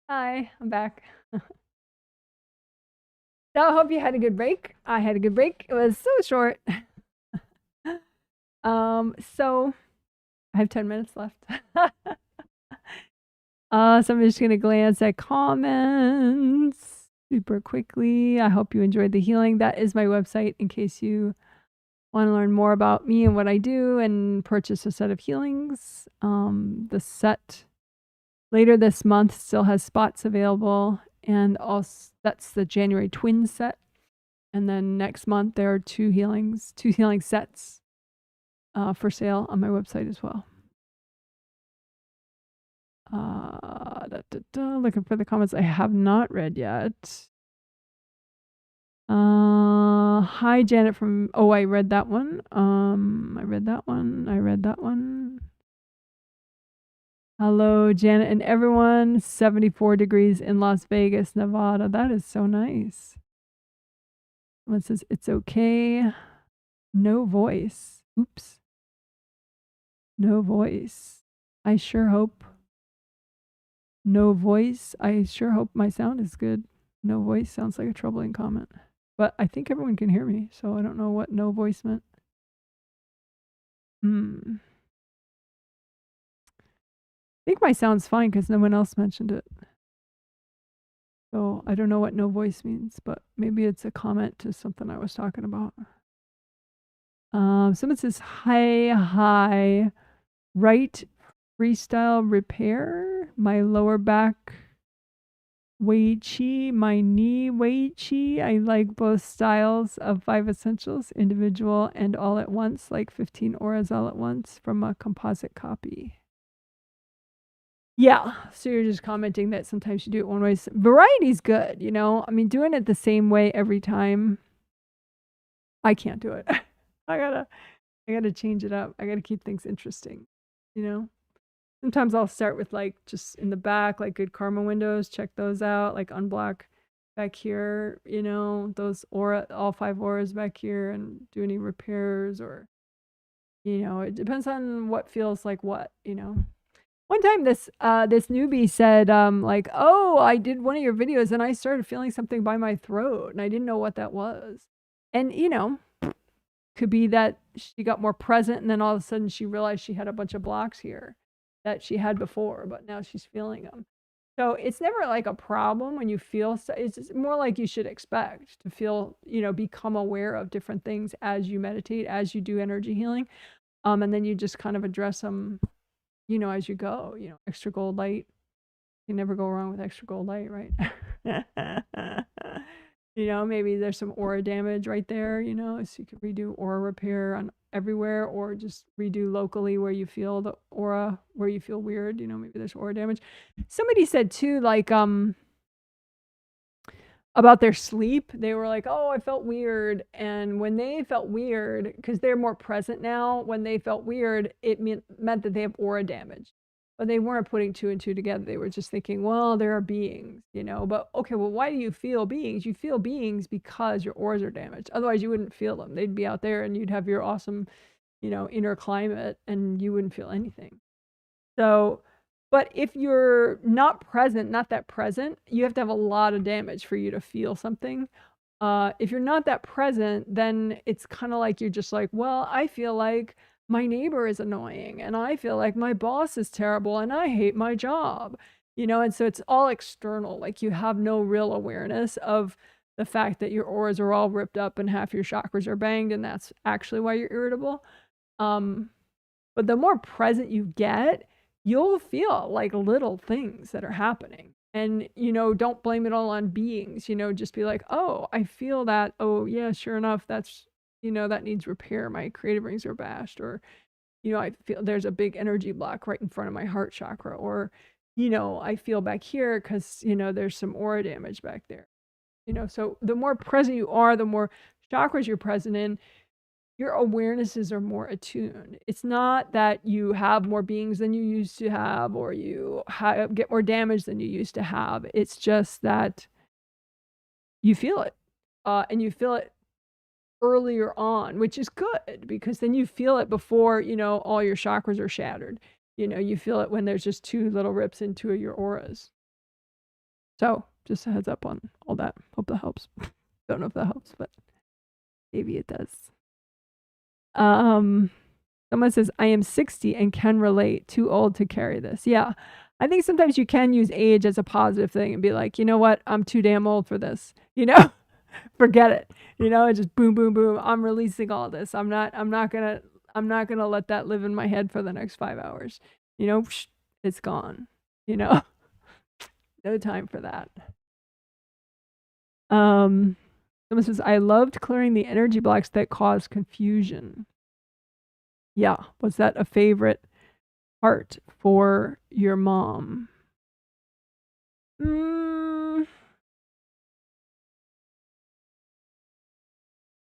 Hi, I'm back. So I hope you had a good break. I had a good break. It was so short. So I have 10 minutes left. So I'm just gonna glance at comments super quickly. I hope you enjoyed the healing. That is my website in case you want to learn more about me and what I do and purchase a set of healings. The set later this month still has spots available, and also that's the January twin set. And then next month there are two healing sets for sale on my website as well. Looking for the comments I have not read yet. Hi Janet from I read that one. I read that one. Hello Janet and everyone. 74 degrees in Las Vegas, Nevada. That is so nice. Someone says it's okay. No voice. Oops. No voice. I sure hope. No voice. I sure hope my sound is good. No voice sounds like a troubling comment. But I think everyone can hear me, so I don't know what no voice meant. I think my sound's fine because no one else mentioned it. So I don't know what no voice means, but maybe it's a comment to something I was talking about. Someone says, hi. Wright freestyle repair. My lower back Wei Chi, my knee Wei Chi. I like both styles of 5 essentials, individual and all at once, like 15 auras all at once from a composite copy. Yeah, so you're just commenting that sometimes you do it one way. Variety's good, you know? I mean, doing it the same way every time, I can't do it. I gotta change it up. I gotta keep things interesting, you know? Sometimes I'll start with like just in the back, like good karma windows, check those out, like unblock back here, you know, those all 5 auras back here, and do any repairs, or, you know, it depends on what feels like what, you know. One time this newbie said, like, oh, I did one of your videos and I started feeling something by my throat and I didn't know what that was. And, you know, could be that she got more present and then all of a sudden she realized she had a bunch of blocks here that she had before, but now she's feeling them. So it's never like a problem when you feel, it's more like you should expect to feel, you know, become aware of different things as you meditate, as you do energy healing. And then you just kind of address them, you know, as you go, you know, extra gold light. You never go wrong with extra gold light, right? You know, maybe there's some aura damage right there, you know, so you could redo aura repair on everywhere, or just redo locally where you feel the aura, where you feel weird, you know, maybe there's aura damage. Somebody said too, like, about their sleep. They were like, oh, I felt weird. And when they felt weird, because they're more present now, when they felt weird, it meant that they have aura damage. But they weren't putting 2 and 2 together. They were just thinking, well, there are beings, you know. But okay, well, why do you feel beings? You feel beings because your auras are damaged. Otherwise, you wouldn't feel them. They'd be out there and you'd have your awesome, you know, inner climate and you wouldn't feel anything. So, but if you're not present, not that present, you have to have a lot of damage for you to feel something. If you're not that present, then it's kind of like you're just like, well, I feel like my neighbor is annoying and I feel like my boss is terrible and I hate my job, you know. And so it's all external. Like you have no real awareness of the fact that your auras are all ripped up and half your chakras are banged, and that's actually why you're irritable. But the more present you get, you'll feel like little things that are happening. And, you know, don't blame it all on beings, you know, just be like, oh, I feel that. Oh, yeah, sure enough, that's, you know, that needs repair. My creative rings are bashed. Or, you know, I feel there's a big energy block right in front of my heart chakra. Or, you know, I feel back here because, you know, there's some aura damage back there. You know, so the more present you are, the more chakras you're present in, your awarenesses are more attuned. It's not that you have more beings than you used to have, or you get more damage than you used to have. It's just that you feel it, and you feel it earlier on, which is good, because then you feel it before, you know, all your chakras are shattered. You know, you feel it when there's just 2 little rips in 2 of your auras. So just a heads up on all that. Hope that helps. Don't know if that helps, but maybe it does. Someone says, I am 60 and can relate. Too old to carry this. Yeah. I think sometimes you can use age as a positive thing and be like, you know what? I'm too damn old for this. Forget it. And just boom, boom, boom. I'm releasing all this. I'm not gonna let that live in my head for the next 5 hours. It's gone. No time for that. Someone says, I loved clearing the energy blocks that cause confusion. Yeah. Was that a favorite part for your mom?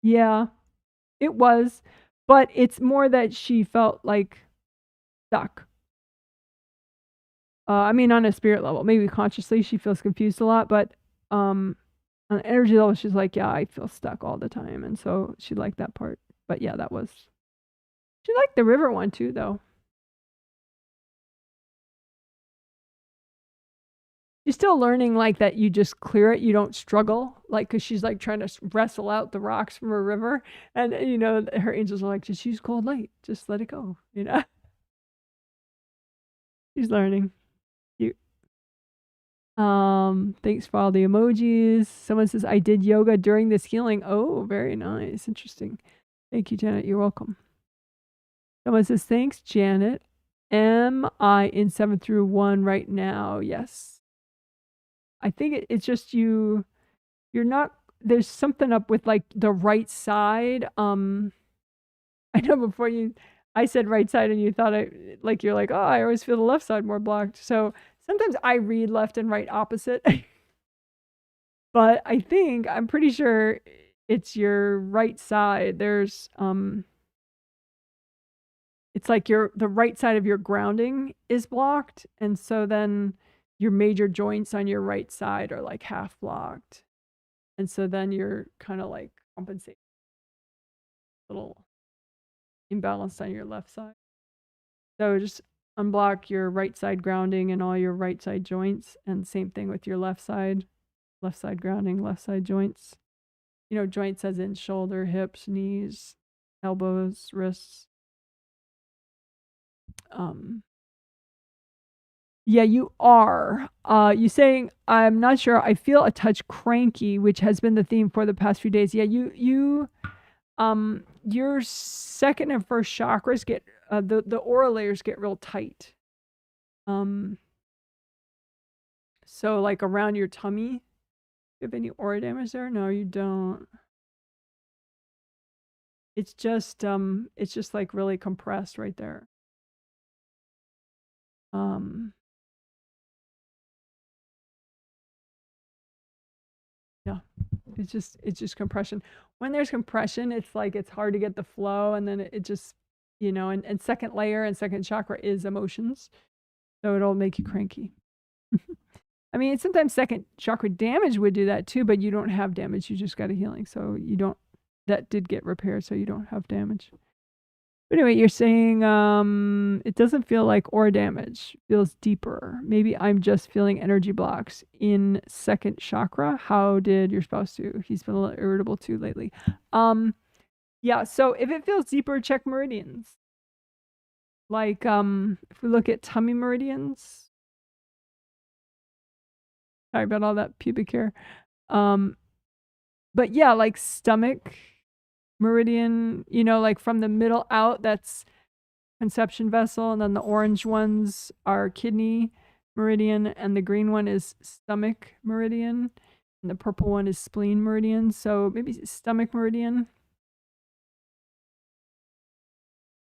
Yeah, it was. But it's more that she felt like stuck. On a spirit level, maybe consciously she feels confused a lot, but on an energy level, she's like, yeah, I feel stuck all the time. And so she liked that part. But yeah, she liked the river one too, though. She's still learning like that you just clear it, you don't struggle, like, because she's like trying to wrestle out the rocks from a river. And, her angels are like, just use cold light, just let it go, She's learning. Cute. Thanks for all the emojis. Someone says, I did yoga during this healing. Oh, very nice. Interesting. Thank you, Janet. You're welcome. Someone says, thanks, Janet. Am I in 7 through 1 right now? Yes. I think it's just you're not, there's something up with like the right side. I know before I said right side and you thought you're like, oh, I always feel the left side more blocked. So sometimes I read left and right opposite. But I'm pretty sure it's your right side. There's it's like the right side of your grounding is blocked, and so then your major joints on your right side are like half blocked. And so then you're kind of like compensating a little imbalanced on your left side. So just unblock your right side grounding and all your right side joints, and same thing with your left side grounding, left side joints. Joints as in shoulder, hips, knees, elbows, wrists. Yeah, you are. You saying, I'm not sure. I feel a touch cranky, which has been the theme for the past few days. Yeah, your second and first chakras get the aura layers get real tight. So like around your tummy. Do you have any aura damage there? No, you don't. It's just like really compressed right there. Yeah. It's just compression. When there's compression, it's like it's hard to get the flow, and then it just, and second layer and second chakra is emotions. So it'll make you cranky. Sometimes second chakra damage would do that too, but you don't have damage. You just got a healing. So that did get repaired, so you don't have damage. But anyway, you're saying it doesn't feel like aura damage. It feels deeper. Maybe I'm just feeling energy blocks in second chakra. How did your spouse do? He's been a little irritable too lately. Yeah, so if it feels deeper, check meridians. Like if we look at tummy meridians. Sorry about all that pubic hair. But yeah, like stomach meridian, like from the middle out, that's conception vessel, and then the orange ones are kidney meridian, and the green one is stomach meridian, and the purple one is spleen meridian. So maybe stomach meridian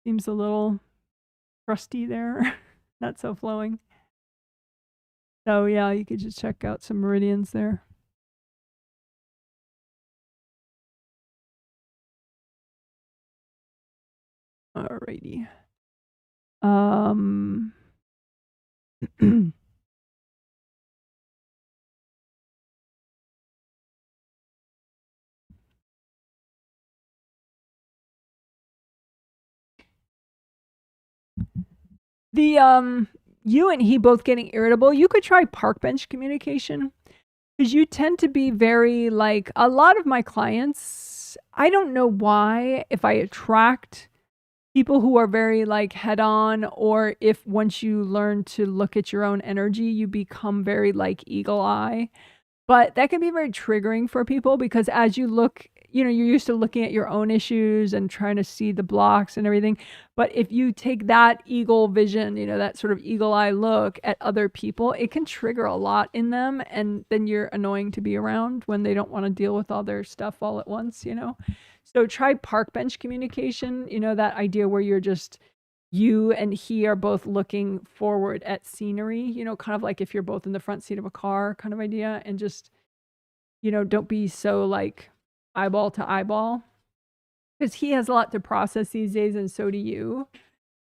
seems a little crusty there, not so flowing. So yeah, you could just check out some meridians there. Alrighty. The you and he both getting irritable, you could try park bench communication. Because you tend to be very like a lot of my clients, I don't know why, if I attract people who are very like head on, or if once you learn to look at your own energy, you become very like eagle eye. But that can be very triggering for people because as you look, you're used to looking at your own issues and trying to see the blocks and everything. But if you take that eagle vision, that sort of eagle eye look at other people, it can trigger a lot in them. And then you're annoying to be around when they don't want to deal with all their stuff all at once. So try park bench communication, that idea where you're just, you and he are both looking forward at scenery, kind of like if you're both in the front seat of a car kind of idea, and just, don't be so like eyeball to eyeball, because he has a lot to process these days and so do you.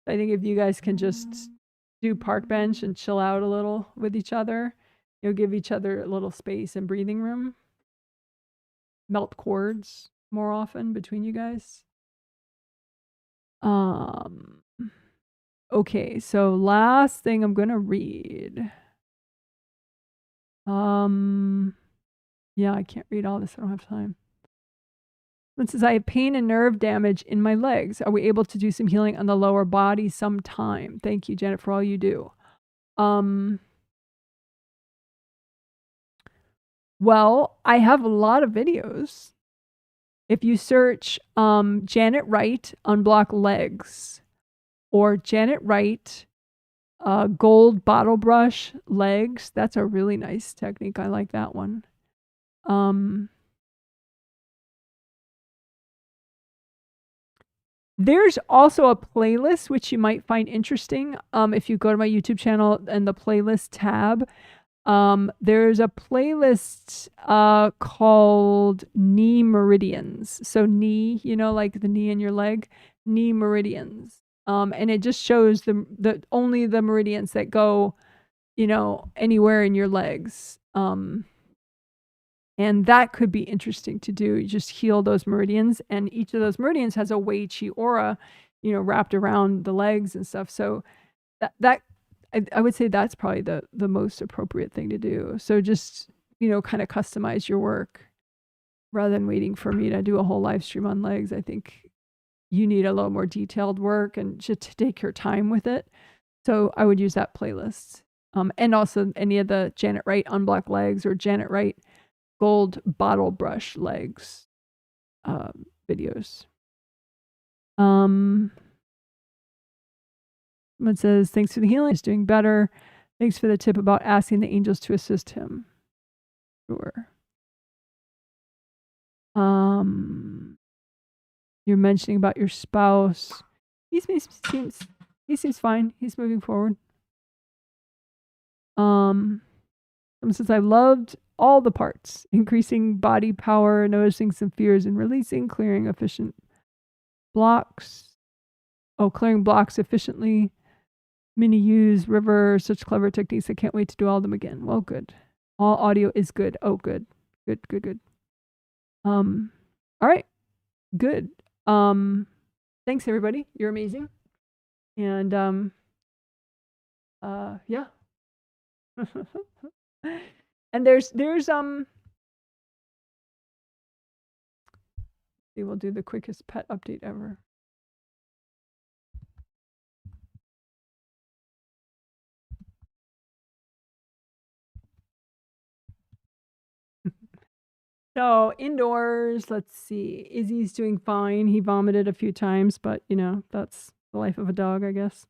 I think if you guys can just do park bench and chill out a little with each other, give each other a little space and breathing room, melt cords more often between you guys. Okay, so last thing I'm gonna read. Yeah, I can't read all this. I don't have time. It says, I have pain and nerve damage in my legs. Are we able to do some healing on the lower body sometime? Thank you, Janet, for all you do. Well, I have a lot of videos. If you search Janet Wright, Unblock Legs, or Janet Wright, gold bottle brush legs, that's a really nice technique. I like that one. There's also a playlist which you might find interesting. If you go to my YouTube channel and the playlist tab, there's a playlist called Knee Meridians. So knee, like the knee in your leg, knee meridians. And it just shows the only the meridians that go, anywhere in your legs. And that could be interesting to do. You just heal those meridians, and each of those meridians has a Wei Qi aura, wrapped around the legs and stuff. So that I would say that's probably the most appropriate thing to do. So just, kind of customize your work rather than waiting for me to do a whole live stream on legs. I think you need a little more detailed work and just to take your time with it. So I would use that playlist. And also any of the Janet Wright Unblock Legs or Janet Wright gold bottle brush legs videos. Someone says, thanks for the healing. He's doing better. Thanks for the tip about asking the angels to assist him. Sure. You're mentioning about your spouse. He seems fine. He's moving forward. Someone says, I loved all the parts, increasing body power, noticing some fears and releasing, clearing blocks efficiently. Mini use river, such clever techniques. I can't wait to do all of them again. Well, good. All audio is good. Oh, good. Good. All right. Good. Thanks everybody. You're amazing. And yeah. And there's we'll do the quickest pet update ever. So indoors, let's see. Izzy's doing fine. He vomited a few times, but that's the life of a dog, I guess.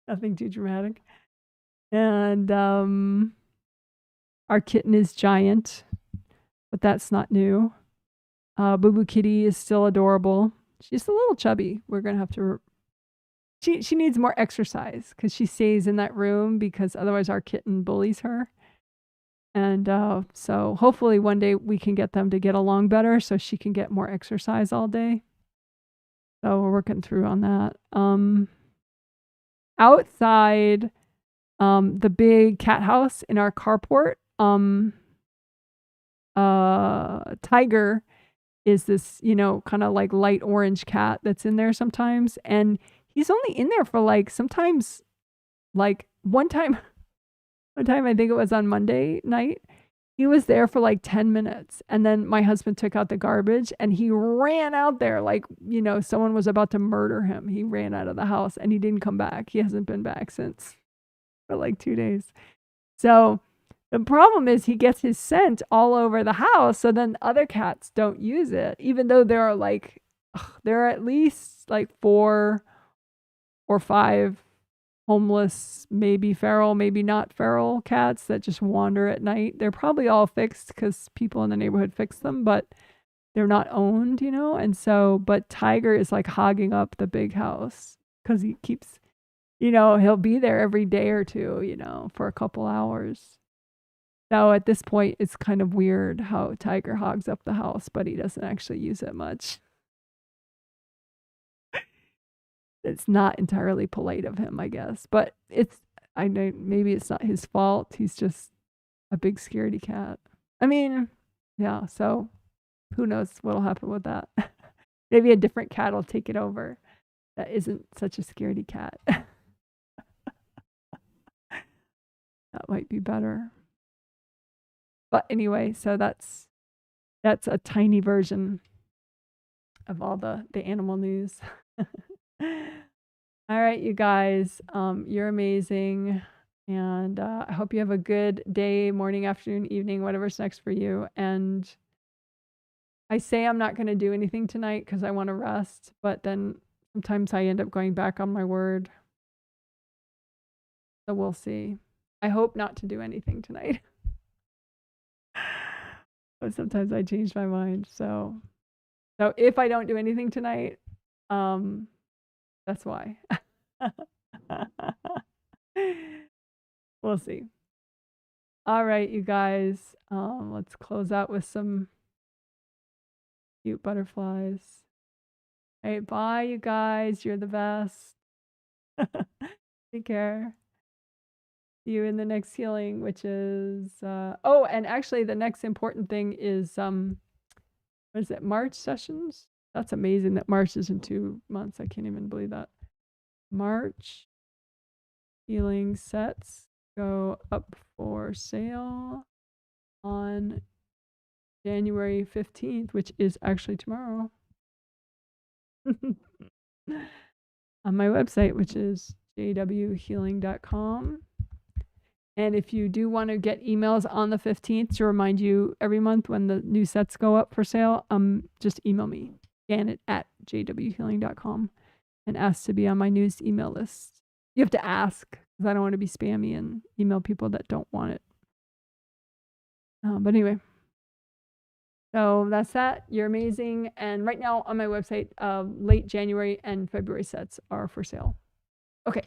Nothing too dramatic. And our kitten is giant, but that's not new. Boo Boo Kitty is still adorable. She's a little chubby. We're gonna have to. She needs more exercise because she stays in that room because otherwise our kitten bullies her. And so hopefully one day we can get them to get along better so she can get more exercise all day. So we're working through on that. Outside, the big cat house in our carport, Tiger is this, kind of like light orange cat that's in there sometimes. And he's only in there for like sometimes like one time I think it was on Monday night, He was there for like 10 minutes. And then my husband took out the garbage and he ran out there like, you know, someone was about to murder him. He ran out of the house and he didn't come back. He hasn't been back since for like 2 days. So the problem is he gets his scent all over the house. So then other cats don't use it, even though there are at least like 4 or 5 homeless, maybe feral, maybe not feral cats that just wander at night. They're probably all fixed because people in the neighborhood fix them, but they're not owned, you know? And so, but Tiger is like hogging up the big house because he keeps, you know, he'll be there every day or two, you know, for a couple hours. So at this point, it's kind of weird how Tiger hogs up the house, but he doesn't actually use it much. It's not entirely polite of him, I guess. But I know maybe it's not his fault. He's just a big scaredy cat. I mean, yeah, so who knows what'll happen with that. Maybe a different cat will take it over that isn't such a scaredy cat. That might be better. But anyway, so that's a tiny version of all the animal news. All right, you guys, you're amazing. And I hope you have a good day, morning, afternoon, evening, whatever's next for you. And I say I'm not going to do anything tonight because I want to rest, but then sometimes I end up going back on my word. So we'll see. I hope not to do anything tonight. But sometimes I change my mind. So if I don't do anything tonight, that's why. We'll see. All right, you guys. Let's close out with some cute butterflies. All right, bye, you guys. You're the best. Take care. See you in the next healing, which is and actually the next important thing is what is it, March sessions? That's amazing that March is in 2 months. I can't even believe that. March healing sets go up for sale on January 15th, which is actually tomorrow. On my website, which is jwhealing.com. And if you do want to get emails on the 15th to remind you every month when the new sets go up for sale, just email me, janet@jwhealing.com, and ask to be on my news email list. You have to ask because I don't want to be spammy and email people that don't want it. But anyway, so that's that. You're amazing. And right now on my website, late January and February sets are for sale. Okay.